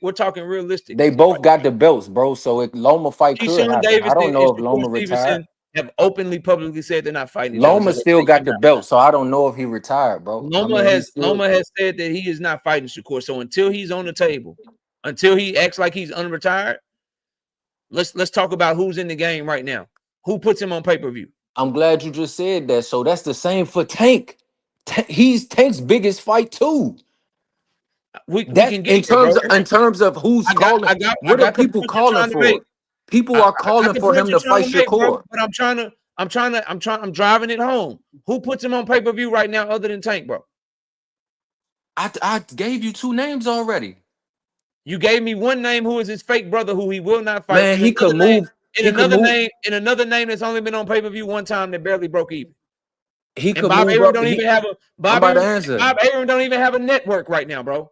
We're talking realistic. They both got the belts, bro. So Loma fight could Keyshawn happen. Davis I don't know if and Loma Shakur retired. Stevenson have openly publicly said they're not fighting each Loma other. So still got the belt, so I don't know if he retired, bro. Loma has said that he is not fighting Shakur. So until he's on the table, until he acts like he's unretired, let's talk about who's in the game right now. Who puts him on pay-per-view? I'm glad you just said that. So that's the same for Tank. He's Tank's biggest fight too. We can get in terms of who's calling. What are people calling for? People are calling for him to fight Shakur. But I'm driving it home. Who puts him on pay-per-view right now other than Tank, bro? I gave you two names already. You gave me one name who is his fake brother who he will not fight. Man, he could move. In another name that's only been on pay-per-view one time that barely broke even. He could Bob move Arum up. don't even have a Bob Arum don't even have a network right now, bro.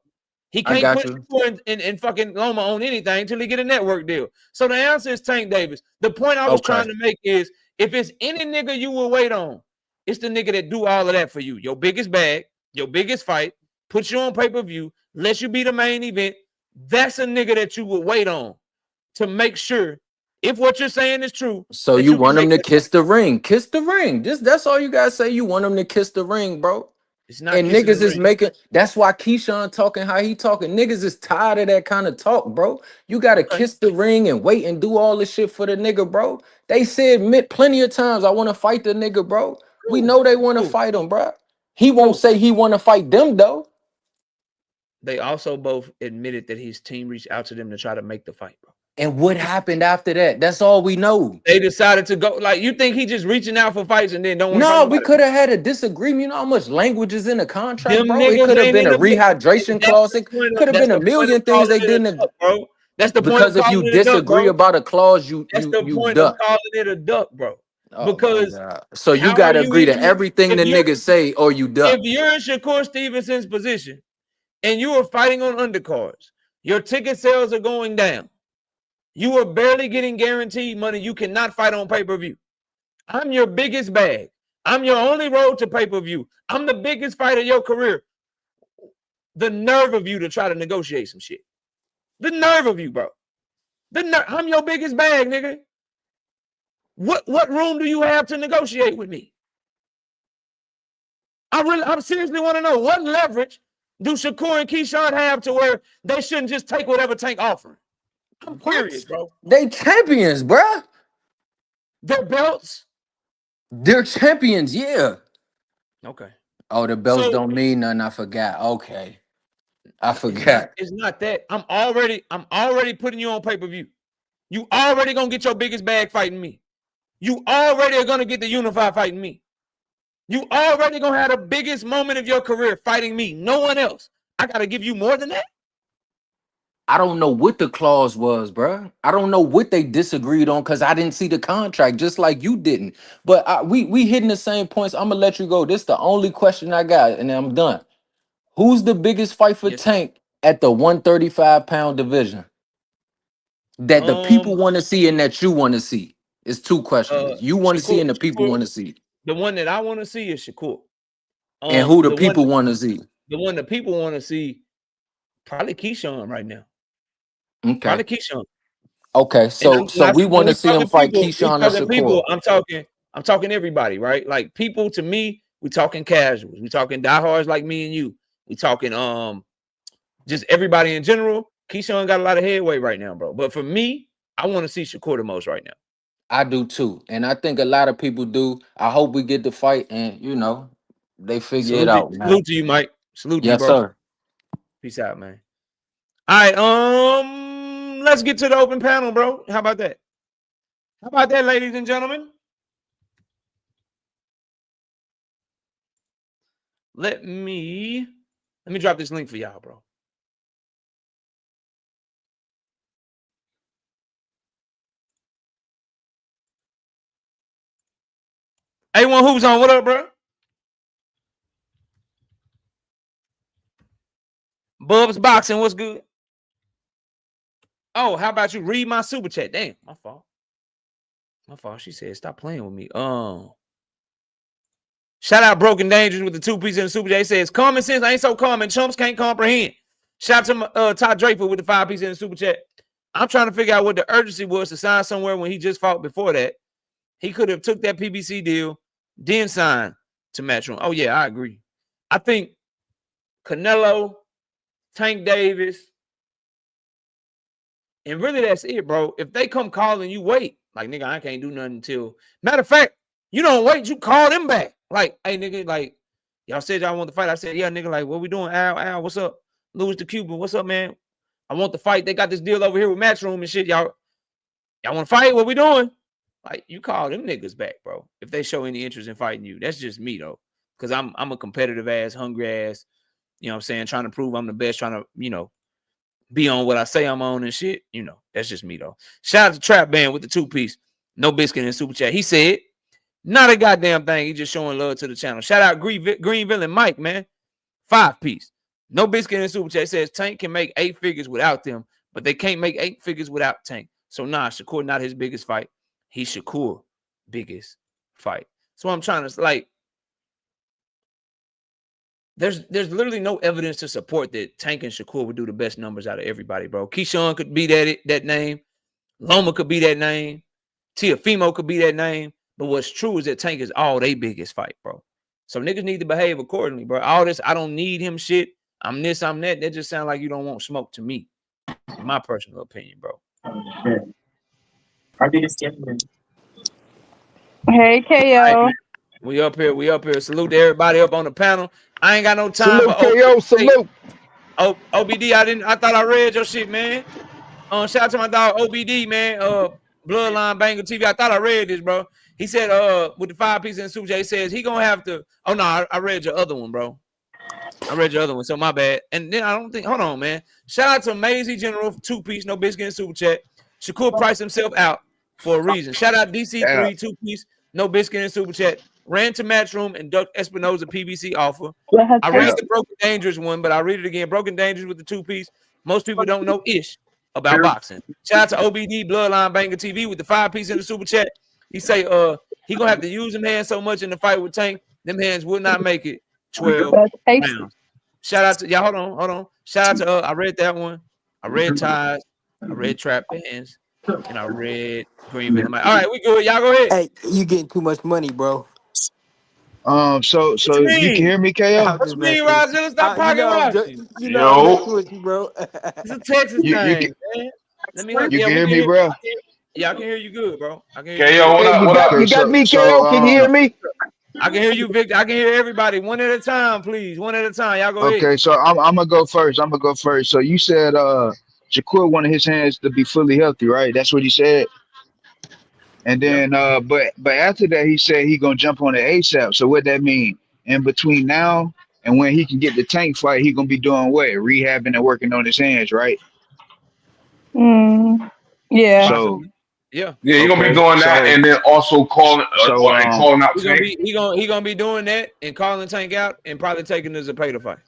He can't put Shakur and fucking Loma on anything until he get a network deal. So the answer is Tank Davis. The point I was trying to make is if it's any nigga you will wait on, it's the nigga that do all of that for you. Your biggest bag, your biggest fight, puts you on pay-per-view, lets you be the main event. That's a nigga that you will wait on to make sure if what you're saying is true. So you want him to kiss the ring. Kiss the ring. That's all you guys say. You want him to kiss the ring, bro. It's not, and niggas is making. That's why Keyshawn talking how he talking. Niggas is tired of that kind of talk, bro. You gotta kiss the ring and wait and do all this shit for the nigga, bro. They said plenty of times, I want to fight the nigga, bro. We know they want to fight him, bro. He won't say he want to fight them though. They also both admitted that his team reached out to them to try to make the fight, bro. And what happened after that? That's all we know. They decided to go. Like, you think he just reaching out for fights and then don't want to No, we could have had a disagreement. You know how much language is in the contract, them bro? It could have been a rehydration clause. It could have been a million things they didn't. Bro. That's the point. Because if you disagree about a clause, that's the point duck. of calling it a duck, bro. Oh, because so you got to agree to everything the niggas say, or you duck. If you're in Shakur Stevenson's position and you are fighting on undercards, your ticket sales are going down. You are barely getting guaranteed money. You cannot fight on pay-per-view. I'm your biggest bag. I'm your only road to pay-per-view. I'm the biggest fight of your career. The nerve of you to try to negotiate some shit. The nerve of you, bro. I'm your biggest bag, nigga. What room do you have to negotiate with me? I seriously want to know what leverage do Shakur and Keyshawn have to where they shouldn't just take whatever Tank offering? I'm curious, bro. They champions, bro. Their belts. They're champions, yeah. Okay. Oh, the belts don't mean nothing. I forgot. Okay. I forgot. It's not that. I'm already putting you on pay-per-view. You already gonna get your biggest bag fighting me. You already are gonna get the unified fighting me. You already gonna have the biggest moment of your career fighting me. No one else. I gotta give you more than that. I don't know what the clause was, bro. I don't know what they disagreed on because I didn't see the contract, just like you didn't. But we hitting the same points. I'm gonna let you go. This is the only question I got, and then I'm done. Who's the biggest fight for Tank at the 135-pound division that the people want to see and that you want to see? It's two questions. You want to see and the people want to see. The one that I want to see is Shakur. And who the people want to see? The one that people want to see, probably Keyshawn right now. Okay. Probably Keyshawn. Okay, so we want to see him fight Keyshawn or Shakur. I'm talking everybody, right? Like, people, to me, we talking casuals. We talking diehards like me and you. We talking just everybody in general. Keyshawn got a lot of headway right now, bro. But for me, I want to see Shakur the most right now. I do too, and I think a lot of people do. I hope we get the fight, and they figure it out, man. Salute to you, Mike. Salute to you, bro. Yes, sir. Peace out, man. All right, let's get to the open panel, bro. How about that? How about that, ladies and gentlemen? Let me drop this link for y'all, bro. A1 Hoops on. What up, bro? Bubs Boxing, what's good? Oh, how about you read my super chat? Damn, my fault. My fault. She said, stop playing with me. Shout out Broken Dangerous with the 2-piece in the super chat. He says, common sense ain't so common. Chumps can't comprehend. Shout out to Todd Draper with the 5-piece in the super chat. I'm trying to figure out what the urgency was to sign somewhere when he just fought before that. He could have took that PBC deal, then signed to Matchroom. Oh, yeah, I agree. I think Canelo, Tank Davis, and really that's it, bro. If they come calling, you wait. Like, nigga, I can't do nothing until. Matter of fact, you don't wait, you call them back. Like, hey, nigga, like, y'all said y'all want to fight. I said, yeah, nigga, like, what we doing? Al, what's up? Louis the Cuban, what's up, man? I want to fight. They got this deal over here with Matchroom and shit. Y'all want to fight? What we doing? Like, you call them niggas back, bro. If they show any interest in fighting you. That's just me, though. Because I'm a competitive ass, hungry ass, you know what I'm saying, trying to prove I'm the best, trying to, you know, be on what I say I'm on and shit. You know, that's just me, though. Shout out to Trap Band with the 2-piece. No biscuit in super chat. He said, not a goddamn thing. He just showing love to the channel. Shout out Greenville and Mike, man. 5-piece. No biscuit in super chat. It says Tank can make 8 figures without them, but they can't make 8 figures without Tank. So, nah, Shakur not his biggest fight. He's Shakur biggest fight. So I'm trying to, like, there's literally no evidence to support that Tank and Shakur would do the best numbers out of everybody, bro. Keyshawn could be that name. Loma could be that name. Tiafimo could be that name. But what's true is that Tank is all they biggest fight, bro. So niggas need to behave accordingly, bro. All this, I don't need him shit. I'm this, I'm that. That just sounds like you don't want smoke to me. In my personal opinion, bro. Hey, KO. Right, we up here. Salute to everybody up on the panel. I ain't got no time Salute, for KO, salute. OBD. I thought I read your shit, man. Shout out to my dog OBD, man. Bloodline Banger TV. I thought I read this, bro. He said, with the 5-piece in the super chat, he says he gonna have to. Oh no, I read your other one, bro. I read your other one, so my bad. And then I don't think. Hold on, man. Shout out to Maisie General 2-piece, no biscuit in super chat. Shakur priced himself out for a reason. Shout out DC3 2-piece, no biscuit in super chat. Ran to Matchroom and ducked Espinoza PBC offer. I read the Broken Dangerous one, but I'll read it again. Broken Dangerous with the 2-piece. Most people don't know ish about boxing. Shout out to OBD Bloodline Banger TV with the 5-piece in the super chat. He say he gonna have to use them hands so much in the fight with Tank, them hands would not make it 12 rounds. Shout out to y'all. Hold on. Shout out to I read that one. I read Ties. I read Trap Bands, and I read Greenville. All right, we good. Y'all go ahead. Hey, you getting too much money, bro. So you can hear me, KO? What you mean, Roger? Stop pocket watching. I'm messing with you, bro. It's a Texas thing, man. Let me you can hear me, bro. Yeah, I can hear you good, bro. I can hear you. KO, you got me, KO. Can you hear me? I can hear you, Victor. I can hear everybody. One at a time, please. One at a time. Y'all go ahead. Okay, so I'm gonna go first. So you said Shakur wanted his hands to be fully healthy, right? That's what he said. And then but after that he said he gonna jump on it ASAP. So what that mean? In between now and when he can get the Tank fight, he gonna be doing what? Rehabbing and working on his hands, right? Yeah. So yeah, you're gonna be doing that, and then also calling out Tank. He gonna be doing that and calling Tank out and probably taking the Zepeda fight.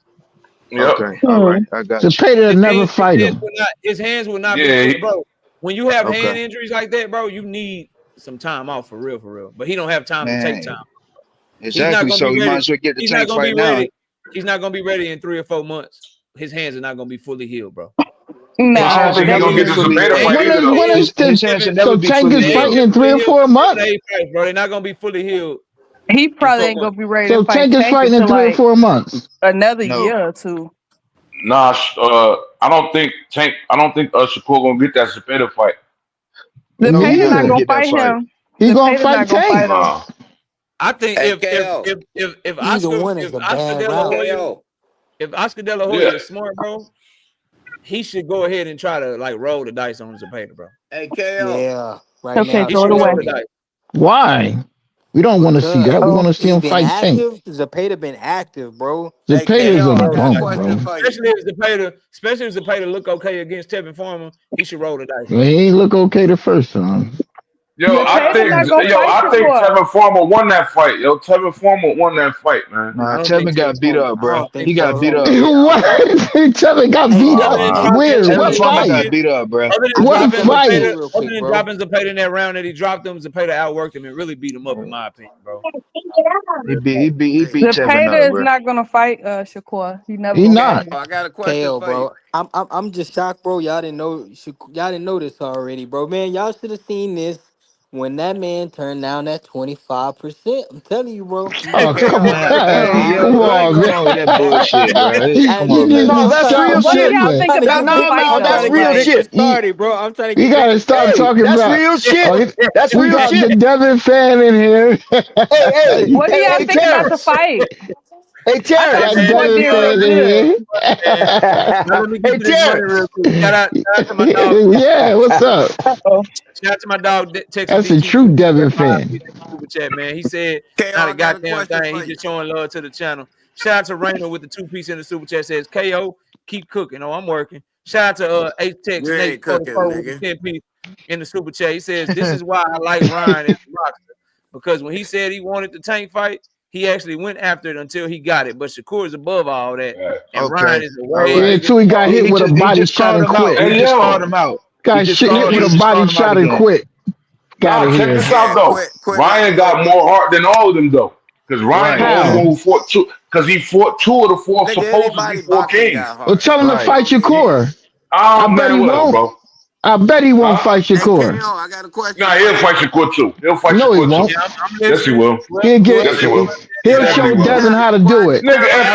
Yep. Okay, all right, I got you. Zepeda never fight him. His hands will not be, bro. When you have hand injuries like that, bro, you need some time off for real. But he don't have time to take time. Exactly. So he might as well get the Tank fight now. He's not gonna be ready in 3 or 4 months. His hands are not gonna be fully healed, bro. No, I don't think he's gonna get the Zepeda fight either. When is so Tank is fighting in 3 or 4 months? Bro, they're not gonna be fully healed. He probably ain't gonna be ready to fight. So Tank is fighting in 3 or 4 months. Another year or two. Nah, I don't think Shakur gonna get that Zepeda fight. Zepeda not gonna fight him. He gonna fight Tank. I think if Oscar De La Hoya is smart, bro, he should go ahead and try to like roll the dice on Zepeda, bro. Hey, KO. Yeah, right now. Throw it away. Why? We don't want to see that. We want to see him fight Tank. Zepeda been active, bro. Zepeda's a bum, bro. Especially if Zepeda look okay against Tevin Farmer, he should roll the dice. He ain't look okay the first time. I think Tevin Farmer won that fight. Tevin Farmer won that fight, man. I Nah, don't think Tevin got beat up, I bro. don't think He got so. beat up. What? Tevin got Hey, beat hey, up. hey, Wow. hey, Where? hey, Tevin What hey, Farmer fight? got beat up, bro. I What got something to say fight? real Other quick, than bro. dropping Zapata in that round that he dropped him, Zapata outworked him and really beat him up, in my opinion, bro. He Hey, beat Tevin Zepeda up, is bro. not gonna fight Shakur. He never He gonna K- fight not. him. I got a question KO, for you. bro. I'm just shocked, bro. Y'all didn't know. Y'all didn't know this already, bro. Man, y'all should have seen this when that man turned down that 25%. I'm telling you, bro. He Oh, put come out. Hey, Uh-uh. yo, come what on, going man. on with that Hey, bullshit, bro? hey, Come You on, just man. be So talking what do shit, y'all man. think about the fight I'm trying though? to get Like, niggas started, bro. I'm trying to You get niggas. gotta stop talking about. Oh, we got Hey, the Devin fan in here. what do y'all think about the fight? I thought Got Shakur Devin did real fan in good. here. Man, now let me get to this money real quick. Shout out to my dog. Yeah, what's up? Uh-oh. Shout out to my dog Texas That's a DT. true Devin fan. Super chat, man. He said KO, not a I got a goddamn question thing. for He you. just showing love to the channel. Shout out to Rainer with the 2-piece in the super chat. Says KO, keep cooking. Oh, I'm working. Shout out to H-Tex You ain't Nate cooking, 44 with the nigga. 10-piece in the super chat. He says this is why I like Ryan as a boxer, because when he said he wanted the tank fight, he actually went after it until he got it. But Shakur is above all that, and Okay, Ryan is a all way Yeah, right. bigger. until he got hit He with a just body shot called and him out. quit. He just called him out. Got hit with He a just body called him out shot and again. quit. Got Nah, it check here. this out Yeah, though. quit let him Ryan go, got more man. heart than all of them though, because Ryan the Right, only one How? who fought two. Because he fought two of the four Nigga, supposed to be anybody four boxing kings. got Well, heart. tell him to That right. fight don't mean You, Shakur. I oh bet man, he whatever, won't. bro. I bet he won't Huh? fight Hey, KO, Shakur. I got a question Nah, for he'll you. fight Shakur too. He'll fight No, he Shakur won't. too. Yeah, I'm Yes, he listening. will. He'll What? get. Yes, he will. He'll Yes, he show will. Devin Tell, how to do quiet, it. Nigga, tell Y'all let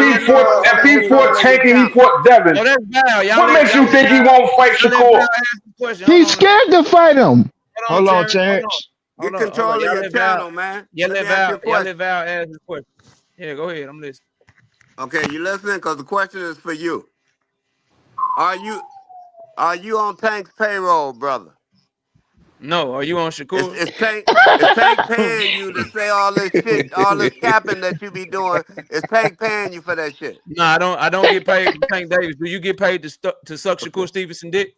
if stay he fought control of your Tank and he channel. fought Devin, Oh, that's Val. what makes you think he won't fight Y'all let Shakur? Val ask the question. He's scared to fight him. Hold on, Hold on, Terrence. Terrence. Get Hold on. control of your channel, man. Let me ask you a Y'all let question. Val ask his question. Yeah, go ahead. I'm listening. Okay, you listening? Because the question is for you. Are you are you on Tank's payroll, brother? No, are you on It's Shakur? it's Tank. Is Tank paying you to say all this shit, all this capping that you be doing? Is Tank paying you for that shit? No, I don't get paid to Tank Davis. Do you get paid to suck Shakur Stevenson dick?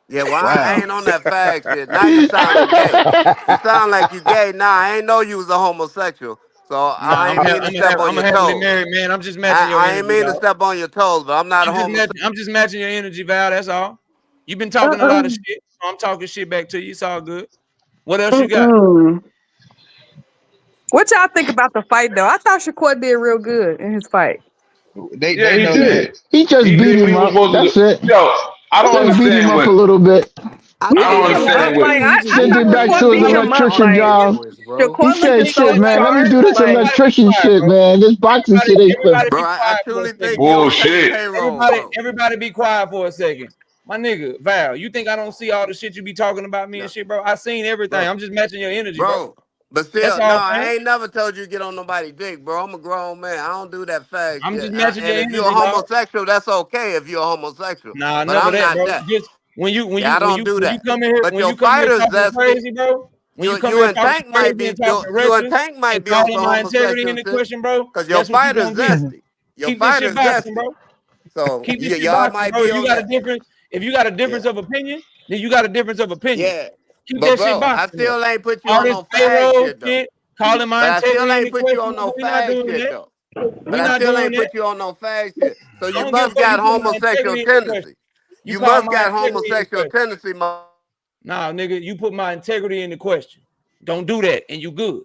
Yeah, well, I Wow. ain't on that fag shit. Now you sounding gay. You sound like you gay. Nah, I ain't know you was a homosexual. So No, I ain't mean to step on I'm a your happily toes. married man. I'm just matching your I ain't energy, mean to dog. step on your toes, but I'm not a homosexual. I'm just matching your energy, Val. That's all. You've been talking a lot of shit. So I'm talking shit back to you. It's all good. What else you got? Mm-mm. What y'all think about the fight though? I thought Shakur did real good in his fight. Yeah, They he know that. did. He just He beat did what him he was up. supposed to That's do. it. Yo, I don't Just beat him understand up a what little bit. I He I think beat don't he him just up understand I what like think he just I Send beat thought it back Ryan to Shakur his beat Garcia him up on electrician like job. steroids, bro. He Shakur said, looking shit, so man, let me sharp. do this Like electrician shit, Bro. man. This boxing shit ain't for. Everybody Bro, be I quiet for a truly think second. you on Tank's bullshit. payroll, bro. Everybody be quiet for a second. My nigga, Val, you think I don't see all the shit you be talking about me No, and shit, bro? I seen everything. bro, I'm just matching your energy, bro. bro. But That's still, no, all, I man. ain't never told you to get on nobody's dick, bro. I'm a grown man. I don't do that fag I'm shit. just matching your And if you're a energy, dog. homosexual, that's okay if you're a homosexual. Nah, But none of I'm that, not bro. that. Just Yeah, I don't do when you that. come in here, But when your you come here fighter's talking zesty. crazy, bro. When you come You here and talking Tank might crazy be and talking you and reckless Tank and might be on calling some my integrity homosexual into shit. question, bro, Cause your guess what you fighter's gonna get? zesty. Your Keep this shit fighter's boxing, zesty. bro. So Keep this shit y'all boxing, might bro. be on that. If you got a difference Yeah. of opinion, then you got a difference of opinion. Yeah. Keep But that shit bro, I boxing, though. still ain't put you All on this no fag payroll shit though. shit, calling my But I still integrity ain't into put you question, on no we not fag doing shit that. though. But We I not still doing ain't that. put you on no fag shit. So I you don't give a must fuck. You got put my homosexual integrity into question. tendency. You You call must my got integrity into homosexual question. tendency, Nah, nigga, you put my integrity into question. Don't do that, and you good.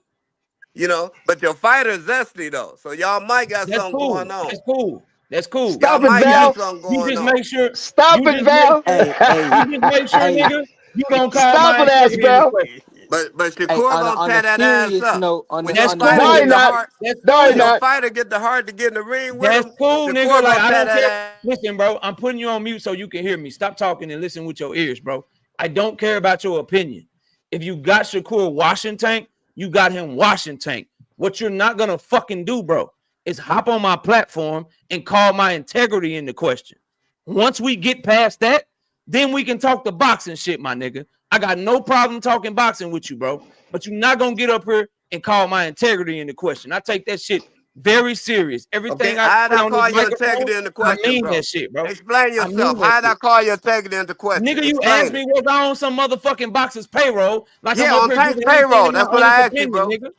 you know. But your fighter's zesty though. So y'all might got That's something cool. going on. That's cool. That's cool. Y'all Stop it, might You got Val. just something you going just on. make sure Stop it, Val. Hey, hey, hey, nigga, you don't call Stop my it, ass integrity into Val. question. But hey, Shakur gonna on a tear that ass serious up. note, When your That's fighter No, cool. he get the not. heart, No, he when your not. fighter get the heart to get in the ring with That's him, cool, nigga. Shakur Like gonna I tear don't that care. ass. Listen, bro, I'm putting you on mute so you can hear me. Stop talking and listen with your ears, bro. I don't care about your opinion. If you got Shakur washing tank, you got him washing tank. What you're not gonna fucking do, bro, is hop on my platform and call my integrity into question. Once we get past that, then we can talk the boxing shit, my nigga. I got no problem talking boxing with you, bro. But you're not gonna get up here and call my integrity into question. I take that shit Very serious. Okay, Everything I how'd say I on this call your microphone, integrity into I question, mean bro? that shit, bro. Explain I mean yourself. that How'd I shit. call your integrity into question? Nigga, you asked Explain me it. was I on some motherfucking box's payroll, like I'm Yeah, up on here Tank's giving anything payroll. in my That's what honest I asked you, opinion, bro. nigga.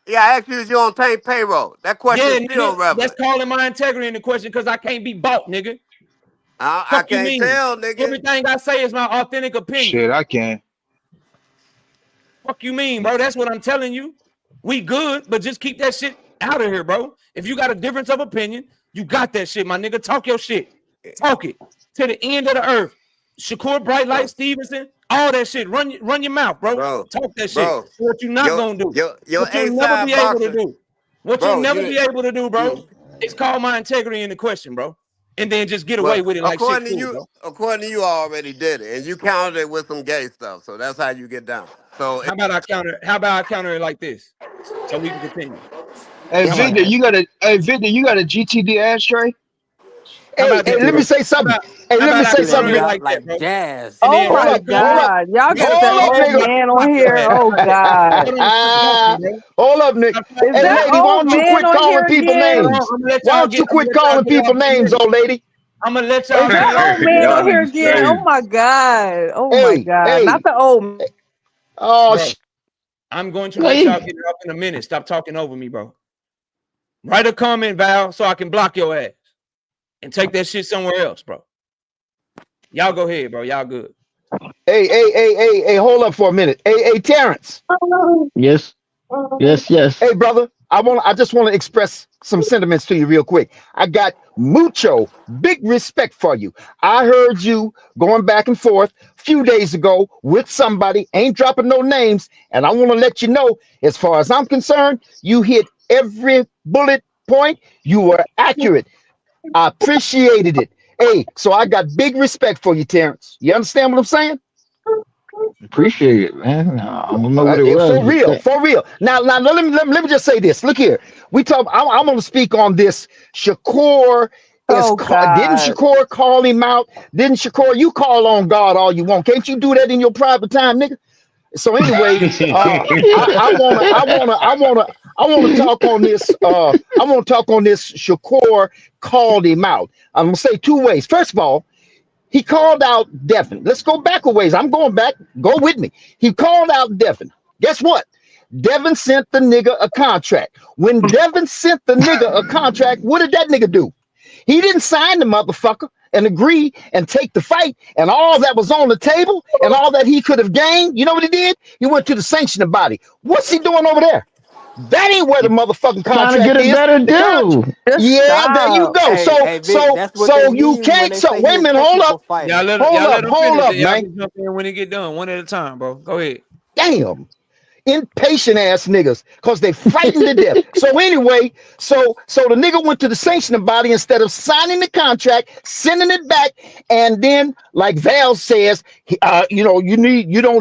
Yeah, I asked you, is you on Tank payroll? That question Yeah, is still nigga, that's relevant. calling my integrity into question because I can't be bought, nigga. I Fuck you can't mean? tell, nigga. Everything I say is my authentic opinion. Shit, I can. Fuck you mean, bro? That's what I'm telling you. We good, but just keep that shit out of here, bro. If you got a difference of opinion, you got that shit, my nigga. Talk your shit. Talk it to the end of the earth. Shakur, Bright Light, Bro, Stevenson, all that shit. Run your mouth, bro. bro, Talk that shit. bro. What you not Your gonna do? your What you'll never A-side be able to boxer, do? What you'll bro, never be able to do, bro, you is call my integrity into question, bro, and then just get away well, with it like shit cool, bro. according to you already did it. And you countered it with some gay stuff. So that's how you get down. So How about I counter? How about I counter it like this, so we can continue? Hey How about Victor, that? you got a GTD ashtray? How Hey, about hey, that, let me bro? say How something. about Hey, how let me about I say Shit counter something. ain't it Vic. out like that, like bro? jazz. And Oh then Hold my up, hold up, God. Y'all then got stop the hold up, old nigga. man on block your here. ass. Oh God. Hold on, stop talking, bro. Hold up, Nick. Stop Is Hey, talking. that lady, why old don't you man quit on calling here people Hold again? on, names? Why don't you quit calling get people off in a names, minute. old lady? I'm gonna let y'all Is get that it off old in a man minute, on Y'all here niggas again? Oh crazy. my God. Oh my Hey, God. Not hey. the old. Oh, bro. I'm going to let y'all lady. get it off in a minute. Stop talking over me, bro. Write a comment, Val, so I can block your ass and take that shit somewhere else, bro. Y'all go ahead, bro. Y'all good. Hey, hold up for a minute. Hey, Terrence. Yes, yes, yes. Hey, brother. I just want to express some sentiments to you real quick. I got mucho big respect for you. I heard you going back and forth a few days ago with somebody, ain't dropping no names, and I want to let you know, as far as I'm concerned, you hit every bullet point. You were accurate. I appreciated it. Hey, so I got big respect for you, Terrence. You understand what I'm saying? Appreciate it, man. I don't know what it was, For but real, for real. Now let me just say this. Look here. We talk. I'm going to speak on this. Shakur Oh didn't God. Shakur call him out? Didn't Shakur? You call on God all you want. Can't you do that in your private time, nigga? So anyway, I wanna talk on this. I want to talk on this. Shakur called him out. I'm gonna say two ways. First of all, he called out Devin. Let's go back a ways. I'm going back. Go with me. He called out Devin. Guess what? Devin sent the nigga a contract. When Devin sent the nigga a contract, what did that nigga do? He didn't sign the motherfucker and agree and take the fight and all that was on the table and all that he could have gained. You know what he did? He went to the sanctioning body. What's he doing over there? That ain't where the motherfucking trying to get contract a is. better The contract. deal. Just Yeah, there you stop. go. Hey, Vic, that's what they You mean when can't. they So say he wait a a minute. Hold up. technical fighter. Y'all let him Hold finish up, it. Y'all man. can jump in when he get done, one at a time, bro. Go ahead. Damn. Impatient ass niggas because they frightened to death. So anyway, so the nigga went to the sanctioning body instead of signing the contract, sending it back, and then like Val says, you don't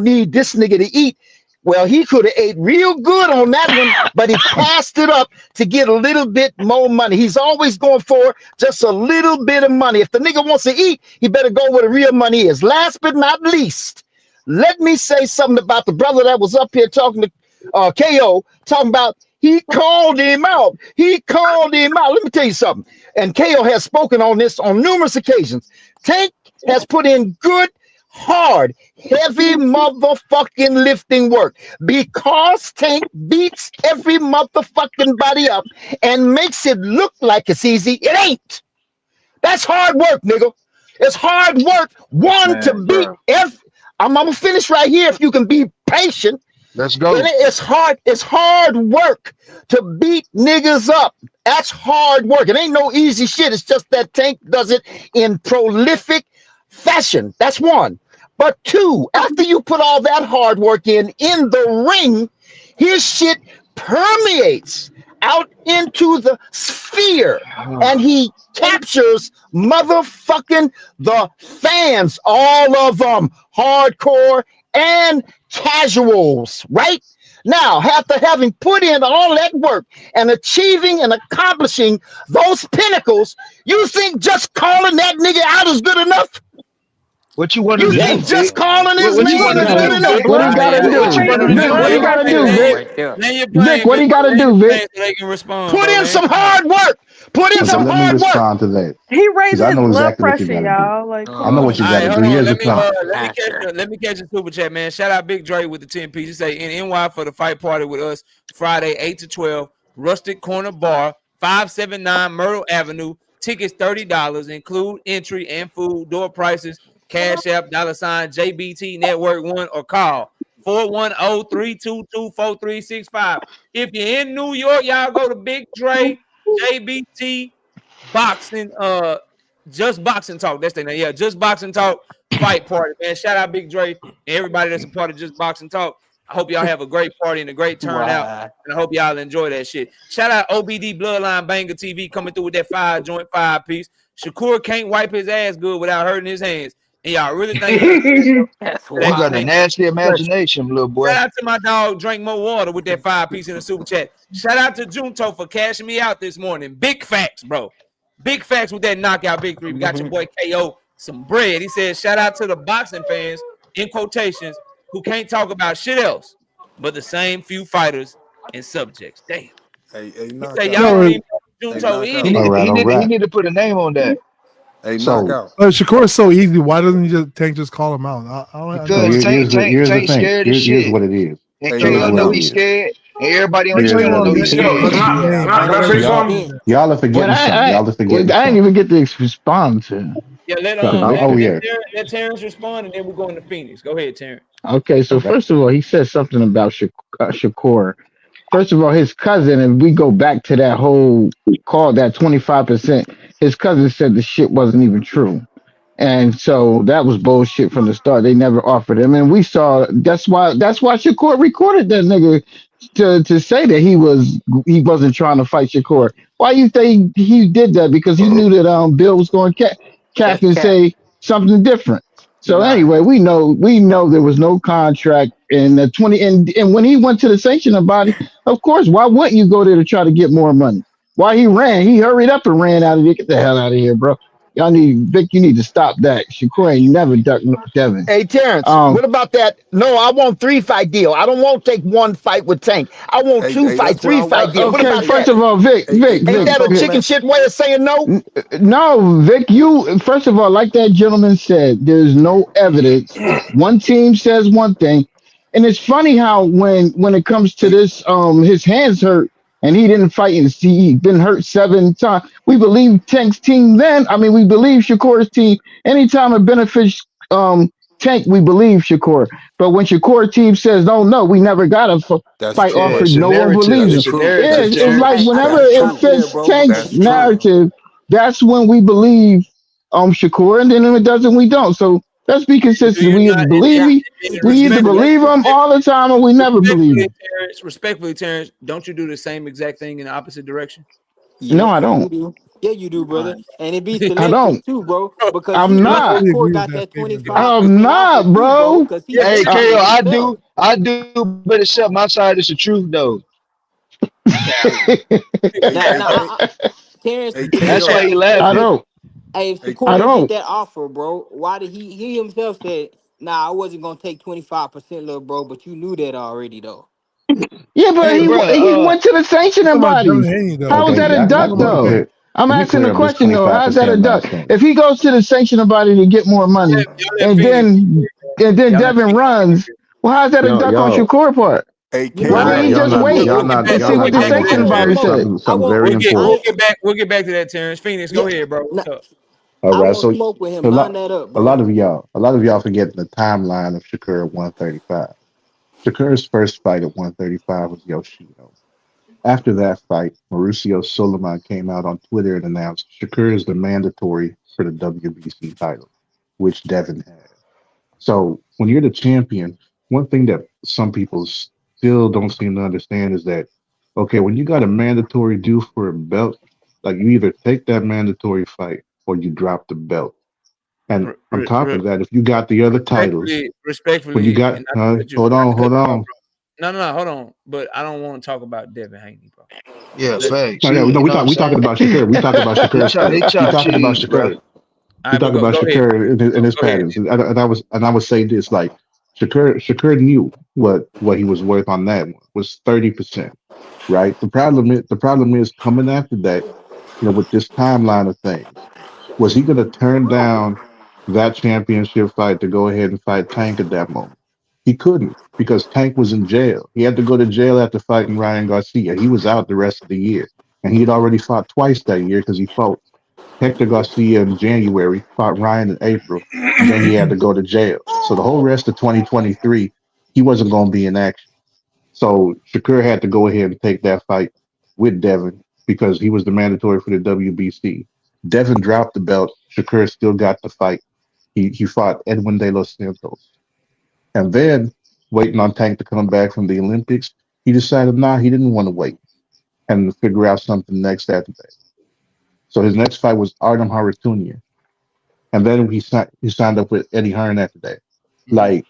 need this nigga to eat. Well, he could have ate real good on that one, but he passed it up to get a little bit more money. He's always going for just a little bit of money. If the nigga wants to eat, he better go where the real money is. Last but not least, let me say something about the brother that was up here talking to KO, talking about he called him out. He called him out. Let me tell you something. And KO has spoken on this on numerous occasions. Tank has put in good, hard, heavy motherfucking lifting work because Tank beats every motherfucking body up and makes it look like it's easy. It ain't. That's hard work, nigga. It's hard work. One to Man, beat bro. every. I'm gonna finish right here. If you can be patient, Let's and go. it's hard. It's hard work to beat niggas up. That's hard work. It ain't no easy shit. It's just that Tank does it in prolific fashion. That's one. But two, after you put all that hard work in the ring, his shit permeates out into the sphere and he captures motherfucking the fans, all of them, hardcore and casuals, right? Now, after having put in all that work and achieving and accomplishing those pinnacles, you think just calling that nigga out is good enough? What you want him You to Yes. do, think just Vic? calling his What you name want him is to good do, enough, Vic? What he bro? gotta Hey, What do? you hey, want him hey, to Vic, do? what he hey, gotta hey, do, land, Vic? right there. land your Vic, plane, what Vic, he bro. gotta Land do, your plane Vic? so they can respond, Put bro, in man. some Come on. hard work. Put in He some Okay, let me hard work. respond to that he because raising I his know blood exactly what you pressure, got to do. y'all. Like, I come know Uh, what All you on. got right, to hold do. on. Here's the pump plan. action. Let me catch the super chat, man. Shout out Big Dre with the 10 piece. He say in NY for the fight party with us Friday 8 to 12, Rustic Corner Bar, 579 Myrtle Avenue. Tickets $30. Include entry and food. Door prices. Cash App $ JBT Network 1 or call 410-322-4365. If you're in New York, y'all go to Big Dre JBT Boxing Just Boxing Talk. That's the name. Yeah, Just Boxing Talk fight party, man. Shout out Big Dre and everybody that's a part of Just Boxing Talk. I hope y'all have a great party and a great turnout. Why? And I hope y'all enjoy that shit. Shout out OBD Bloodline Banger TV coming through with that 5 piece. Shakur can't wipe his ass good without hurting his hands. And y'all really think he done said something That's that You got a why. ain't nasty pressure. imagination, little boy. Shout out to my dog, Drink More Water with that 5 piece in the super chat. Shout out to Junto for cashing me out this morning. Big facts, bro. Big facts with that knockout victory. We got your boy KO some bread. He said, shout out to the boxing fans, in quotations, who can't talk about shit else but the same few fighters and subjects. Damn. Hey, He said, knockout. y'all don't No, even know who Hey, Junto knockout. is. All right, all He right. need to put a name on that Hey, So, knockout. Shakur is so easy. Why doesn't he just Tank just call him out? I don't so because understand. here's the Tank thing. scared as Here's shit, what it is. and Hey, No, no, Here's KO what know it no. he's is. scared, and everybody on Big the Here's Dre channel what want know it to he's is. listen He to scared. Punch's he name. man, Big he Dre Y'all, don't he do that. y'all are but forgetting something. Y'all are I forgetting didn't something. even get to respond to. Yeah, Oh, let, oh let, yeah. let Terrence respond and then we're going to Phoenix. Go ahead, Terrence. Okay, so Okay. first of all, he said something about Shakur. First of all, his cousin, and we go back to that whole call, that 25%, his cousin said the shit wasn't even true. And so that was bullshit from the start. They never offered him. And we saw that's why Shakur recorded that nigga to say that he wasn't trying to fight Shakur. Why you think he did that? Because he knew that Bill was going to cap that's and cap. say something different. He So lying. anyway, we know there was no contract in the 20, and when he went to the sanctioning body, of course, why wouldn't you go there to try to get more money? Why he ran? He hurried up and ran out of there. Get the hell out of here, bro. Y'all need Vic. You need to stop that. Shakur ain't never ducked Devin. Hey, Terrence, Um, what about that? No, I want 3 fight deal. I don't want to take 1 fight with Tank. I want two Hey, fight, that's what three I fight want. deal. What okay. about Hey, First that? of all, Vic, hey, Vic, Ain't Vic, that a knockout, Vic. chicken man. shit way of saying no? No, Vic. You first of all, like that gentleman said, there's no evidence. One team says one thing, and it's funny how when it comes to Hey, this, his hands hurt and he didn't fight and he been hurt 7 times. We believe Tank's team then. I mean, we believe Shakur's team. Anytime it benefits Tank, we believe Shakur. But when Shakur team says, "Oh no, we never got a that's fight Yeah, true. offered," it's a no one narrative. believes That's him. It's a true. Yeah, narrative, That's it's true. like Terrence. whenever I That's it can true. see that, fits bro. But Tank's That's you true. narrative, that's when we believe Shakur, and then if it doesn't, we don't. So let's be Do consistent. you We not believe now, me. We either let's believe him all the time or we never believe him. respectfully, Terrence, don't you do the same exact thing in the opposite direction? No, yeah, I don't. you do. Yeah, you do, All brother. right. And it be I selective don't. too, bro. Bro, Because you I'm I know not. fully Shakur agree with got that that statement, though. 25% I'm offer not, too, bro. bro. Because he yeah, was Hey, yeah, trying KO, it I himself. do, I do, but accept my side is the truth, though. cap. Hey, Hey, now, hey, now, K, Terrence, hey, That's if why KO. he I if laughing. don't. if Hey, Shakur I didn't get don't. that offer, bro, why did he himself said, "Nah, I wasn't gonna take 25%, little bro," but you knew that already, though. Yeah, but Hey, bro, he went to the You sanctioning talking about Devin body. Haney, though. How is Okay, that a You duck talking about though? Tank. I'm to be asking clear the of this question though. How's that a 25% duck? nonsense. If he goes to the sanctioning body to get more money, Y'all let and Phoenix. then Y'all let Devin Phoenix. runs, well, how's that a Yo, duck on yo, Shakur part? Hey, You know Why what, didn't KO. he brother? just Look, wait y'all and not see y'all what not the back getting to into that, sanctioning this body Terrence. Smoke. said? I something won't. very I important. ain't. We'll get back to that, Terrence. Phoenix, go Yeah. ahead, bro. Nah, What's up? All I right, won't so smoke with him. a Line lot that up, a bro. lot of y'all forget the timeline of Shakur at 135. Shakur's first fight at 135 was Yoshino. After that fight, Mauricio Suleiman came out on Twitter and announced Shakur is the mandatory for the WBC title, which Devin has. So when you're the champion, one thing that some people still don't seem to understand is that, okay, when you got a mandatory due for a belt, like you either take that mandatory fight or you drop the belt. And Re- on re- top re- of that, if you got the other titles, when you respectfully, got, and not to cut you, hold not to on, cut hold you off, on. bro. No, hold on. But I don't want to talk about Devin Haney, bro. Yeah, Let's facts. No, no, He, no, you know what I'm we talking saying? about Shakur. We talking about He Shakur chop, still. he We chop talking about cheese, bro. Shakur. All We right, but talk go about ahead. Shakur and his Go ahead. patterns, and I would say this like Shakur knew what he was worth on that one was 30%, right? The problem is coming after that, with this timeline of things, was he going to turn down that championship fight to go ahead and fight Tank at that moment? He couldn't because Tank was in jail. He had to go to jail after fighting Ryan Garcia. He was out the rest of the year, and he had already fought twice that year because he fought Hector Garcia in January, fought Ryan in April, and then he had to go to jail. So the whole rest of 2023, he wasn't going to be in action. So Shakur had to go ahead and take that fight with Devin because he was the mandatory for the WBC. Devin dropped the belt. Shakur still got the fight. He fought Edwin De Los Santos. And then, waiting on Tank to come back from the Olympics, he decided, he didn't want to wait and figure out something next after that. So his next fight was Artem Harutyunyan. And then he signed up with Eddie Hearn after that. Like,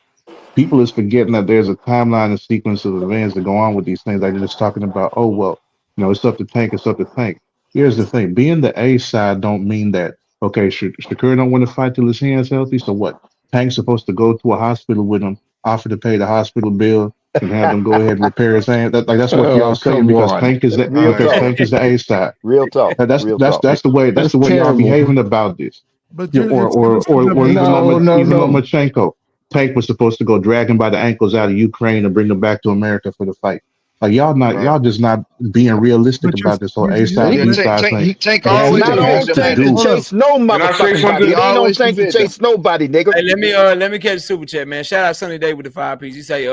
people is forgetting that there's a timeline and sequence of events that go on with these things. Like they're just talking about, oh well, it's up to Tank, it's up to Tank. Here's the thing: being the A side don't mean that okay, Shakur don't want to fight till his hands healthy. So what? Tank's supposed to go to a hospital with him, offer to pay the hospital bill, and have them go ahead and repair his hand. That's what y'all Oh, saying come because on. Tank is the Real because talk. Tank is the A side. Real talk. That's Real that's talk. that's the way That's y'all terrible. behaving about this. But Yeah, or it's or or innocent or even until on No, no, Even on no. Machenko, Tank was supposed to go drag him by the ankles out of Ukraine and bring him back to America for the fight. Like Right. y'all just not being realistic but about this whole you're A you're side He Yeah, B but Tank, side Tank, thing. Tank It It's has always not it did has on that to though. Tank to do. hold up. chase no Can I say motherfucking body. something? It He ain't on always Tank to did that. chase nobody, nigga. Hey, let me catch the super chat, man. Shout out Sunny Day with the 5 piece. He say,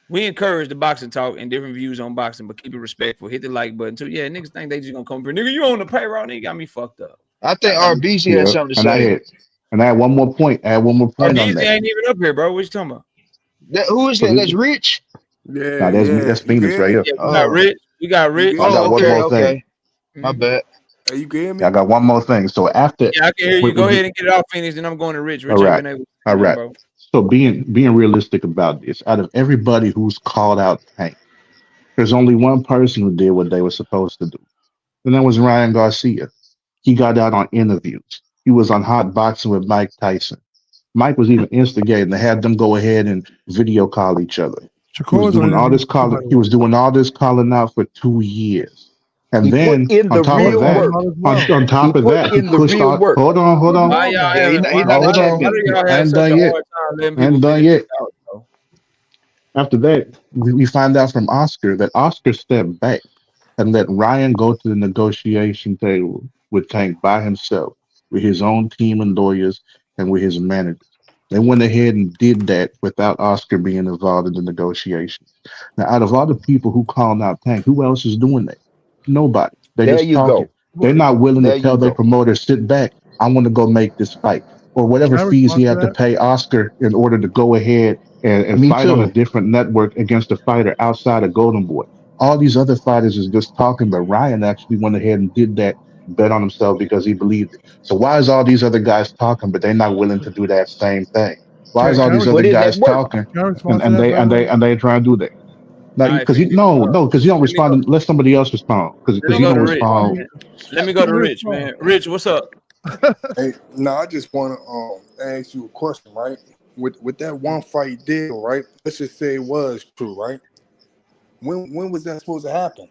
we encourage the boxing talk and different views on boxing, but keep it respectful. Hit the like button too. Yeah, niggas think they just gonna come here. Nigga, you on the payroll, nigga got me fucked up. I Y'all think got me. RBC has Yeah, something to and I say. had and I had one more point. I had one more Oh, point on Beezy that. ain't even up here, bro. What you talking about? Who is So that? this, That's Rich. now Yeah, that's you can Venus hear right me? here. Yeah, we got Oh, Rich. We got you can Rich. I hear me? got one Okay, more thing. okay. My Mhm. bad. Hey, you can hear I me? got one more thing. So after Yeah, I can hear you. when, Go when you ahead and get it off, Phoenix. Then I'm going to Rich. all Rich ain't right, been able to say all nothing, right. bro. So being realistic about this, out of everybody who's called out Tank, there's only one person who did what they were supposed to do, and that was Ryan Garcia. He got out on interviews. He was on Hot Boxing with Mike Tyson. Mike was even instigating to have them go ahead and video call each other. He Shakur was was on doing all interview this too, calling. by the He way. was doing all this calling out for 2 years, and He put then in on the top of real Called that, him work. out as on, well. on He top of put that, he in the pushed real out. work. Hold on, Why y'all Yeah, having he why, not the why, hold why champion. do on. y'all I have ain't such done a yet. hard time letting I people ain't done finish yet. this out, bro? After that, we find out from Oscar that Oscar stepped back and let Ryan go to the negotiation table with Tank by himself, with his own team and lawyers and with his managers. They went ahead and did that without Oscar being involved in the negotiations. Now, out of all the people who called out Tank, who else is doing that? Nobody. They're There just you talking. go. They're What, not willing to There you tell their go. promoter, sit back. I want to go make this fight. Or can whatever I fees he respond to had to that? pay Oscar in order to go ahead and Me fight on a too. different network against a fighter outside of Golden Boy. All these other fighters is just talking, but Ryan actually went ahead and did that, bet on himself because he believed it. So why is all these other guys talking, but they're not willing to do that same thing? Why is all Can I these other Put in that guys work. talking respond to that, by the way? and they trying to do that? Now, All right, because you Phoenix. no, because you don't Let me go. respond. Let somebody else respond. Let No, me Because you go no, to don't Rich, respond. respond. man. Let me go Let to me Rich, respond. man. Rich, what's up? Hey, no, I just want to ask you a question, right? With that one fight deal, right? Let's just say it was true, right? When was that supposed to happen?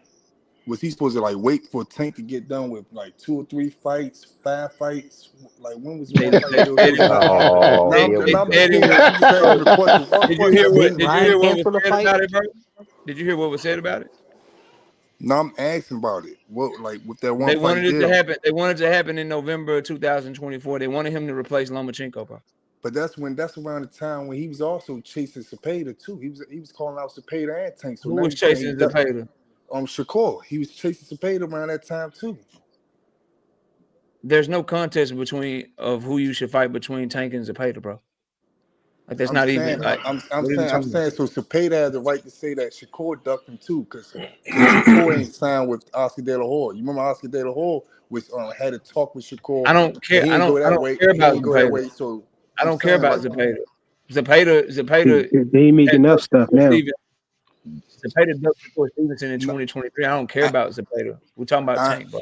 Was he supposed to like wait for Tank to get done with like 2 or 3 fights, 5 fights? Like when was the one fight deal They supposed to happen? Oh, No, here I'm, we I'm just go. being, I'm just asking the question. One did you question. hear That's what it. Didn't did you Ryan hear what was cancel the said fight? about it, bro? Did you hear what was said about it? No, I'm asking about it. What like with that one They fight wanted it to deal? happen. They wanted it to happen in November of 2024. They wanted him to replace Lomachenko, bro. But that's around the time when he was also chasing Cepeda too. He was calling out Cepeda and Tank. So Who now was you saying chasing Zepeda? Shakur. He was chasing Cepeda around that time too. There's no contest between of who you should fight between Tank and Zepeda, bro. Like that's I'm not even saying, like I'm what are you saying, I'm talking about? saying. So Cepeda has the right to say that Shakur ducked him too, because Shakur ain't signed with Oscar De La Hoya. You remember Oscar De La Hoya was had a talk with Shakur, I don't and care. I don't care He about ain't go that Zepeda. way. So I I'm don't care saying about like, Zepeda. Zepeda They ain't had making up ducked stuff Shakur now. Stevenson. Zepeda ducked Shakur Stevenson in 2023. I don't care I, about Zepeda. We're talking about I, Tank, bro.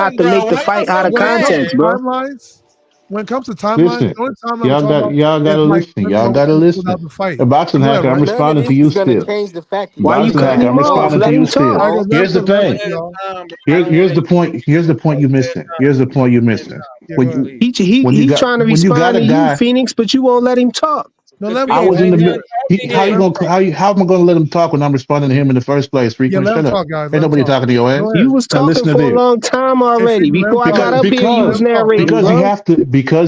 on, not to bro. make the Why y'all fight out so of When it comes mad? to context, bro. timelines, the Listen, only timeline we're talking about y'all is gotta like listen. when Y'all gotta Lorenz pulled listen. out the fight. A boxing Go ahead, hacker, I'm right? None of responding to this you is gonna still. change the fact that Why you you Boxing cut cutting hacker, him I'm him off? responding off. to Let you him still. All right, talk. guys, let him Here's the finish. Let him thing. finish, y'all. Here's the point. Here's the point you're missing. Here's the point you're missing. Yeah, go When ahead. you He when you he got trying to when you got respond a to you, guy Phoenix, but you won't let him talk. No, to let him I speak. go. was in Ain't the nothing middle. talking How Yeah, you let here. him gonna talk. how am I gonna let him talk when I'm responding to him in the first place? Yeah, Frequent, let him shut up. talk, guys. Ain't Let him nobody talk. talking to your Go ass. ahead. You was Now talking listen to for a this. long time Hey, already. Frequent, let him Before I talk. got up here, you Let was him talk. Let him narrating, Because talk.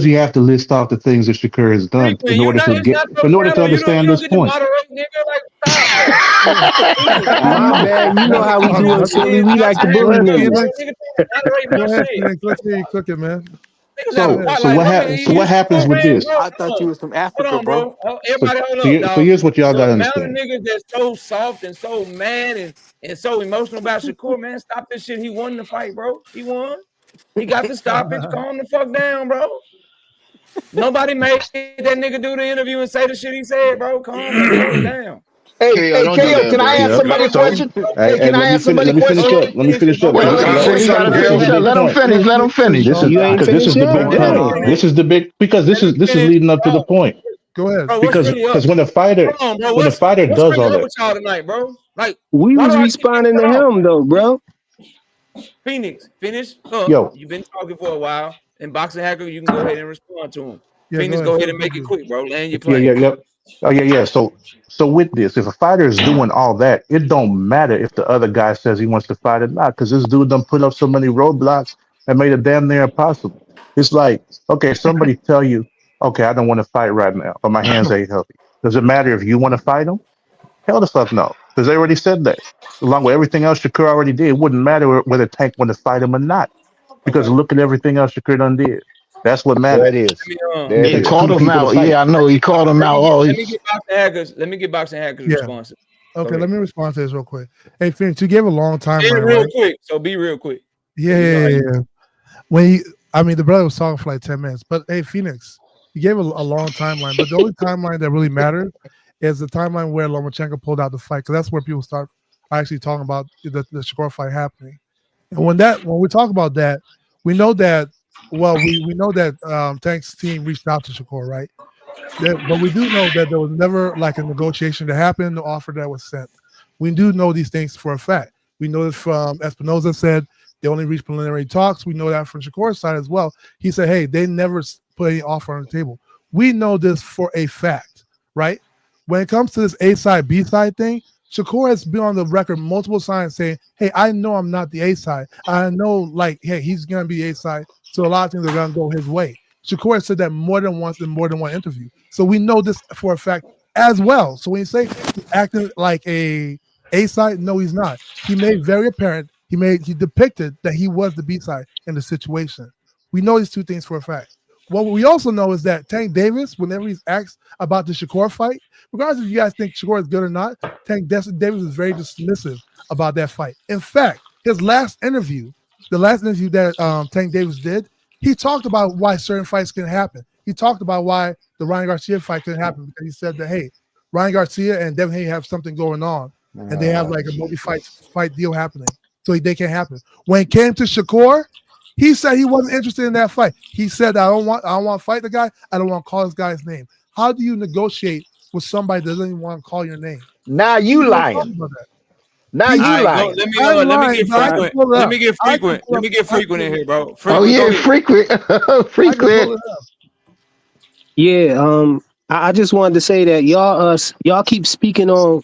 you bro. have to list off the things that Shakur has done Frequent, you not. It's not your in order to battle. You understand don't this get to point. moderate, nigga. Like stop, bro. Yeah. Phoenix, I My know. bad. You Let know him how we talk. do in Let him, Philly. We like to go bully ahead, bro. niggas. Phoenix. Nigga, moderate my Go ahead, shit. Phoenix. Let's hear you cook it, man. Niggas Go have So ahead. so spotlight. what I hap- mean, so you what happens oh with man, this? bro. I thought Hold you on, was from Africa, bro. bro. Everybody hold up, So dog. here's what y'all The gotta amount of understand. niggas that's so soft and so mad and so emotional about Shakur, man, stop this shit. He won the fight, bro. He won. He got the stoppage. Calm the fuck down, bro. Nobody made that nigga do the interview and say the shit he said, bro. Calm the fuck down. Hey, KO, hey, don't do KO, that, can I bro. ask Yep. somebody a So question? hey, Hey, hey, can I ask somebody a let me finish question? up. Let me finish up Wait, because wait, this wait, is wait. our You this gotta is this finish is the up. big Let him point. finish. Let him finish. This is You ain't because this finished is the yet? big Bro, let me Damn. finish. this is the big because Let me this is finish. leading up to the point. Go ahead. Bro, what's Because really up? when Hold on, bro. a fighter What's does really all up that, with y'all tonight, bro? Like, We why do was I keep getting responding cut to off? him though, bro. Phoenix, finish up. yo, You've been talking for a while. And Boxing Hacker, you can go ahead and respond to him. Yeah, go Phoenix, ahead. go ahead Finish and up, make it dude. quick, bro. Land your yeah, plane. yeah, yeah. Oh yeah. So with this, if a fighter is doing all that, it don't matter if the other guy says he wants to fight or not, because this dude done put up so many roadblocks and made it damn near impossible. It's like, okay, somebody tell you, okay, I don't want to fight right now, or my hands ain't healthy. Does it matter if you want to fight him? Hell the fuck no, because they already said that. Along with everything else Shakur already did, it wouldn't matter whether Tank want to fight him or not, because Okay. look at everything else Shakur done did. That's what There matters. it is. Let me There It it Yeah. is. takes Called two him people to out. fight. Yeah, I know. He called him out. Oh, let me get Boxing Hackers. Let me get Boxing Hackers Yeah. responsive. Go Okay, let ahead. me respond to this real quick. Hey, Phoenix, you gave a long Be timeline, real right? quick. So be real quick. So Yeah, we know yeah, how yeah, you yeah. When he, I mean, the brother was talking for like 10 minutes. But hey, Phoenix, you gave a long timeline. But the only timeline that really mattered is the timeline where Lomachenko pulled out the fight, because that's where people start actually talking about the Shakur fight happening. And when we talk about that, we know that we know that Tank's team reached out to Shakur, right? But we do know that there was never like a negotiation that happened, no offer that was sent. We do know these things for a fact. We know this from Espinoza said they only reached preliminary talks. We know that from Shakur's side as well. He said, hey, they never put any offer on the table. We know this for a fact, right? When it comes to this A side, B side thing, Shakur has been on the record multiple times saying, hey, I know I'm not the A side. I know, like, hey, he's going to be A side. So a lot of things are going to go his way. Shakur has said that more than once in more than one interview. So we know this for a fact as well. So when you say he's acting like A side, no, he's not. He made very apparent, he depicted that he was the B side in the situation. We know these two things for a fact. What we also know is that Tank Davis, whenever he's asked about the Shakur fight, regardless if you guys think Shakur is good or not, Davis is very dismissive about that fight. In fact, his last interview, the last interview that Tank Davis did, he talked about why certain fights can happen. He talked about why the Ryan Garcia fight couldn't happen, because he said that, hey, Ryan Garcia and Devin Haney have something going on, and they have like a multi-fight deal happening, so they can't happen. When it came to Shakur, he said he wasn't interested in that fight. He said, I don't want to fight the guy. I don't want to call this guy's name. How do you negotiate with somebody that doesn't even want to call your name? now He you never talked lying. about that. Now He, All you right, go. lying. I ain't Let me lying, get but I can frequent. pull it Let up. me get I can frequent. pull Let up. me get I can frequent pull in it here, up. bro. Oh Frequent, go yeah, ahead. frequent, I can pull frequent. it up. Yeah, I just wanted to say that y'all keep speaking on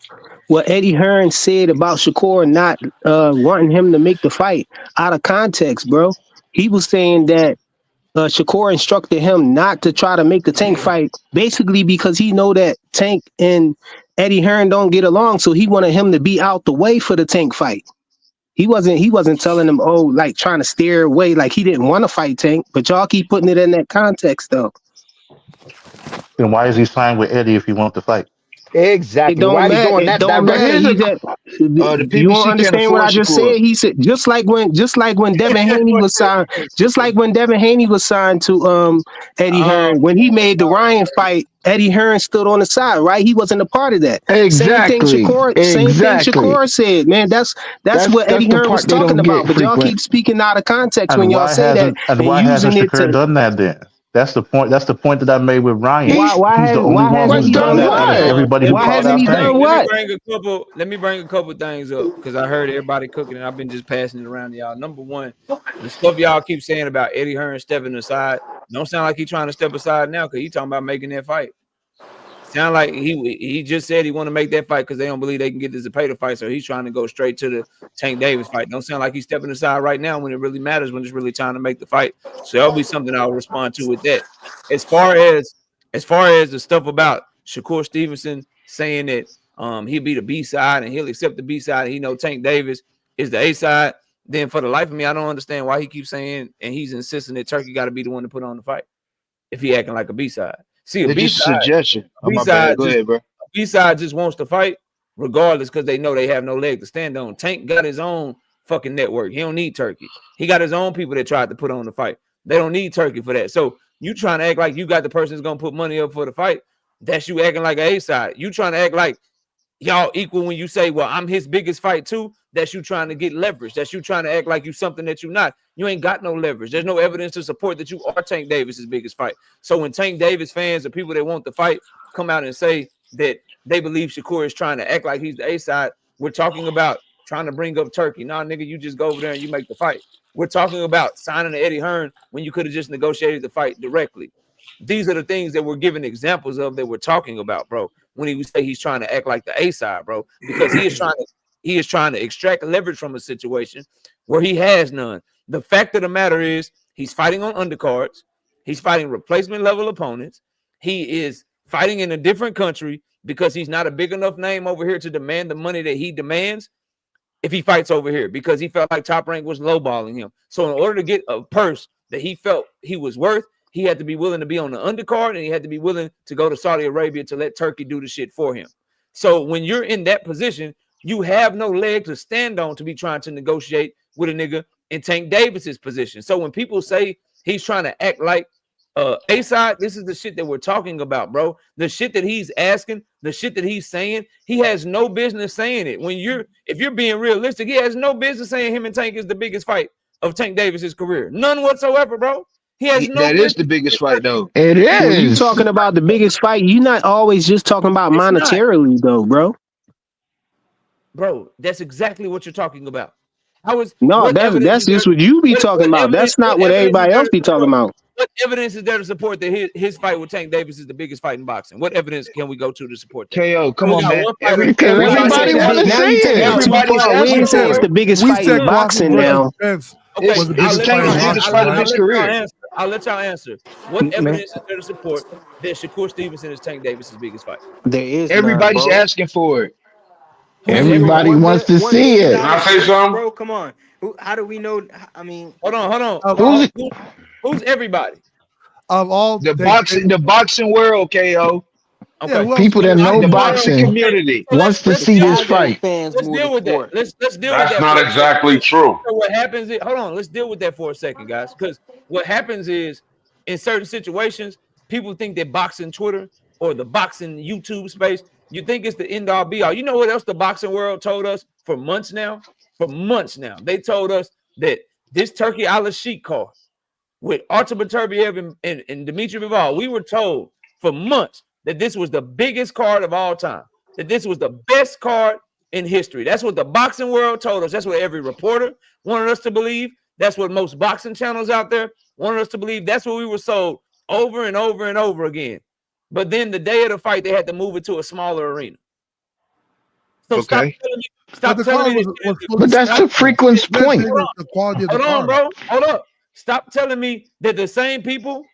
what Eddie Hearn said about Shakur not wanting him to make the fight out of context, bro. He was saying that Shakur instructed him not to try to make the Tank fight, basically because he know that Tank and Eddie Hearn don't get along, so he wanted him to be out the way for the Tank fight. He wasn't telling him, oh, like trying to steer away, like he didn't want to fight Tank, but y'all keep putting it in that context though. Then why is he signed with Eddie if he wants to fight? It Exactly. don't Why he matter. going It that don't direct? direction? matter. Here's He a said, the you don't PBC can't understand what afford I just Shakur. said? He said just like when Devin Haney was signed, to Eddie Oh, Hearn, when he made the Ryan fight, Eddie Hearn stood on the side, right? He wasn't a part of that. Exactly. Same thing Exactly. Shakur said, man. That's what That's Eddie the Hearn was part they talking don't about. get But y'all frequent. keep speaking out of context when And y'all say that and why using hasn't it Shakur to done that then? That's the point. That's the point that I made with Ryan. why He's why He's the has only why one what who's hasn't he done done done that out what? of what? everybody who Why called hasn't out he Tank. done what? let me bring a couple things up because I heard everybody cooking and I've been just passing it around to y'all. Number one, the stuff y'all keep saying about Eddie Hearn stepping aside don't sound like he's trying to step aside now because he's talking about making that fight. Sound like he just said he want to make that fight because they don't believe they can get this to pay the fight. So he's trying to go straight to the Tank Davis fight. Don't sound like he's stepping aside right now when it really matters, when it's really time to make the fight. So that'll be something I'll respond to with that. As far as the stuff about Shakur Stevenson saying that he'll be the B side and he'll accept the B side, and he know Tank Davis is the A side, then for the life of me, I don't understand why he keeps saying and he's insisting that Turkey got to be the one to put on the fight if he acting like a B side. See, a It's B just a side. suggestion. Oh, my bad. Go ahead, bro. B-side just wants to fight regardless because they know they have no leg to stand on. Tank got his own fucking network. He don't need Turkey. He got his own people that tried to put on the fight. They don't need Turkey for that. So you trying to act like you got the person that's going to put money up for the fight. That's you acting like an A-side. You trying to act like y'all equal when you say, well, I'm his biggest fight too. That's you trying to get leverage. That's you trying to act like you something that you're not. You ain't got no leverage. There's no evidence to support that you are Tank Davis's biggest fight. So when Tank Davis fans or people that want the fight come out and say that they believe Shakur is trying to act like he's the A side, we're talking about trying to bring up Turkey. Nah, nigga, you just go over there and you make the fight. We're talking about signing to Eddie Hearn when you could have just negotiated the fight directly. These are the things that we're giving examples of that we're talking about, bro. When he say he's trying to act like the A side, bro, because he is trying to extract leverage from a situation where he has none. The fact of the matter is he's fighting on undercards. He's fighting replacement level opponents. He is fighting in a different country because he's not a big enough name over here to demand the money that he demands if he fights over here, because he felt like Top Rank was lowballing him. So in order to get a purse that he felt he was worth, he had to be willing to be on the undercard, and he had to be willing to go to Saudi Arabia to let Turkey do the shit for him. So when you're in that position, you have no leg to stand on to be trying to negotiate with a nigga in Tank Davis's position. So when people say he's trying to act like A-side, this is the shit that we're talking about, bro. The shit that he's asking, the shit that he's saying, he has no business saying it. If you're being realistic, he has no business saying him and Tank is the biggest fight of Tank Davis's career. None whatsoever, bro. He has no That is business. the biggest fight, though. It When you is. talking about the biggest fight, you're not always just talking about It's not. monetarily, though, bro. Bro, that's exactly what you're talking about. How is No, what that's evidence is there? just what you be talking about. That's not what Evidence is everybody there else to be talking support? about. What evidence is there to support that his fight with Tank Davis is the biggest fight in boxing? What evidence can we go to support that? KO, come We on, got man. one fighter. Because We got everybody one want to Now see you taking it. it too Everybody's far. We asking ain't say for it's it. the biggest We fight in said Glock boxing and now. defense Okay, was the It's biggest fight Tank's in biggest boxing, fight of right? his career. I'll let y'all answer. What evidence is there to support that Shakur Stevenson is Tank Davis's biggest fight? There is none, Everybody's bro. asking for it. Who's Everybody everybody? wants to One see million it. Can I dollar say purse, something? bro. Come on. How do we know? I mean, Hold on. Of all, Who's Who's everybody? of all, The boxing world, KO. yeah. Okay. Who else people can that we Not know the name? boxing boxing Okay. community. So wants to the see this casual fight? fans let's more the deal with that. sport. Let's deal with That's that not for a second. exactly true. So what happens is, hold on, let's deal with that for a second, guys. Because what happens is, in certain situations, people think that boxing Twitter or the boxing YouTube space, you think it's the end all be all. You know what else the boxing world told us for months now? For months now, they told us that this Turkey Ala Sheik card with Artur Beterbiev and Dmitry Bivol, we were told for months that this was the biggest card of all time, that this was the best card in history. That's what the boxing world told us. That's what every reporter wanted us to believe. That's what most boxing channels out there wanted us to believe. That's what we were sold over and over and over again. But then the day of the fight, they had to move it to a smaller arena. So stop Okay. telling me, But the card was fully But that's stacked. the frequent Let's point. say the quality of the hold on, card. bro. Hold up. Stop telling me that the same people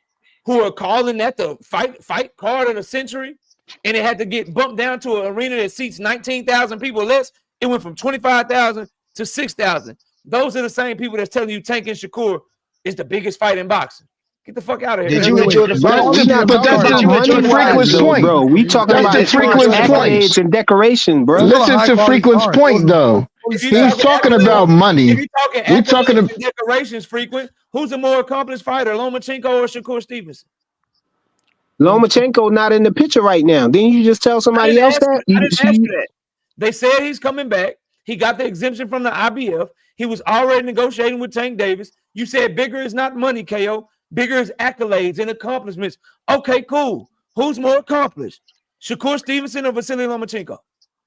who are calling that the fight card of the century, and it had to get bumped down to an arena that seats 19,000 people less. It went from 25,000 to 6,000. Those are the same people that's telling you Tank and Shakur is the biggest fight in boxing. Get the fuck out of here. Did you enjoy the fight? Bro, we not But talking that's about Did you enjoy money the wise fight? frequent though, point. bro. We talking That's about the as far as frequent point. accolades and decoration, It's bro. still a Listen high to quality frequent's card. It point was though. fully If you He's stacked. talking accolades, about money. if you talking We talking accolades about and decorations frequent, who's a more accomplished fighter, Lomachenko or Shakur Stevenson? Lomachenko not in the picture right now. Didn't you just tell I somebody didn't else ask that? you. I didn't ask you that. They said he's coming back. He got the exemption from the IBF. He was already negotiating with Tank Davis. You said bigger is not money, KO. Bigger is accolades and accomplishments. Okay, cool. Who's more accomplished? Shakur Stevenson or Vasily Lomachenko?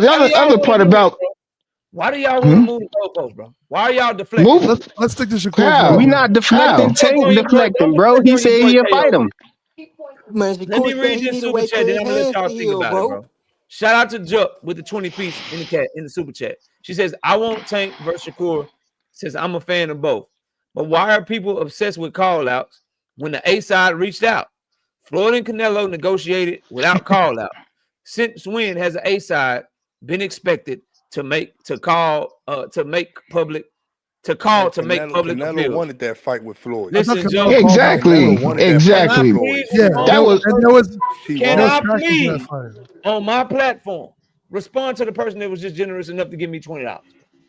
the Why do y'all other want to part do this, about bro? Why do y'all want to move the goalposts, bro? Why are y'all deflecting? move Let's stick to Shakur for We right how now. not deflecting. how Deflect Tank on your boy. Don't deflecting, bro. deflect He on your said boy he'll fight KO. him. Man, Let me Shakur said read he this need to super wait chat, till then his I'm gonna let hands y'all to think heal, about it, bro. bro. Shout out to Jup with the 20 piece in the super chat. She says, I want Tank versus Shakur. Says I'm a fan of both. But why are people obsessed with call outs when the A side reached out? Floyd and Canelo negotiated without call out. Since when has the A side been expected to make public Man, Canelo appeals? wanted that fight with Floyd. I thought Listen, Joe. Canelo called out Canelo exactly wanted that Can fight I with exactly Floyd. please Yeah, respond that to the was and person? He Can there was I wanted it. traction for that please fight. on my platform respond to the person that was just generous enough to give me $20?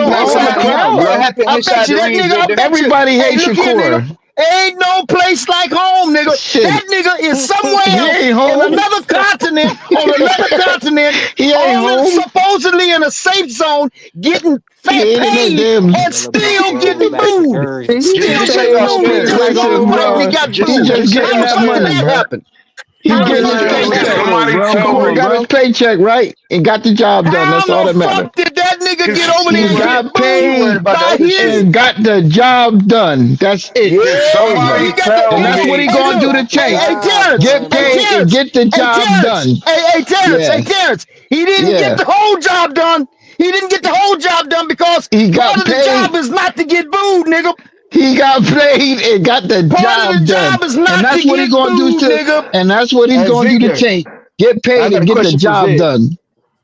don't That's own the how inside the ring, crowd. that bro. happened I bet inside you the that ring. nigga. I bet you. Everybody Hey, hates look here, nigga. Shakur. Ain't no place like home, nigga. Shit, That nigga is he somewhere else ain't in home. another continent, on another continent, He ain't home. supposedly in a safe zone, getting He ain't in no paid damn. and Miller Buck still rolls getting back to booed. Jersey. And he He just Still just say say, getting no "Oh, booed place to like the dude listen, home, who fight and he bro. bro. got He booed. just getting How the that fuck did money, that bro. happen? He How the getting fuck his did that Can happen? paycheck. somebody tell Shakur me? got his bro. paycheck right and got the job done. How That's all the that matters. fuck did that nigga Can, get over there He and can, get got booed You worried paid about the by other his? shit. and got the job done. That's it. can Yeah, somebody he Bro. got the tell And nigga. that's what he me? Hey, gonna look. do to Got the Hey, Tank. hey, job Terrence. Get done, Hey, paid baby. and Terrence. get the Hey, job Terrence. done. Hey, Terrence. Hey, Yeah. Terrence. He didn't get Yeah. the whole job done. He didn't get the whole job done because He part got of the job paid. is not to get booed, nigga. He got paid and got the Part of the job done. job is And not to that's what he get gonna do booed, to nigga. and that's what he's Hey, gonna do to Zika, Tank. Get I paid got a and get the question for job Zig. done.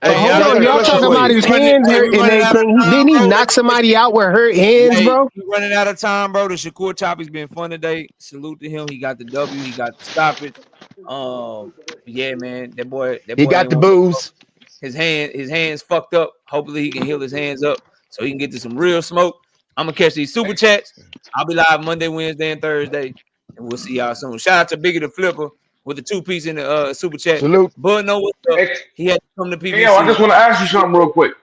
But Hey, hold Zig, I y'all, on, got a real y'all question quick. talking for about you. his hands Hey, hurt we and running out of everything. time, Didn't he bro. knock somebody out with hurt hands, Hey, bro? we running out of time, bro. The Shakur topic's been fun today. Salute to him. He got the W. He got the stoppage. Yeah, man. That He boy got ain't the want booze. his hands fucked up. Hopefully he can heal his hands up so he can get to some real smoke. I'm gonna catch these super chats. I'll be live Monday, Wednesday, and Thursday, and we'll see y'all soon. Shout out to Biggie the Flipper with the 2-piece in the super chat. Salute. Bud know what's up. Hey, He had to come to hey, yo, I PBC. just want to ask you something real quick.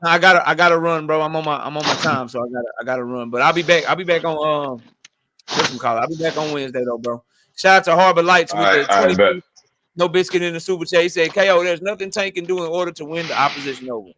I gotta run, bro. I'm on my time, so I gotta run. But I'll be back. I'll be back on whatchamacallit. I'll be back on Wednesday though, bro. Shout out to Harbor Lights with the I 20 bet. no biscuit in the super chat. He said, KO, there's nothing Tank can do in order to win the opposition over.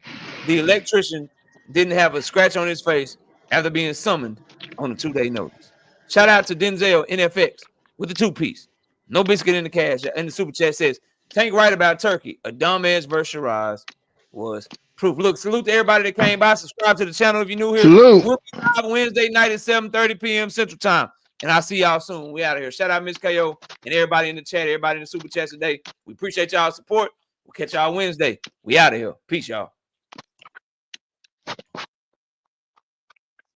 The electrician didn't have a scratch on his face after being summoned on a 2-day notice. Shout out to Denzel NFX with the 2-piece. No biscuit in the cash. And the super chat says, Tank right about Turkey. A dumbass versus Shiraz was proof. Look, salute to everybody that came by. Subscribe to the channel if you're new here. Salute. We'll be live Wednesday night at 7:30 p.m. Central Time. And I'll see y'all soon. We out of here. Shout out Miss KO and everybody in the chat, everybody in the super chat today. We appreciate y'all support. We'll catch y'all Wednesday. We out of here. Peace, y'all.